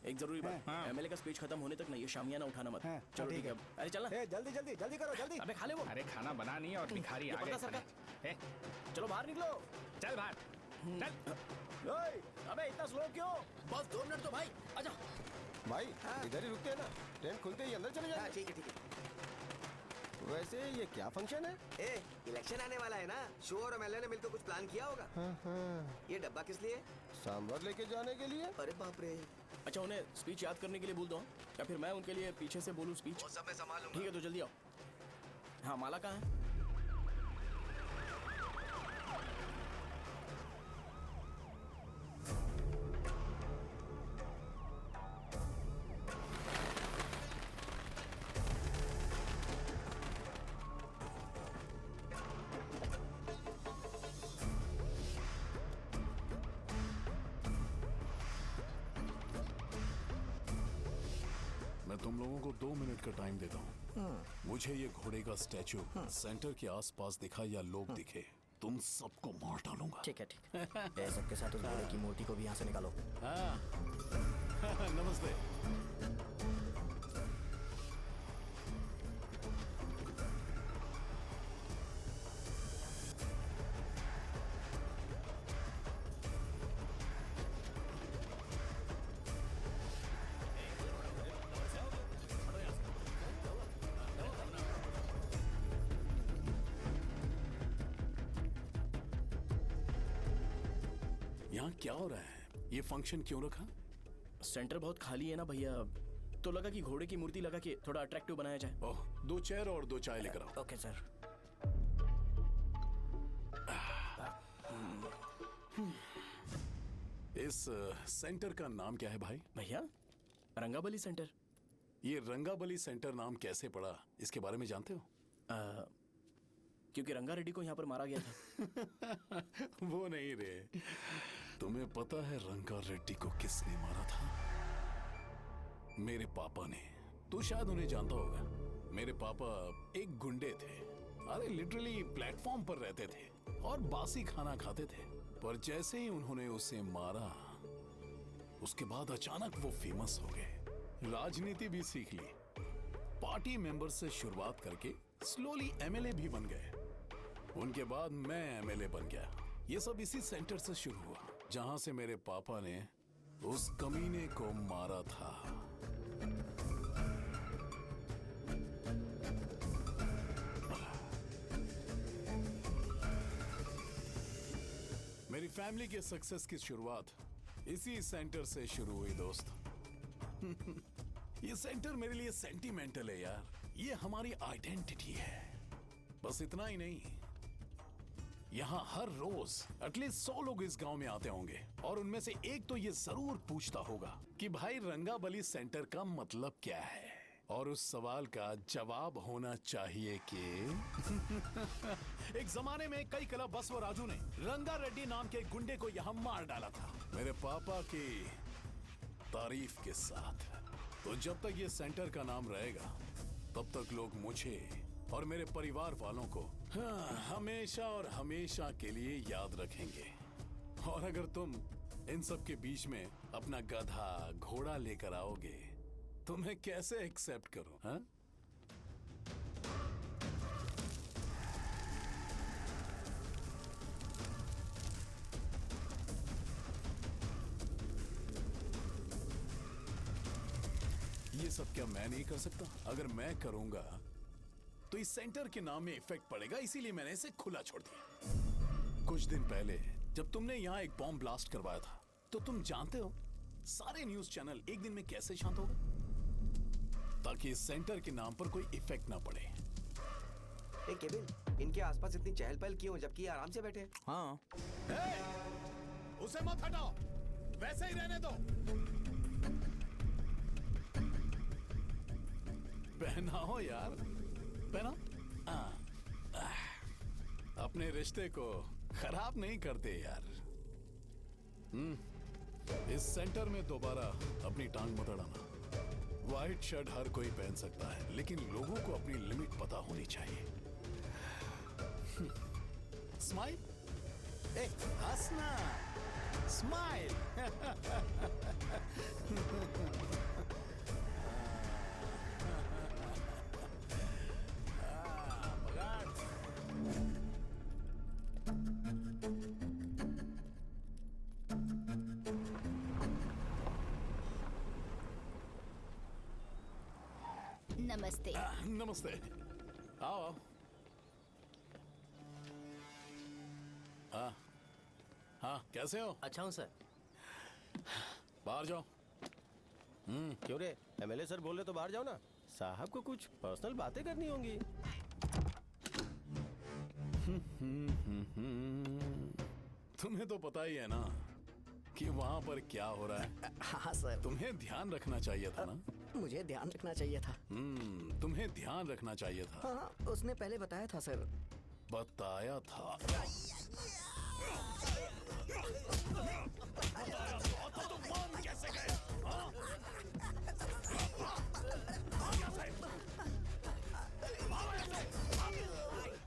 एक जरूरी बात, एमएलए का स्पीच खत्म होने तक ना ये शामियाना उठाना मत। चलो ठीक है। अरे चलना। जल्दी जल्दी जल्दी करो, जल्दी। अबे खा ले वो। अरे खाना बना नहीं और भिखारी आ गए। सरकार, चलो बाहर निकलो। चल बाहर चल। अबे इतना स्लो क्यों? बस 2 मिनट तो भाई, आजा। भाई इधर ही रुकते हैं ना, ट्रेन खुलते ही अंदर चले जाएंगे। ठीक है ठीक है। वैसे ये क्या फंक्शन है? इलेक्शन आने वाला है ना, शो और एमएलए ने मिलकर कुछ प्लान किया होगा। ये डब्बा किस लिए? सांभर लेके जाने के लिए। अरे बाप रे। अच्छा उन्हें स्पीच याद करने के लिए बोल दो, या फिर मैं उनके लिए पीछे से बोलूं स्पीच? वो सब मैं संभालूंगा। ठीक है तो जल्दी आओ। हाँ माला कहाँ है? मैं तुम लोगों को 2 मिनट का टाइम देता हूँ। मुझे ये घोड़े का स्टैचू सेंटर के आसपास दिखा या लोग दिखे, तुम सबको मार डालूंगा। ठीक है ठीक है। सबके साथ उस घोड़े की मूर्ति को भी यहाँ से निकालो। हाँ। नमस्ते। यहाँ क्या हो रहा है? ये फंक्शन क्यों रखा? सेंटर बहुत खाली है ना भैया, तो लगा कि घोड़े की मूर्ति लगा के थोड़ा अट्रैक्टिव बनाया जाए। ओह, 2 चेयर और 2 चाय लेकर आओ। Okay sir. इस सेंटर का नाम क्या है भाई? भैया रंगाबली सेंटर। ये रंगाबली सेंटर नाम कैसे पड़ा, इसके बारे में जानते हो? क्योंकि रंगा रेड्डी को यहाँ पर मारा गया था। वो नहीं रे, तुम्हें पता है रंगा रेड्डी को किसने मारा था? मेरे पापा ने। तू शायद उन्हें जानता होगा। मेरे पापा एक गुंडे थे। अरे लिटरली प्लेटफॉर्म पर रहते थे और बासी खाना खाते थे। पर जैसे ही उन्होंने उसे मारा, उसके बाद अचानक वो फेमस हो गए। राजनीति भी सीख ली, पार्टी मेंबर से शुरुआत करके स्लोली एमएलए भी बन गए। उनके बाद मैं एमएलए बन गया। ये सब इसी सेंटर से शुरू हुआ, जहां से मेरे पापा ने उस कमीने को मारा था। मेरी फैमिली के सक्सेस की शुरुआत इसी सेंटर से शुरू हुई दोस्त। ये सेंटर मेरे लिए सेंटिमेंटल है यार। ये हमारी आइडेंटिटी है। बस इतना ही नहीं, यहाँ हर रोज एटलीस्ट 100 लोग इस गांव में आते होंगे और उनमें से एक तो ये जरूर पूछता होगा कि भाई रंगाबली सेंटर का मतलब क्या है, और उस सवाल का जवाब होना चाहिए कि एक जमाने में कई कला बसव राजू ने रंगा रेड्डी नाम के गुंडे को यहाँ मार डाला था, मेरे पापा की तारीफ के साथ। तो जब तक ये सेंटर का नाम रहेगा तब तक लोग मुझे और मेरे परिवार वालों को हमेशा और हमेशा के लिए याद रखेंगे। और अगर तुम इन सब के बीच में अपना गधा घोड़ा लेकर आओगे तो मैं कैसे एक्सेप्ट करूं? हाँ? ये सब क्या मैं नहीं कर सकता? अगर मैं करूंगा तो इस सेंटर के नाम में इफेक्ट पड़ेगा, इसीलिए मैंने इसे खुला छोड़ दिया। कुछ दिन पहले जब तुमने यहाँ एक बॉम्ब ब्लास्ट करवाया था तो तुम जानते हो सारे न्यूज चैनल एक दिन में कैसे शांत हो गए? ताकि इस सेंटर के नाम पर कोई इफेक्ट ना पड़े। ए केविन, इनके आसपास इतनी चहल पहल क्यों जबकि आराम से बैठे? हाँ। उसे मत हटाओ, वैसे ही रहने दो। पहनाओ यार, पहना। अपने रिश्ते को खराब नहीं करते यार। इस सेंटर में दोबारा अपनी टांग मत अड़ाना। व्हाइट शर्ट हर कोई पहन सकता है, लेकिन लोगों को अपनी लिमिट पता होनी चाहिए। स्माइल, हंसना, स्माइल। नमस्ते। नमस्ते, आओ। हाँ हाँ, कैसे हो? अच्छा हूँ सर। बाहर जाओ। क्यों रे, एमएलए सर बोल रहे तो बाहर जाओ ना। साहब को कुछ पर्सनल बातें करनी होंगी। तुम्हें तो पता ही है ना कि वहाँ पर क्या हो रहा है। हाँ सर। तुम्हें ध्यान रखना चाहिए था ना। मुझे ध्यान रखना चाहिए था। तुम्हें ध्यान रखना चाहिए था। हाँ, उसने पहले बताया था सर। बताया था। तो मान कैसे गए?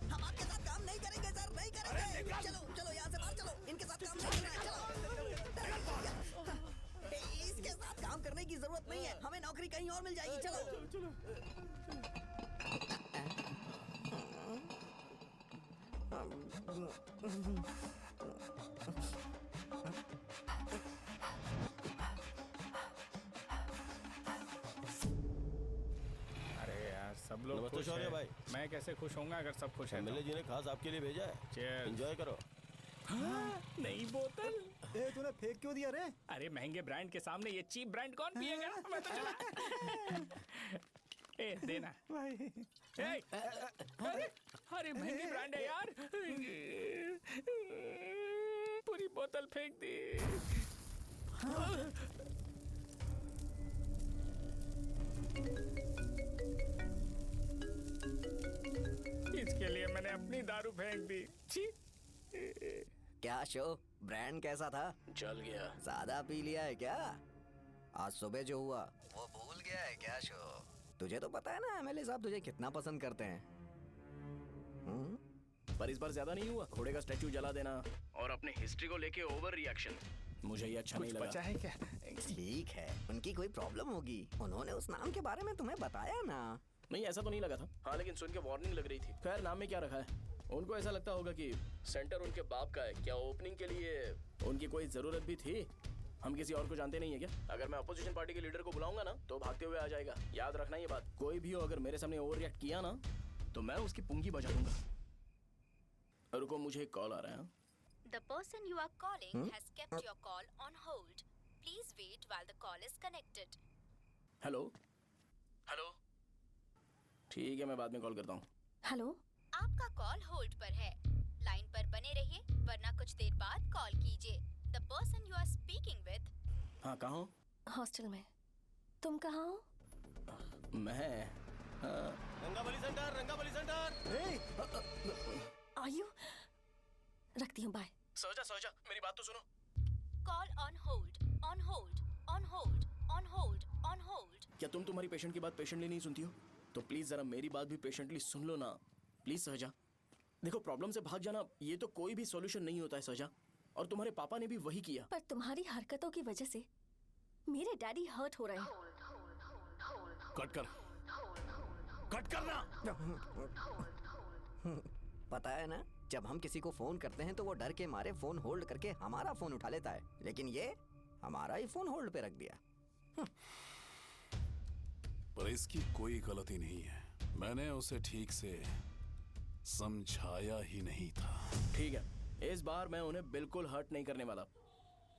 हम आपके साथ काम नहीं करेंगे सर, नहीं करेंगे। चलो चलो यहाँ से बाहर चलो, इनके साथ काम नहीं करना है। चलो, इसके साथ काम करने की जरूरत नहीं है, हमें नौकरी कहीं और मिल जाएगी। चलो। अरे यार, सब लोग नमस्ते खुश शौर्य हैं। भाई। मैं कैसे खुश होऊंगा अगर सब खुश हैं? एमएलए जी ने खास आपके लिए भेजा है। Cheers। एंजॉय करो। नई बोतल। तूने फेंक क्यों दिया रे? अरे महंगे ब्रांड के सामने ये चीप ब्रांड कौन पिएगा? मैं तो चला। ए देना भाई। अरे महंगी ब्रांड है यार। पूरी बोतल फेंक दी। इसके लिए मैंने अपनी दारू फेंक दी। छी। क्या शो, ब्रांड कैसा था? चल गया। ज्यादा पी लिया है क्या? आज सुबह जो हुआ वो भूल गया है क्या शो? तुझे तो पता है ना एमएलए साहब तुझे कितना पसंद करते हैं। पर इस बार ज्यादा नहीं हुआ? घोड़े का स्टैचू जला देना और अपने हिस्ट्री को लेके ओवर रिएक्शन, मुझे ये अच्छा नहीं लगा। बचा है क्या? ठीक है, उनकी कोई प्रॉब्लम होगी, उन्होंने उस नाम के बारे में तुम्हें बताया ना। नहीं, ऐसा तो नहीं लगा था। हाँ, लेकिन सुन के वार्निंग लग रही थी। खैर, नाम में क्या रखा है? उनको ऐसा लगता होगा कि सेंटर उनके बाप का है। क्या ओपनिंग के लिए उनकी कोई जरूरत भी थी? हम किसी और को जानते नहीं है क्या? अगर मैं अपोजिशन पार्टी के लीडर को बुलाऊंगा ना तो भागते हुए आ जाएगा। याद रखना ये बात। कोई भी हो अगर मेरे सामने ओवर रिएक्ट किया ना तो मैं उसकी पुंगी बजा दूंगा। रुको, मुझे एक कॉल आ रहा है। The person you are calling has kept your call on hold. Please wait while the call is connected. Hello hello ठीक है, मैं बाद में कॉल करता हूँ। हेलो, आपका कॉल होल्ड पर है। लाइन पर बने रहिए वरना कुछ देर बाद कॉल कीजिए। The person you are speaking with. हाँ, कहाँ हो? हॉस्टल में। तुम कहाँ हो? मैं रंगाबली सेंटर। आयु, रखती हूँ, बाय। सोचा मेरी बात तो सुनो। Call on hold, on hold, on hold, on hold, on hold. क्या तुम तुम्हारी पेशेंट की बात पेशेंटली नहीं सुनती हो? तो प्लीज जरा मेरी बात भी पेशेंटली सुन लो ना। प्लीज सहजा, देखो प्रॉब्लम से भाग जाना ये तो कोई भी सॉल्यूशन नहीं होता है सहजा, और तुम्हारे पापा ने भी वही किया। पर तुम्हारी हरकतों की वजह से मेरे डैडी हर्ट हो रहे हैं। कट करना। पता है ना, जब हम किसी को फोन करते हैं तो वो डर के मारे फोन होल्ड करके हमारा फोन उठा लेता है, लेकिन ये हमारा ही फोन होल्ड पे रख दिया। पर इसकी कोई गलती नहीं है, मैंने उसे ठीक से समझाया ही नहीं था। ठीक है, इस बार मैं उन्हें बिल्कुल हर्ट नहीं करने वाला,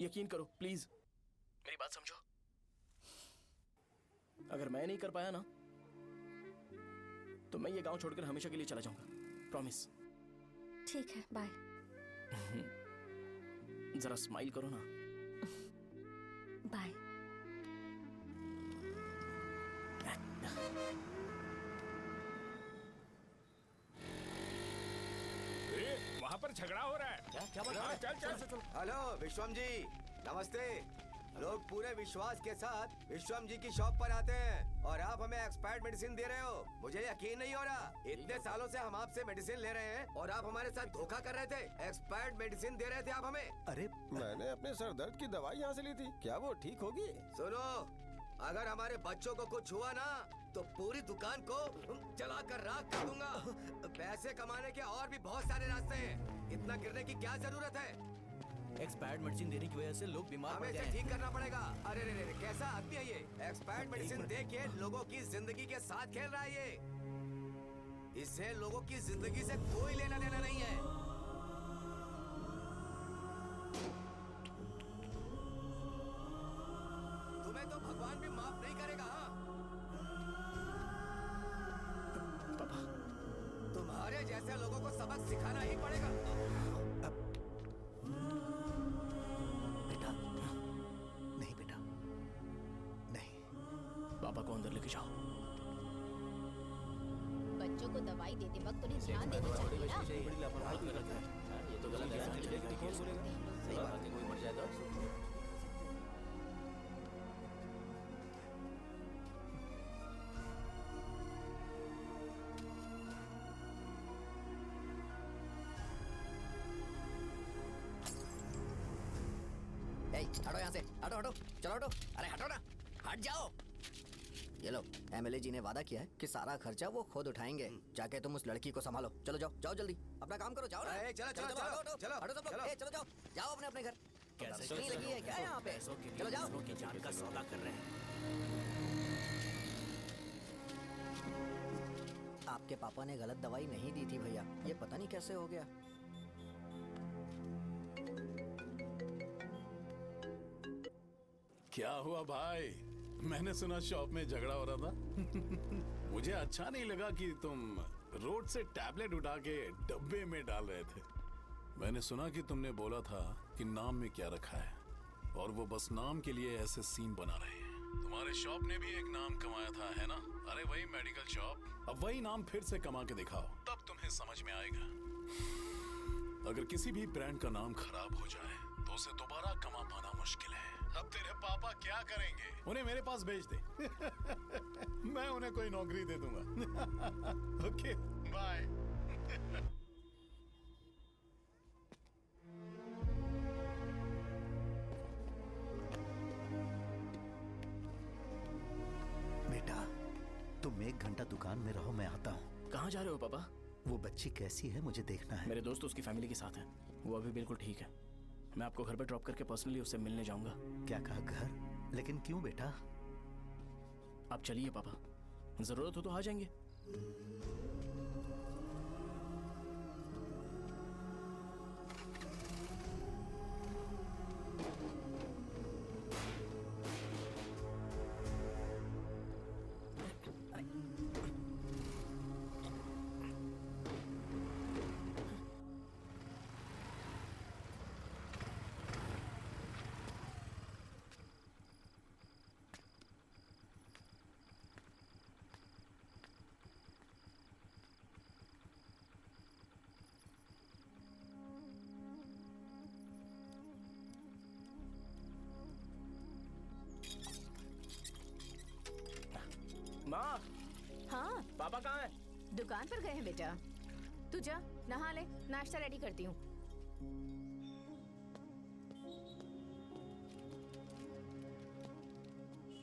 यकीन करो प्लीज, मेरी बात समझो। अगर मैं नहीं कर पाया ना तो मैं ये गांव छोड़कर हमेशा के लिए चला जाऊंगा, प्रॉमिस। ठीक है, बाय। जरा स्माइल करो ना। बाय। वहाँ पर झगड़ा हो रहा है। क्या बात है? चल। हेलो विश्वम जी, नमस्ते। लोग पूरे विश्वास के साथ विश्वम जी की शॉप पर आते हैं और आप हमें एक्सपायर्ड मेडिसिन दे रहे हो। मुझे यकीन नहीं हो रहा, इतने सालों से हम आपसे मेडिसिन ले रहे हैं और आप हमारे साथ धोखा कर रहे थे। एक्सपायर्ड मेडिसिन दे रहे थे आप हमें। अरे मैंने अपने सर दर्द की दवाई यहाँ से ली थी, क्या वो ठीक होगी? सुनो, अगर हमारे बच्चों को कुछ हुआ ना तो पूरी दुकान को जला कर राख कर दूंगा। पैसे कमाने के और भी बहुत सारे रास्ते हैं, इतना गिरने की क्या जरूरत है? एक्सपायर्ड मेडिसिन देने की वजह से लोग बीमार पड़ हमें गए इसे हैं। ठीक करना पड़ेगा। अरे रे रे, कैसा आदमी है ये? एक्सपायर्ड मेडिसिन दे के लोगों की जिंदगी के साथ खेल रहा है ये। इससे लोगों की जिंदगी से कोई लेना देना नहीं है। तुम्हें तो भगवान भी माफ नहीं करेगा। तुम्हारे जैसे लोगों को सबक सिखाना ही पड़ेगा। पापा को अंदर लेके जाओ। बच्चों को दवाई देते वक्त उन्हें ध्यान देना चाहिए ना। ये तो गलत है। सही बात है, कोई मर जाए तो हटो यहाँ से, हटो, चलो हटो। अरे हटो ना, हट जाओ। ये लो, एमएलए जी ने वादा किया है कि सारा खर्चा वो खुद उठाएंगे। जाके तुम उस लड़की को संभालो। चलो जाओ जल्दी, अपना काम करो। जाओ ना। चलो हटो सब लोग। जाओ अपने घर। कैसे नहीं लगी है क्या यहाँ पे? चलो जाओ। की जान का सौदा कर रहे हैं। आपके पापा ने गलत दवाई नहीं दी थी भैया, ये पता नहीं कैसे हो गया। क्या हुआ भाई? मैंने सुना शॉप में झगड़ा हो रहा था। मुझे अच्छा नहीं लगा कि तुम रोड से टैबलेट उठा के डब्बे में डाल रहे थे। मैंने सुना कि तुमने बोला था कि नाम में क्या रखा है, और वो बस नाम के लिए ऐसे सीन बना रहे हैं। तुम्हारे शॉप ने भी एक नाम कमाया था, है ना? अरे वही मेडिकल शॉप। अब वही नाम फिर से कमा के दिखाओ, तब तुम्हें समझ में आएगा। अगर किसी भी ब्रांड का नाम खराब हो जाए तो उसे दोबारा कमा पाना मुश्किल है। अब तेरे पापा क्या करेंगे? उन्हें मेरे पास भेज दे। मैं उन्हें कोई नौकरी दे दूंगा। Okay, bye. बेटा, तुम 1 घंटा दुकान में रहो, मैं आता हूँ। कहाँ जा रहे हो पापा? वो बच्ची कैसी है मुझे देखना है। मेरे दोस्त उसकी फैमिली के साथ है, वो अभी बिल्कुल ठीक है। मैं आपको घर पे ड्रॉप करके पर्सनली उससे मिलने जाऊंगा। क्या कहा घर? लेकिन क्यों बेटा? आप चलिए पापा, जरूरत हो तो आ जाएंगे। पापा कहाँ हैं? दुकान पर गए हैं बेटा। तू जा नहा ले, नाश्ता रेडी करती हूँ।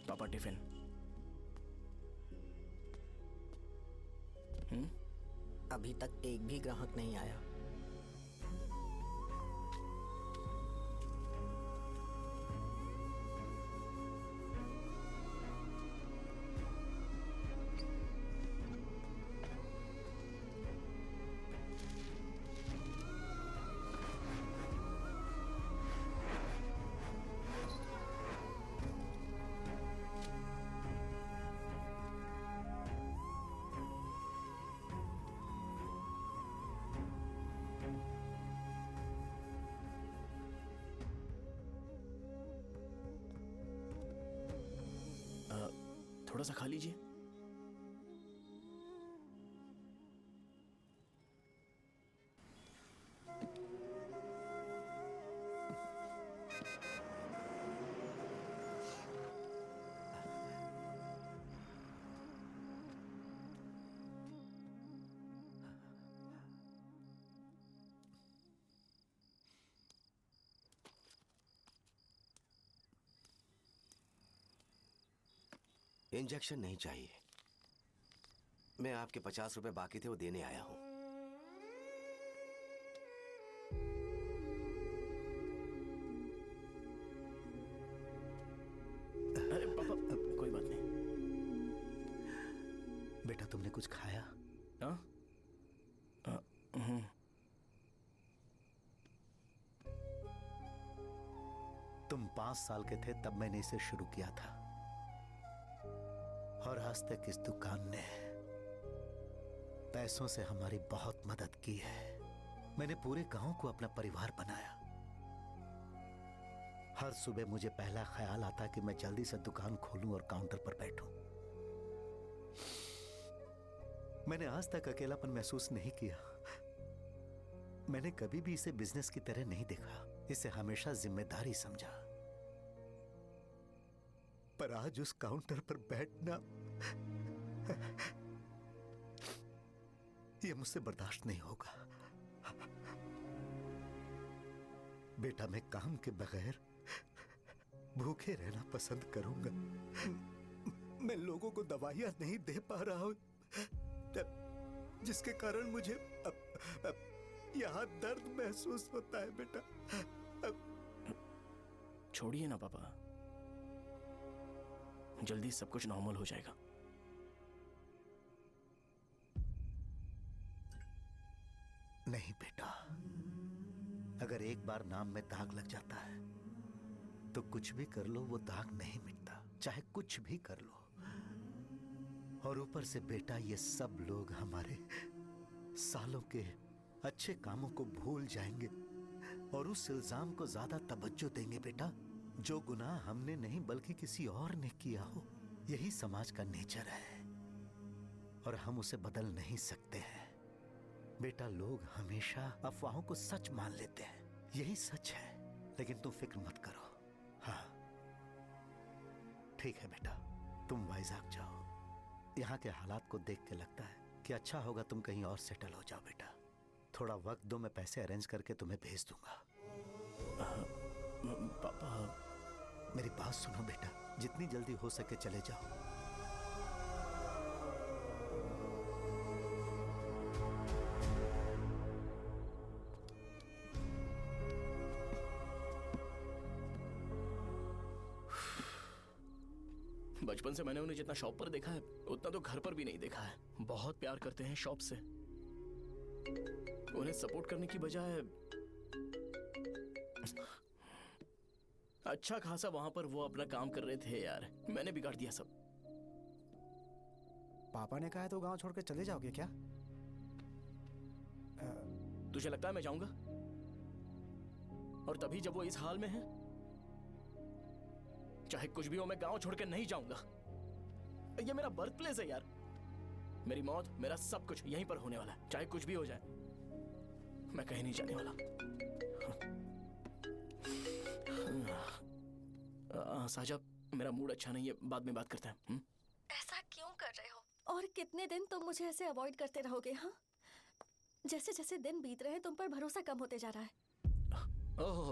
पापा टिफिन। अभी तक एक भी ग्राहक नहीं आया। थोड़ा सा खा लीजिए। इंजेक्शन नहीं चाहिए। मैं आपके 50 रुपए बाकी थे, वो देने आया हूं। अरे पापा कोई बात नहीं। बेटा तुमने कुछ खाया? हाँ? तुम 5 साल के थे तब मैंने इसे शुरू किया था, और आज तक इस दुकान ने पैसों से हमारी बहुत मदद की है। मैंने पूरे गांव को अपना परिवार बनाया। हर सुबह मुझे पहला ख्याल आता कि मैं जल्दी से दुकान खोलूं और काउंटर पर बैठूं। मैंने आज तक अकेलापन महसूस नहीं किया। मैंने कभी भी इसे बिजनेस की तरह नहीं देखा, इसे हमेशा जिम्मेदारी समझा। पर आज उस काउंटर पर बैठना यह मुझसे बर्दाश्त नहीं होगा। बेटा मैं काम के बगैर भूखे रहना पसंद करूंगा। मैं लोगों को दवाइयां नहीं दे पा रहा हूं, जिसके कारण मुझे यहां दर्द महसूस होता है। बेटा छोड़िए ना पापा, जल्दी सब कुछ नॉर्मल हो जाएगा। नहीं बेटा, अगर एक बार नाम में दाग लग जाता है तो कुछ भी कर लो वो दाग नहीं मिटता, चाहे कुछ भी कर लो। और ऊपर से बेटा ये सब लोग हमारे सालों के अच्छे कामों को भूल जाएंगे और उस इल्जाम को ज्यादा तवज्जो देंगे बेटा, जो गुनाह हमने नहीं बल्कि किसी और ने किया हो। यही समाज का नेचर है और हम उसे बदल नहीं सकते हैं। बेटा लोग हमेशा अफवाहों को सच मान लेते हैं, यही सच है। लेकिन तुम फिक्र मत करो। हाँ ठीक है बेटा, तुम वाइजाग जाओ। यहाँ के हालात को देख के लगता है कि अच्छा होगा तुम कहीं और सेटल हो जाओ। बेटा थोड़ा वक्त दो, मैं पैसे अरेंज करके तुम्हें भेज दूंगा। पापा मेरी बात सुनो बेटा, जितनी जल्दी हो सके चले जाओ। बचपन से मैंने उन्हें जितना शॉप पर देखा है उतना तो घर पर भी नहीं देखा है। बहुत प्यार करते हैं शॉप से। उन्हें सपोर्ट करने की बजाय अच्छा खासा वहां पर वो अपना काम कर रहे थे। यार मैंने बिगाड़ दिया सब। पापा ने कहा है तो गांव छोड़ के चले जाओगे क्या? तुझे लगता है मैं जाऊंगा? और तभी जब वो इस हाल में है, चाहे कुछ भी हो मैं गांव छोड़ के नहीं जाऊंगा। ये मेरा बर्थ प्लेस है यार। मेरी मौत, मेरा सब कुछ यहीं पर होने वाला है। चाहे कुछ भी हो जाए मैं कहीं नहीं जाने वाला। साजा, मेरा मूड अच्छा नहीं है, बाद में बात करते हैं। ऐसा क्यों कर रहे हो? और कितने दिन तुम मुझे ऐसे अवॉइड करते रहोगे? हाँ, जैसे जैसे दिन बीत रहे हैं तुम पर भरोसा कम होते जा रहा है। ओह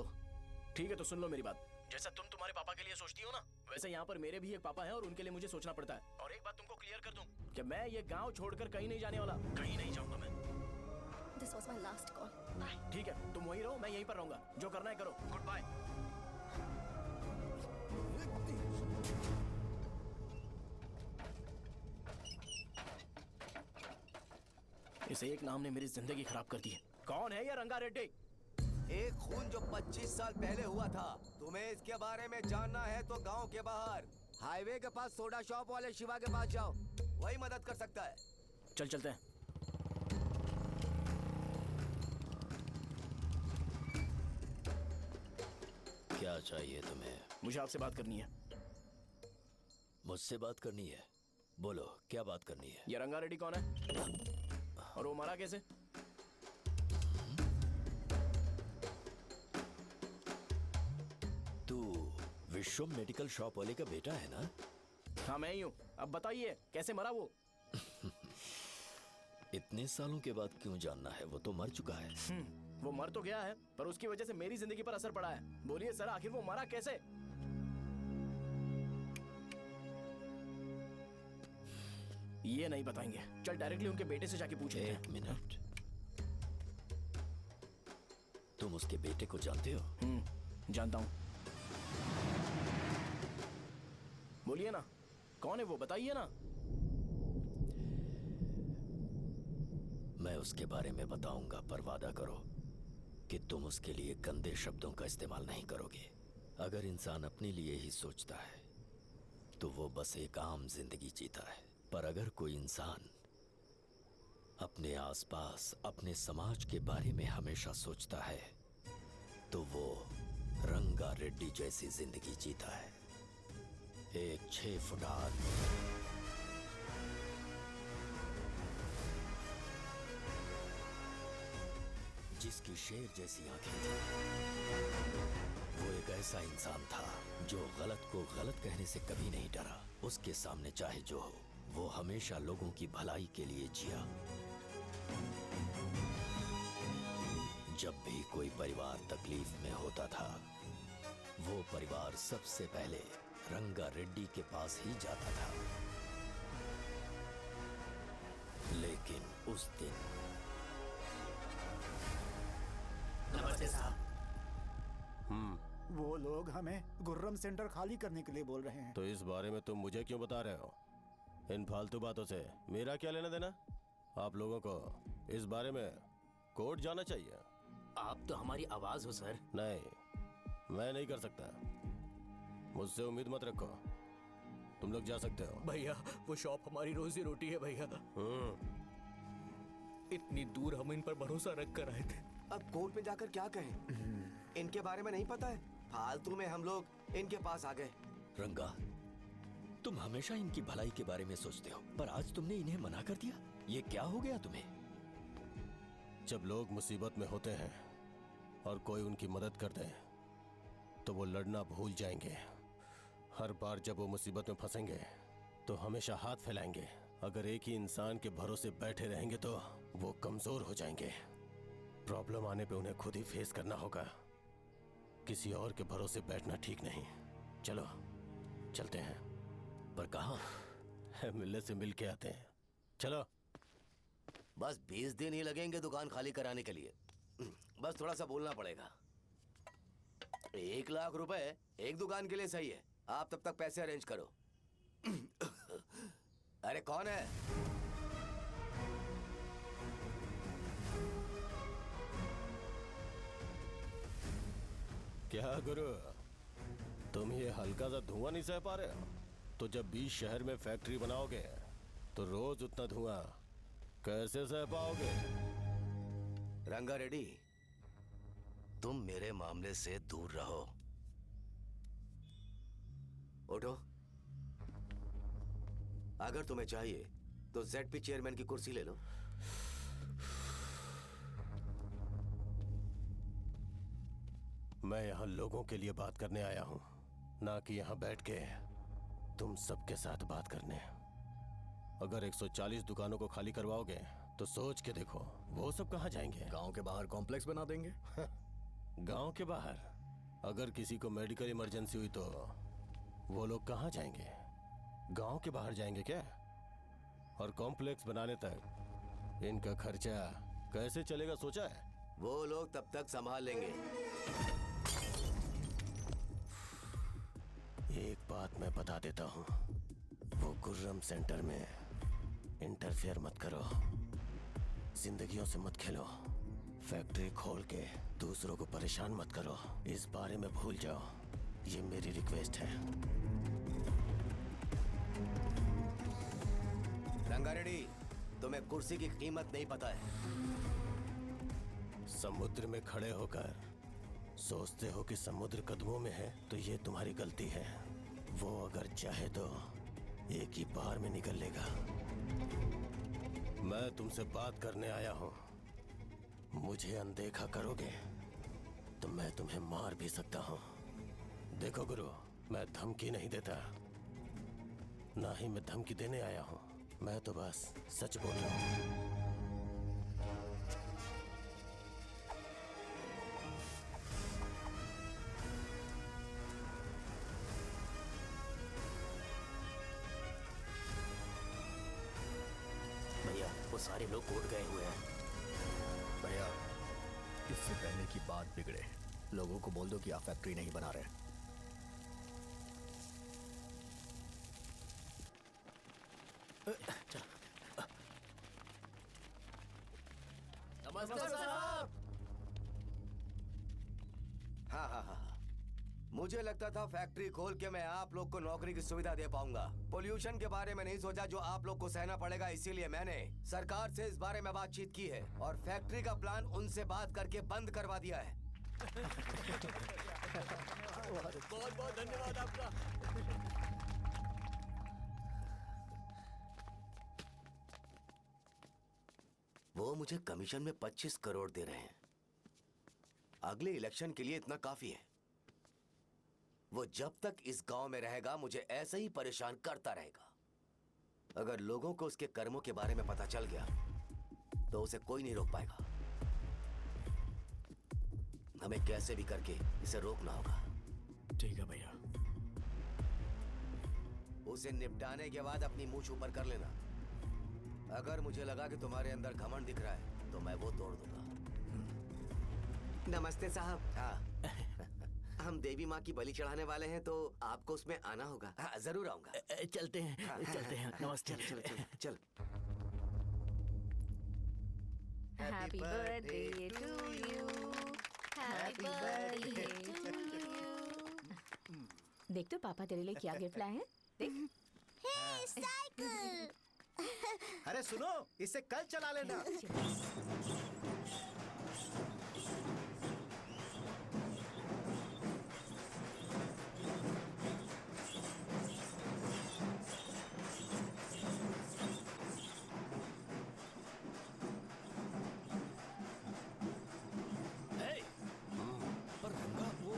ठीक है, तो सुन लो मेरी बात। जैसा तुम तुम्हारे पापा के लिए सोचती हो ना, वैसे यहाँ पर मेरे भी एक पापा हैं और उनके लिए मुझे सोचना पड़ता है। और एक बात तुमको क्लियर कर दूं कि मैं ये गांव छोड़कर कहीं नहीं जाने वाला, कहीं नहीं जाऊंगा मैं। This was my last call. Bye. ठीक है, तुम वहीं रहो, मैं यहीं पर रहूंगा। जो करना है करो। Good bye. इस एक नाम ने मेरी जिंदगी खराब कर दी है। कौन है ये रंगा रेड्डी? एक खून जो 25 साल पहले हुआ था। तुम्हें इसके बारे में जानना है तो गांव के बाहर हाईवे के पास सोडा शॉप वाले शिवा के पास जाओ, वही मदद कर सकता है। चल चलते हैं। क्या चाहिए तुम्हें? मुझे आपसे बात करनी है। मुझसे बात करनी है? बोलो, क्या बात करनी है? ये रंगा रेड्डी कौन है और वो मरा कैसे? तू विश्वम मेडिकल शॉप वाले का बेटा है ना? हाँ मैं ही हूँ। अब बताइए कैसे मरा वो? इतने सालों के बाद क्यों जानना है? वो तो मर चुका है। वो मर तो गया है, पर उसकी वजह से मेरी जिंदगी पर असर पड़ा है। बोलिए सर, आखिर वो मरा कैसे? ये नहीं बताएंगे। चल डायरेक्टली उनके बेटे से जाके पूछे। एक मिनट, तुम उसके बेटे को जानते हो? जानता हूँ। बोलिए ना, कौन है वो? बताइए ना। मैं उसके बारे में बताऊंगा, पर वादा करो कि तुम उसके लिए गंदे शब्दों का इस्तेमाल नहीं करोगे। अगर इंसान अपने लिए ही सोचता है तो वो बस एक आम जिंदगी जीता है, पर अगर कोई इंसान अपने आसपास, अपने समाज के बारे में हमेशा सोचता है तो वो रंगा रेड्डी जैसी जिंदगी जीता है। एक 6 फुट आदमी, जिसकी शेर जैसी आंखें थी। वो एक ऐसा इंसान था जो गलत को गलत कहने से कभी नहीं डरा। उसके सामने चाहे जो हो, वो हमेशा लोगों की भलाई के लिए जिया। जब भी कोई परिवार तकलीफ में होता था, वो परिवार सबसे पहले रंगा रेड्डी के पास ही जाता था। लेकिन उस दिन नमस्ते साहब। वो लोग हमें गुर्रम सेंटर खाली करने के लिए बोल रहे हैं। तो इस बारे में तुम मुझे क्यों बता रहे हो? इन फालतू बातों से मेरा क्या लेना देना? आप लोगों को इस बारे में कोर्ट जाना चाहिए। आप तो हमारी आवाज हो सर। नहीं, मैं नहीं कर सकता। मुझसे उम्मीद मत रखो। तुम लोग जा सकते हो। भैया, वो शॉप हमारी रोजी रोटी है भैया। इतनी दूर हम इन पर भरोसा रख कर आए थे। अब कोर्ट में जाकर क्या कहें? इनके बारे में नहीं पता है। फालतू में हम लोग इनके पास आ गए। रंगा, तुम हमेशा इनकी भलाई के बारे में सोचते हो, पर आज तुमने इन्हें मना कर दिया। ये क्या हो गया तुम्हें? जब लोग मुसीबत में होते हैं और कोई उनकी मदद कर दे तो वो लड़ना भूल जाएंगे। हर बार जब वो मुसीबत में फंसेंगे तो हमेशा हाथ फैलाएंगे। अगर एक ही इंसान के भरोसे बैठे रहेंगे तो वो कमजोर हो जाएंगे। प्रॉब्लम आने पे उन्हें खुद ही फेस करना होगा। किसी और के भरोसे बैठना ठीक नहीं। चलो चलते हैं। पर कहाँ? मिलने से मिल के आते हैं। चलो। बस 20 दिन ही लगेंगे दुकान खाली कराने के लिए। बस थोड़ा सा बोलना पड़ेगा। 1 लाख रुपए एक दुकान के लिए सही है। आप तब तक पैसे अरेंज करो। अरे कौन है? क्या गुरु, तुम ये हल्का सा धुआं नहीं सह पा रहे हो? तो जब 20 शहर में फैक्ट्री बनाओगे तो रोज उतना धुआं कैसे सह पाओगे? रंगा रेड्डी, तुम मेरे मामले से दूर रहो। उठो। अगर तुम्हें चाहिए तो ZP चेयरमैन की कुर्सी ले लो। मैं यहाँ लोगों के लिए बात करने आया हूँ, ना कि यहाँ बैठ के तुम सबके साथ बात करने। अगर 140 दुकानों को खाली करवाओगे तो सोच के देखो वो सब कहाँ जाएंगे। गांव के बाहर कॉम्प्लेक्स बना देंगे। गांव के बाहर अगर किसी को मेडिकल इमरजेंसी हुई तो वो लोग कहाँ जाएंगे? गांव के बाहर जाएंगे क्या? और कॉम्प्लेक्स बनाने तक इनका खर्चा कैसे चलेगा सोचा है? वो लोग तब तक संभाल लेंगे। एक बात मैं बता देता हूँ, वो गुर्रम सेंटर में इंटरफेयर मत करो, जिंदगियों से मत खेलो, फैक्ट्री खोल के दूसरों को परेशान मत करो। इस बारे में भूल जाओ, ये मेरी रिक्वेस्ट है। रंगा रेड्डी, तुम्हें कुर्सी की कीमत नहीं पता है। समुद्र में खड़े होकर सोचते हो कि समुद्र कदमों में है तो ये तुम्हारी गलती है। वो अगर चाहे तो एक ही बार में निकल लेगा। मैं तुमसे बात करने आया हूं, मुझे अनदेखा करोगे तो मैं तुम्हें मार भी सकता हूं। देखो गुरु, मैं धमकी नहीं देता, ना ही मैं धमकी देने आया हूं, मैं तो बस सच बोल रहा हूं। भैया वो सारे लोग कोर्ट गए हुए हैं। भैया इससे पहले की बात बिगड़े, लोगों को बोल दो कि आप फैक्ट्री नहीं बना रहे। नमस्ते साहब। हाँ, मुझे लगता था फैक्ट्री खोल के मैं आप लोग को नौकरी की सुविधा दे पाऊंगा। पोल्यूशन के बारे में नहीं सोचा जो आप लोग को सहना पड़ेगा, इसीलिए मैंने सरकार से इस बारे में बातचीत की है और फैक्ट्री का प्लान उनसे बात करके बंद करवा दिया है। बहुत बहुत धन्यवाद आपका। वो मुझे कमीशन में 25 करोड़ दे रहे हैं। अगले इलेक्शन के लिए इतना काफी है। वो जब तक इस गांव में रहेगा मुझे ऐसे ही परेशान करता रहेगा। अगर लोगों को उसके कर्मों के बारे में पता चल गया तो उसे कोई नहीं रोक पाएगा। हमें कैसे भी करके इसे रोकना होगा। ठीक है भैया। उसे निपटाने के बाद अपनी मूंछ ऊपर कर लेना। अगर मुझे लगा कि तुम्हारे अंदर घमंड दिख रहा है तो मैं वो तोड़ दूंगा। नमस्ते साहब। हाँ, हम देवी माँ की बलि चढ़ाने वाले हैं तो आपको उसमें आना होगा। हाँ, जरूर आऊंगा। चलते हैं चलते हैं। नमस्ते। चल। Happy birthday to you. Happy birthday to you. देख तो पापा तेरे लिए क्या गिफ्ट लाए हैं। देख। हे साइकिल। अरे सुनो, इसे कल चला लेना। पर रंगा वो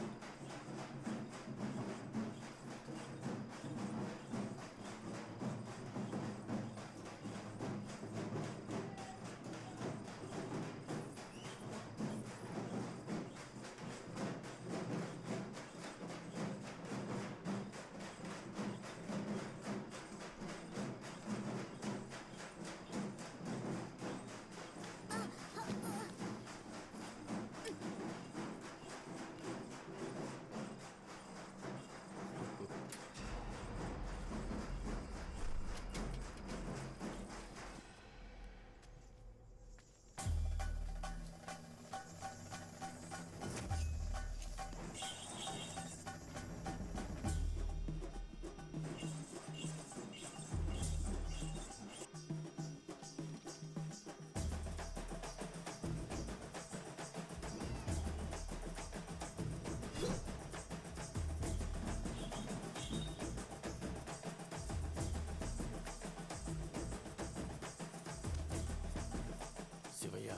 सिवैया,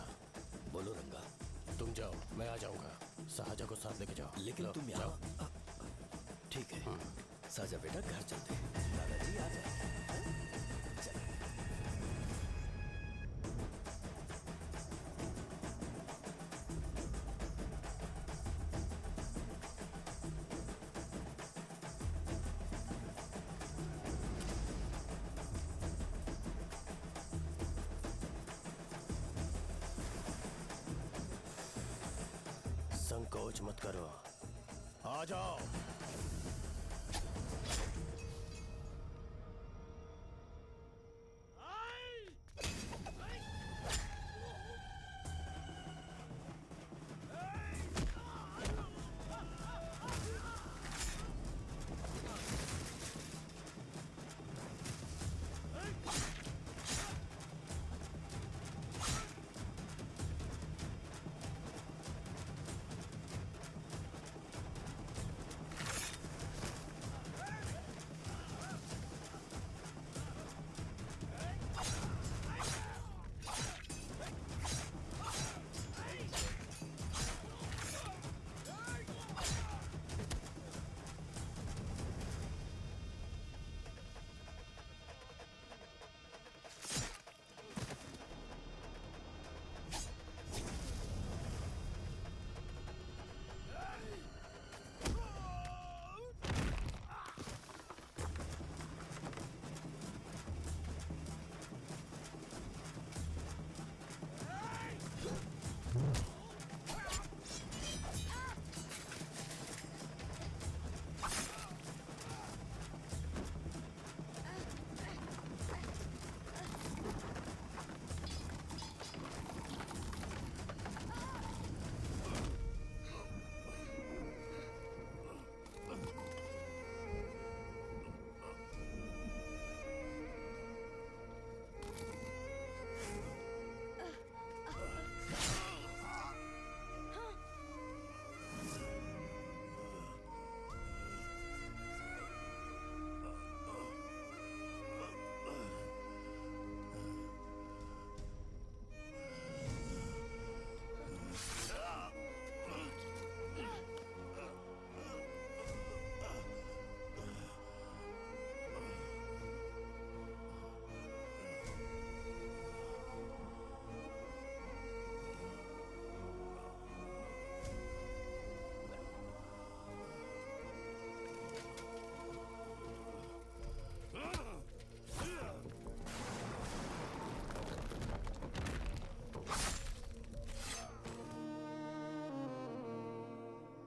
बोलो रंगा। तुम जाओ, मैं आ जाऊंगा। साहजा को साथ लेके जाओ। लेकिन लो, तुम जाओ। यहाँ ठीक है। साजा बेटा घर चलते हैं। दादाजी आ जाओ। चल। संकोच मत करो, आ जाओ।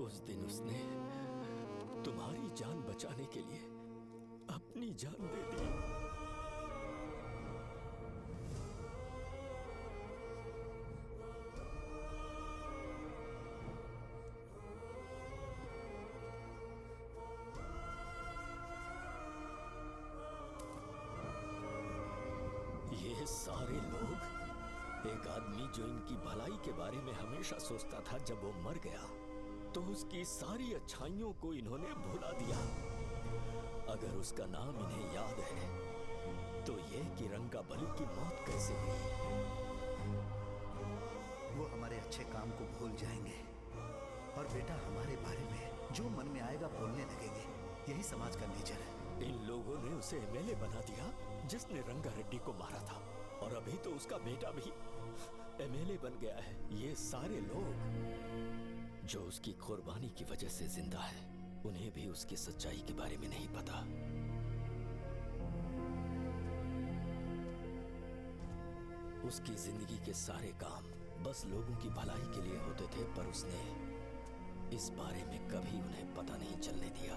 उस दिन उसने तुम्हारी जान बचाने के लिए अपनी जान दे दी। ये सारे लोग, एक आदमी जो इनकी भलाई के बारे में हमेशा सोचता था, जब वो मर गया तो उसकी सारी अच्छाइयों को इन्होंने भुला दिया। अगर उसका नाम इन्हें याद है तो ये कि रंगाबली की मौत कैसे हुई। वो हमारे अच्छे काम को भूल जाएंगे और बेटा हमारे बारे में जो मन में आएगा बोलने लगेंगे। यही समाज का नेचर है। इन लोगों ने उसे एमएलए बना दिया जिसने रंगा रेड्डी को मारा था, और अभी तो उसका बेटा भी एमएलए बन गया है। ये सारे लोग जो उसकी कुर्बानी की वजह से जिंदा है, उन्हें भी उसकी सच्चाई के बारे में नहीं पता। उसकी जिंदगी के सारे काम बस लोगों की भलाई के लिए होते थे, पर उसने इस बारे में कभी उन्हें पता नहीं चलने दिया।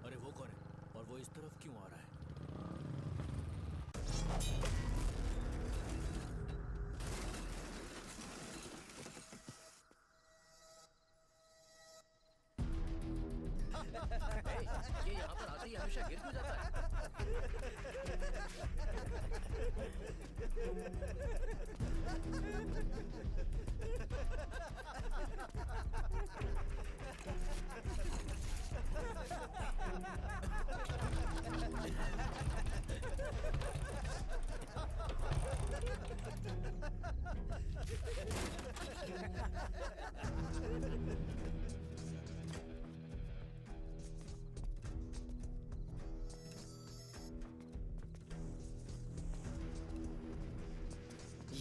अरे वो कौन है और वो इस तरफ क्यों आ रहा है? ये यहाँ पर आते ही हमेशा गिर क्यों जाता है?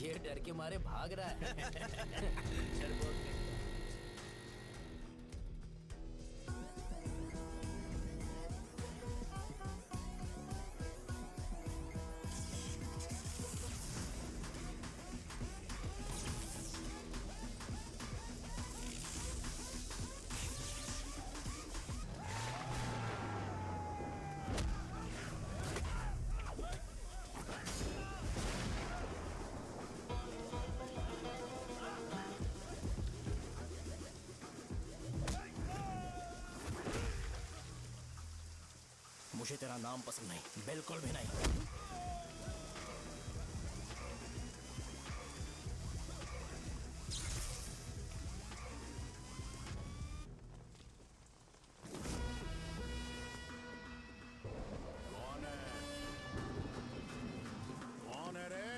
ये डर के मारे भाग रहा है। डरपोक नहीं। मुझे तेरा नाम पसंद नहीं, बिल्कुल भी नहीं। कौन है रे?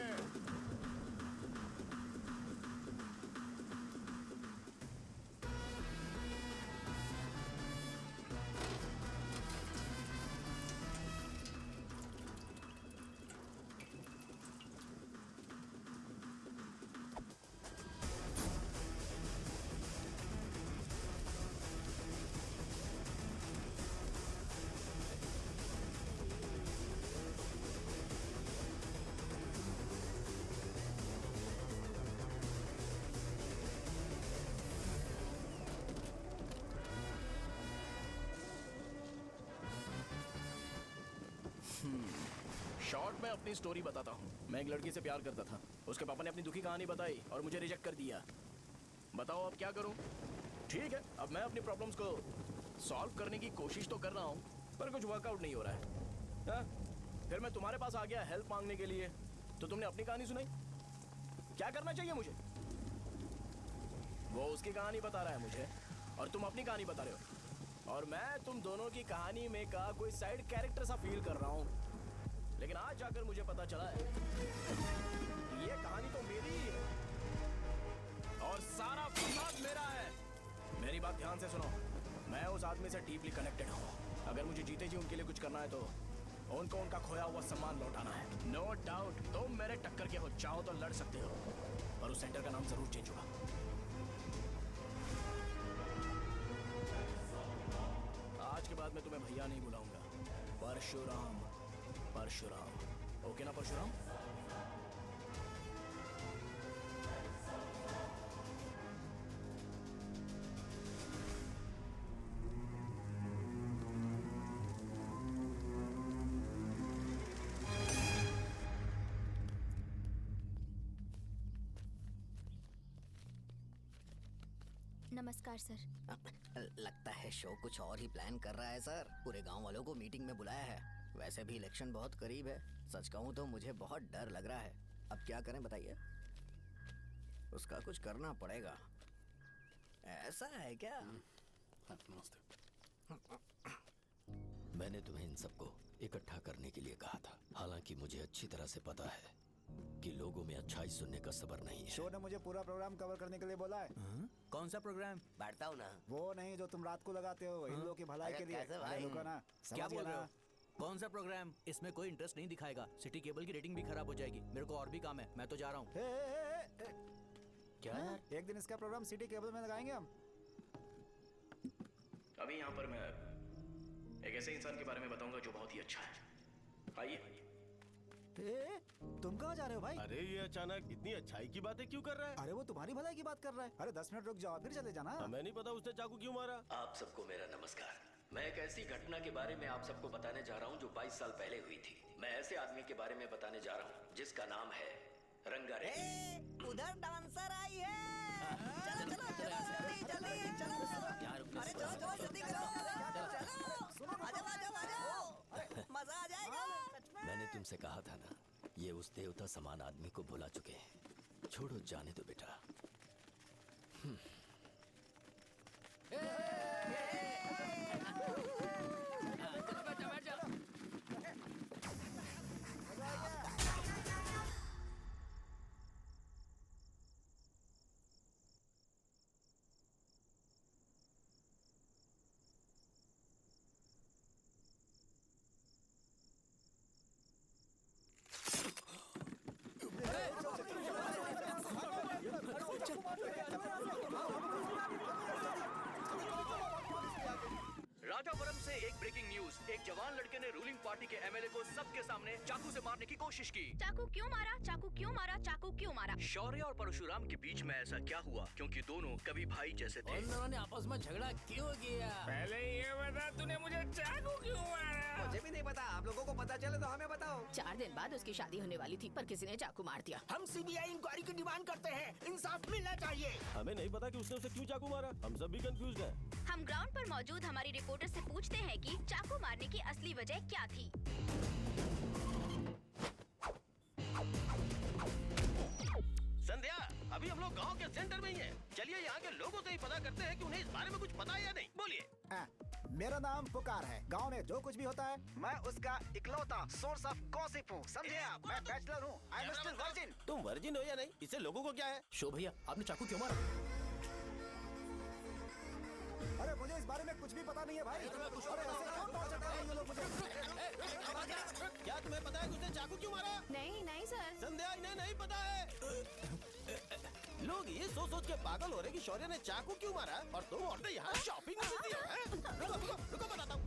शॉर्ट में अपनी स्टोरी बताता हूँ। मैं एक लड़की से प्यार करता था। उसके पापा ने अपनी दुखी कहानी बताई और मुझे रिजेक्ट कर दिया। बताओ अब क्या करूँ? ठीक है, अब मैं अपनी प्रॉब्लम्स को सॉल्व करने की कोशिश तो कर रहा हूँ, पर कुछ वर्कआउट नहीं हो रहा है। हाँ? फिर मैं तुम्हारे पास आ गया हेल्प मांगने के लिए, तो तुमने अपनी कहानी सुनाई। क्या करना चाहिए मुझे? वो उसकी कहानी बता रहा है मुझे और तुम अपनी कहानी बता रहे हो, और मैं तुम दोनों की कहानी में का कोई साइड कैरेक्टर सा फील कर रहा हूँ। लेकिन आज जाकर मुझे पता चला है कि ये कहानी तो मेरी ही है और सारा फसाद मेरा है। मेरी बात ध्यान से सुनो, मैं उस आदमी से डीपली कनेक्टेड हूँ। अगर मुझे जीते जी उनके लिए कुछ करना है तो उनको उनका खोया हुआ सम्मान लौटाना है। नो डाउट तुम मेरे टक्कर के हो, चाहो तो लड़ सकते हो, पर उस सेंटर का नाम जरूर चेंज होगा। आज के बाद मैं तुम्हें भैया नहीं बुलाऊंगा, परशुराम। परशुराम, ओके ना परशुराम? नमस्कार सर। लगता है शो कुछ और ही प्लान कर रहा है सर। पूरे गांव वालों को मीटिंग में बुलाया है। वैसे भी इलेक्शन बहुत करीब है। सच कहूँ तो मुझे बहुत डर लग रहा है। अब क्या करें बताइए? उसका कुछ करना पड़ेगा। ऐसा है क्या? मैंने तुम्हें इन सबको इकट्ठा करने के लिए कहा था। हालांकि मुझे अच्छी तरह से पता है कि लोगों में अच्छाई सुनने का सब्र नहीं है। शो ने मुझे पूरा प्रोग्राम कवर करने के लिए बोला है। कौन सा प्रोग्राम? बैठता हूँ ना। वो नहीं जो तुम रात को लगाते हो, इन लोगों की भलाई के लिए। अरे रुको ना, क्या समझ बोल रहे गया हो? कौन सा प्रोग्राम? इसमें कोई इंटरेस्ट नहीं दिखाएगा। सिटी केबल की रेटिंग भी खराब हो जाएगी। मेरे को और भी काम है, मैं तो जा रहा हूँ। क्या? एक दिन इसका प्रोग्राम सिटी केबल में लगाएंगे हम। अभी यहाँ पर मैं एक ऐसे इंसान के बारे में बताऊंगा जो बहुत ही अच्छा है। आइए। तुम कहाँ जा रहे हो भाई? अरे ये अचानक इतनी अच्छाई की बातें क्यों कर रहा है? अरे वो तुम्हारी भलाई की बात कर रहा है। अरे 10 मिनट रुक जाओ फिर चले जाना। हमें नहीं पता उसने चाकू क्यों मारा। आप सबको मेरा नमस्कार। मैं एक ऐसी घटना के बारे में आप सबको बताने जा रहा हूँ जो 22 साल पहले हुई थी। मैं ऐसे आदमी के बारे में बताने जा रहा हूँ जिसका नाम है रंगारेड्डी। उधर डांसर आई है। चलो चलो चलो जल्दी जल्दी चलो। अरे चलो चलो जल्दी करो। चलो आ जाओ आ जाओ आ जाओ, मजा आ जाएगा। मैंने तुमसे कहा था ना, ये उस देवता समान आदमी को भुला चुके हैं। छोड़ो, जाने दो बेटा। राजापुरम से एक ब्रेकिंग न्यूज। एक जवान लड़के ने रूलिंग पार्टी के एमएलए को सबके सामने चाकू से मारने की कोशिश की। चाकू क्यों मारा? चाकू क्यों मारा? चाकू क्यों मारा? शौर्य और परशुराम के बीच में ऐसा क्या हुआ? क्योंकि दोनों कभी भाई जैसे थे। उन दोनों ने आपस में झगड़ा क्यों किया? पहले ये बता, तूने मुझे चाकू क्यों मारा? मुझे भी नहीं पता। आप लोगों को पता चले तो हमें बताओ। 4 दिन बाद उसकी शादी होने वाली थी, पर किसी ने चाकू मार दिया। हम सीबीआई इंक्वायरी की डिमांड करते हैं। इंसाफ मिलना चाहिए। हमें नहीं पता कि उसने उसे क्यों चाकू मारा। हम सब भी कंफ्यूज हैं। हम ग्राउंड पर मौजूद हमारी रिपोर्टर से पूछते हैं कि चाकू मारने की असली वजह क्या थी। संध्या, अभी हम लोग गांव के सेंटर में ही हैं। चलिए यहाँ के लोगों से ही पता करते हैं कि उन्हें इस बारे में कुछ पता है या नहीं। बोलिए। मेरा नाम पुकार है। गांव में जो कुछ भी होता है मैं उसका इकलौता सोर्स ऑफ गॉसिप हूँ, समझे आप? मैं बैचलर हूँ। I am still virgin. तुम वर्जिन हो या नहीं, इससे लोगों को क्या है? शो भैया, आपने चाकू क्यों मारा? अरे मुझे इस बारे में कुछ भी पता नहीं है भाई। अरे ऐसे क्यों टॉर्चर कर रहे हैं ये लोग मुझे? क्या तुम्हें पता है कि उसने चाकू क्यों मारा? नहीं नहीं सर। संध्या, इन्हें नहीं पता है। लोग ये सोच सोच के पागल हो रहे कि शौर्य ने चाकू क्यों मारा और तुम औरतें यहाँ शॉपिंग में बिजी हो। रुको बताता हूँ।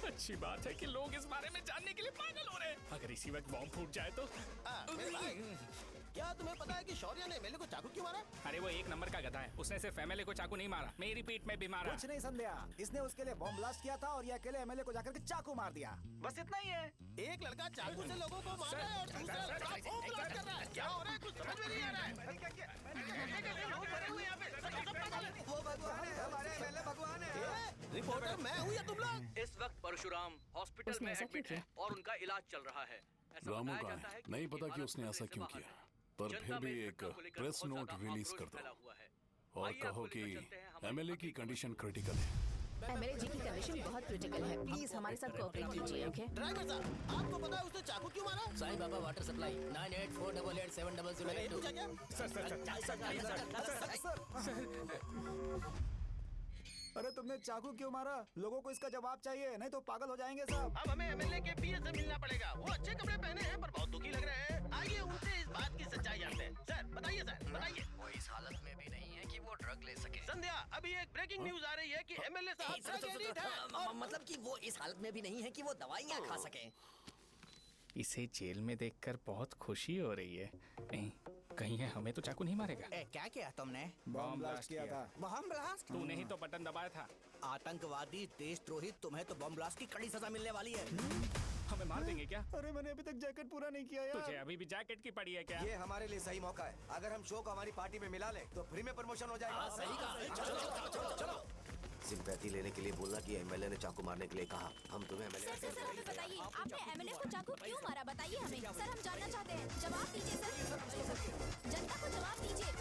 अच्छी बात है कि लोग इस बारे में जानने के लिए पागल हो रहे हैं। अगर इसी वक्त बॉम्ब फूट जाए तो। मेरे भाई, क्या तुम्हें पता है कि शौर्य ने एमएलए को चाकू क्यों मारा? अरे वो एक नंबर का गधा है, उसने सिर्फ एमएलए को चाकू नहीं मारा, मेरी पीठ में भी मारा। कुछ नहीं संध्या, इसने उसके लिए बॉम्ब ब्लास्ट किया था और ये अकेले एमएलए को जाकर के चाकू मार दिया। बस इतना ही है। एक लड़का चाकू से लोगों को मार रहा है और दूसरा लड़का बॉम्ब ब्लास्ट कर रहा है। क्या हो रहा है, कुछ समझ में नहीं आ रहा है। लोग भरे हुए यहाँ पे, सब पागल हैं। वो भगवान है, हमारे एमएलए भगवान है। रिपोर्टर मैं हूँ या तुम लोग? इस वक्त परशुराम हॉस्पिटल में एडमिट है और उनका इलाज चल रहा है। ऐसा रामू बताया का जाता है कि नहीं पता कि भारत उसने में ऐसा क्यों समा किया, है। पर जनता फिर भी में एक घटना को लेकर प्रेस बहुत नोट ज्यादा रिलीज आक्रोश कर फैला दो हुआ है। और आइए कहो आपको कि लेकर चलते हैं हमारे एमएलए की कंडीशन क्रिटिकल है। एमएलए जी की कंडीशन बहुत क्रिटिकल है, प्लीज हमारे साथ कोऑपरेट कीजिए। ओके ड्राइवर साहब, आपको पता है उसने चाकू क्यों मारा? Sai Baba water supply 9848870082। अरे तुमने चाकू क्यों मारा? लोगों को इसका जवाब चाहिए, नहीं तो पागल हो जाएंगे सब। अब हमें एमएलए के पीए से मिलना पड़ेगा। वो अच्छे कपड़े पहने हैं पर बहुत दुखी लग रहे हैं। आइए उनसे इस बात की सच्चाई जानते हैं। सर बताइए, सर बताइए। वो इस हालत में भी नहीं है कि वो ड्रग ले सके। संध्या, अभी एक ब्रेकिंग न्यूज आ रही है कि एमएलए साहब ड्रग एडिक्ट हैं और मतलब कि वो इस हालत में भी नहीं है कि वो दवाइयाँ खा सके। इसे जेल में देखकर बहुत खुशी हो रही है। कहीं है हमें तो चाकू नहीं मारेगा। क्या किया तुमने? बॉम्ब ब्लास्ट किया था। Bomb blast? तूने ही तो बटन दबाया था। आतंकवादी, देशद्रोही, तुम्हें तो बॉम्ब ब्लास्ट की कड़ी सजा मिलने वाली है। हमें मार देंगे क्या? अरे मैंने अभी तक जैकेट पूरा नहीं किया यार। तुझे अभी भी जैकेट की पड़ी है क्या? ये हमारे लिए सही मौका है। अगर हम शो को हमारी पार्टी में मिला ले तो फ्री में प्रमोशन हो जाएगा। सही कहा। चलो। सिंपैथी लेने के लिए बोला कि एमएलए ने चाकू मारने के लिए कहा। हम तुम्हें एमएलए सर हमें बताइए, आपने एमएलए को चाकू क्यों मारा? बताइए हमें। सर हम जानना चाहते हैं, जवाब दीजिए सर। जनता को जवाब दीजिए।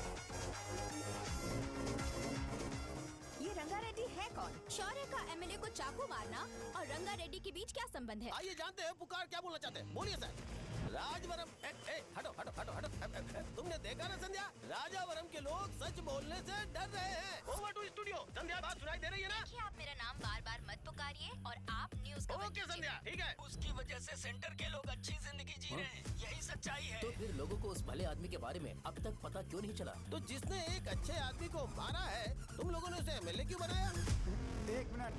ये रंगा रेड्डी है कौन? शौर्य का एमएलए को चाकू मारना और रंगा रेड्डी के बीच क्या संबंध है? आइए जानते हैं पुकार क्या बोलना चाहते हैं। बोलिए सर। राजवरम हटो हटो हटो हटो। तुमने देखा ना संध्या, राजावरम के लोग सच बोलने से डर रहे हैं। Over to studio. संध्या, बात सुनाई दे रही है ना? देखिए, आप मेरा नाम बार बार मत पुकारिए और आप न्यूज़ कवर ओके संध्या, ठीक है। उसकी वजह से सेंटर के लोग अच्छी जिंदगी जी रहे हैं, यही सच्चाई है। तो फिर लोगों को उस भले आदमी के बारे में अब तक पता क्यों नहीं चला? तो जिसने एक अच्छे आदमी को मारा है, तुम लोगों ने उसे एमएलए क्यों बनाया? 1 मिनट।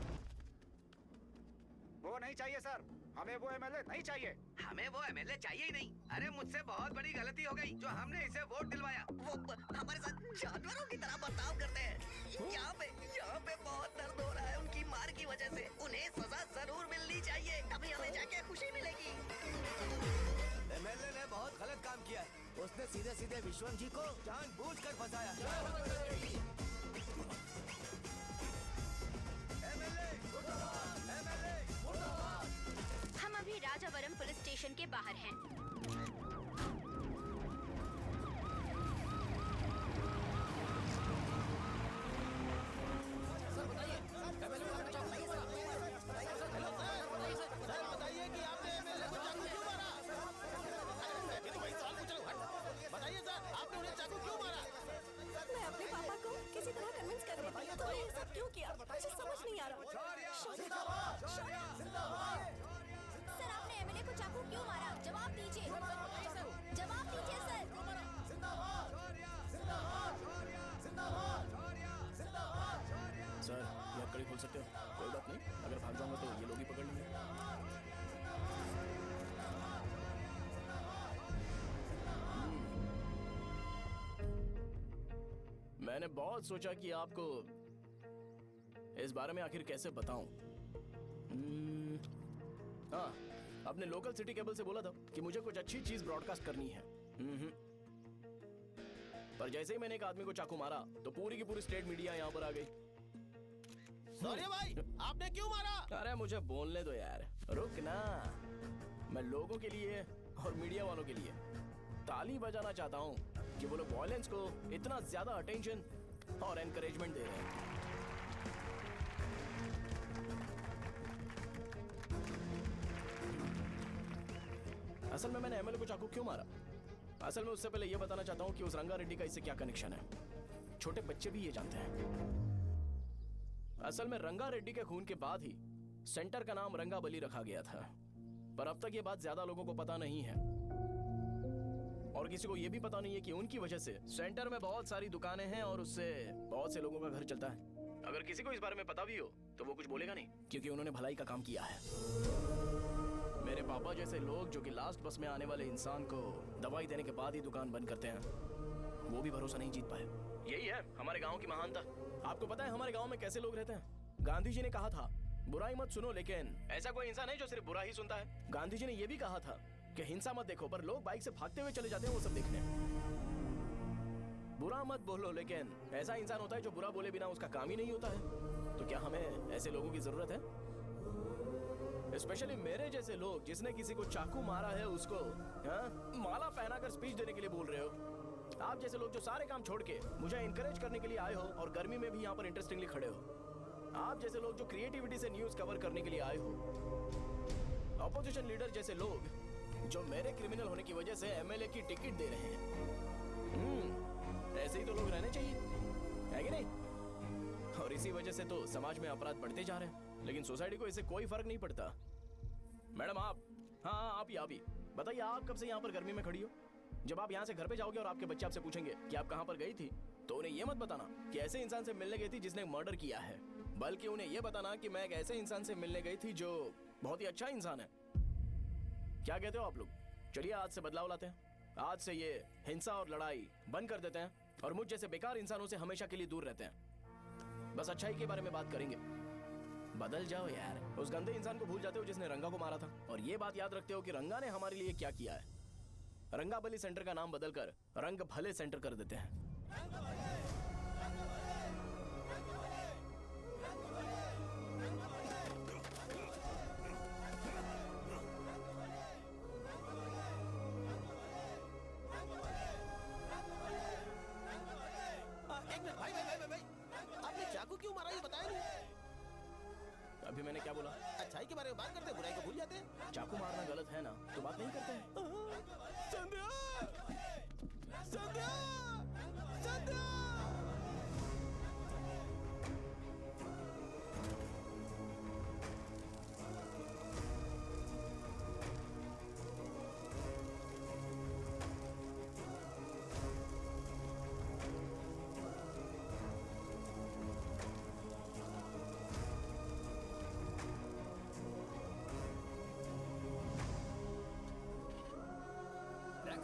वो नहीं चाहिए सर, हमें वो एमएलए नहीं चाहिए। हमें वो एमएलए चाहिए ही नहीं। अरे मुझसे बहुत बड़ी गलती हो गई जो हमने इसे वोट दिलवाया। वो हमारे साथ जानवरों की तरह बर्ताव करते हैं। यहाँ पे बहुत दर्द हो रहा है उनकी मार की वजह से। उन्हें सजा जरूर मिलनी चाहिए, तभी हमें जाके खुशी मिलेगी। एमएलए ने बहुत गलत काम किया है। उसने सीधे सीधे विश्वम जी को जानबूझकर फंसाया। हम अभी राजावरम पुलिस स्टेशन के बाहर हैं। सर बताइए कि आपने एमएलए को चाकू क्यों मारा? मैं तो वही सवाल पूछ रहा हूँ। बताइए सर, आपने उन्हें चाकू क्यों मारा? मैं अपने पापा को किसी तरह कन्विंस कर रही थी। तो ये सब क्यों किया? मुझे समझ नहीं आ रहा। सर आपने एमएलए को चाकू क्यों मारा? जवाब दीजिए। जवाब दीजिए सर। सर, ये कड़ी खोल सकते हो? कोई बात नहीं, अगर भाग जाऊंगा तो ये लोग ही पकड़ लेंगे। मैंने बहुत सोचा कि आपको इस बारे में आखिर कैसे बताऊं। हाँ, अपने लोकल सिटी केबल से बोला था कि मुझे कुछ अच्छी चीज ब्रॉडकास्ट करनी है। पर जैसे ही मैंने एक आदमी को चाकू मारा तो पूरी की पूरी स्टेट मीडिया यहाँ पर आ गई। सॉरी भाई, आपने क्यों मारा? अरे मुझे बोलने दो यार, रुक ना। मैं लोगों के लिए और मीडिया वालों के लिए ताली बजाना चाहता हूँ कि वो लोग वायलेंस को इतना ज्यादा अटेंशन और एनकरेजमेंट दे रहे हैं। असल में मैंने एमएलए को चाकू क्यों मारा? असल में उससे पहले ये बताना चाहता हूँ कि उस रंगा रेड्डी का इससे क्या कनेक्शन है। छोटे बच्चे भी ये जानते हैं। असल में रंगा रेड्डी के खून के बाद ही सेंटर का नाम रंगाबली रखा गया था, पर अब तक ये बात ज्यादा लोगों को पता नहीं है और किसी को ये भी पता नहीं है कि उनकी वजह से सेंटर में बहुत सारी दुकानें हैं और उससे बहुत से लोगों का घर चलता है। अगर किसी को इस बारे में पता भी हो तो वो कुछ बोलेगा नहीं, क्योंकि उन्होंने भलाई का काम किया है। मेरे पापा जैसे लोग जो कि लास्ट बस में आने वाले इंसान को दवाई देने के बाद ही दुकान बंद करते हैं, वो भी भरोसा नहीं जीत पाए। यही है हमारे गांव की महानता। आपको पता है हमारे गांव में कैसे लोग रहते हैं? गांधी जी ने कहा था बुराई मत सुनो, लेकिन ऐसा कोई इंसान है जो सिर्फ बुरा ही सुनता है। गांधी जी ने यह भी कहा था कि हिंसा मत देखो, पर लोग बाइक से भागते हुए चले जाते हैं वो सब देखने। बुरा मत बोलो, लेकिन ऐसा इंसान होता है जो बुरा बोले बिना उसका काम ही नहीं होता है। तो क्या हमें ऐसे लोगों की जरूरत है? स्पेशली मेरे जैसे लोग जिसने किसी को चाकू मारा है उसको माला पहनाकर स्पीच देने के लिए बोल रहे हो। आप जैसे लोग जो सारे काम छोड़ के मुझे इंकरेज करने के लिए आए हो और गर्मी में भी यहाँ पर इंटरेस्टिंगली खड़े हो। आप जैसे लोग जो क्रिएटिविटी से न्यूज कवर करने के लिए आए हो। ऑपोजिशन लीडर जैसे लोग जो मेरे क्रिमिनल होने की वजह से एमएलए की टिकट दे रहे हैं। ऐसे ही तो लोग रहने चाहिए, है कि नहीं? और इसी वजह से तो समाज में अपराध बढ़ते जा रहे हैं, लेकिन सोसाइटी को इससे कोई फर्क नहीं पड़ता। मैडम आप, हाँ आप ही बताइए, आप कब से यहाँ पर गर्मी में खड़ी हो? जब आप यहाँ से घर पे जाओगे और आपके बच्चे आपसे पूछेंगे कि आप कहाँ पर गई थी, तो उन्हें यह मत बताना कि ऐसे इंसान से मिलने गई थी जिसने मर्डर किया है, बल्कि उन्हें यह बताना कि मैं एक ऐसे इंसान से मिलने गई थी जो बहुत ही अच्छा इंसान है। क्या कहते हो आप लोग? चलिए आज से बदलाव लाते हैं। आज से ये हिंसा और लड़ाई बंद कर देते हैं और मुझ जैसे बेकार इंसानों से हमेशा के लिए दूर रहते हैं। बस अच्छाई के बारे में बात करेंगे। बदल जाओ यार, उस गंदे इंसान को भूल जाते हो जिसने रंगा को मारा था, और ये बात याद रखते हो कि रंगा ने हमारे लिए क्या किया है। रंगाबली सेंटर का नाम बदलकर रंग भले सेंटर कर देते हैं। एक मिनट भाई, आपने चाकू क्यों मारा ये बताया नहीं? अभी मैंने क्या बोला? अच्छाई के बारे में बात करते हैं, बुराई को भूल जाते हैं। चाकू मारना गलत है ना, तो बात नहीं करते हैं। संध्या! संध्या! संध्या! रंग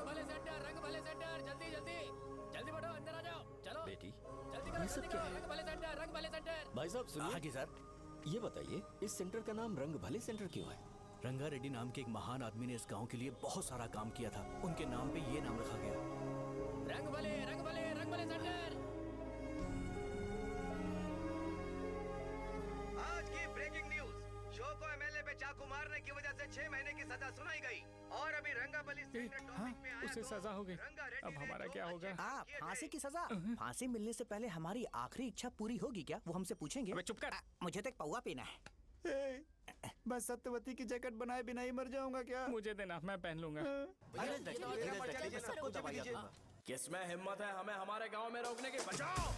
भले सेंटर, जल्दी जल्दी जल्दी बढ़ो, अंदर आ जाओ। चलो बेटी, जल्दी करो, ये सब जल्दी क्या करो। है? रंग भले सेंटर, रंग भले सेंटर। भाई साहब सुनिए। हाँ जी सर। ये बताइए इस सेंटर का नाम रंग भले सेंटर क्यों है? रंगा रेड्डी नाम के एक महान आदमी ने इस गांव के लिए बहुत सारा काम किया था, उनके नाम पे ये नाम रखा गया। रंग भले, रंग भले, रंग भले सेंटर। आज की ब्रेकिंग न्यूज, शो को एमएलए पे चाकू मारने की वजह से 6 महीने की सजा सुनाई गई और अभी रंगाबली सेंटर टॉपिक में आया उसे तो सजा हो गई। अब हमारा क्या होगा? फांसी की सजा? फांसी मिलने से पहले हमारी आखिरी इच्छा पूरी होगी क्या? वो हमसे पूछेंगे। अबे चुप कर। मुझे तो एक पौवा पीना है। मैं सत्यवती की जैकेट बनाए बिना ही मर जाऊंगा क्या? मुझे देना, मैं पहन लूंगा। किसमें हिम्मत है हमें हमारे गांव में रोकने की? बचाओ!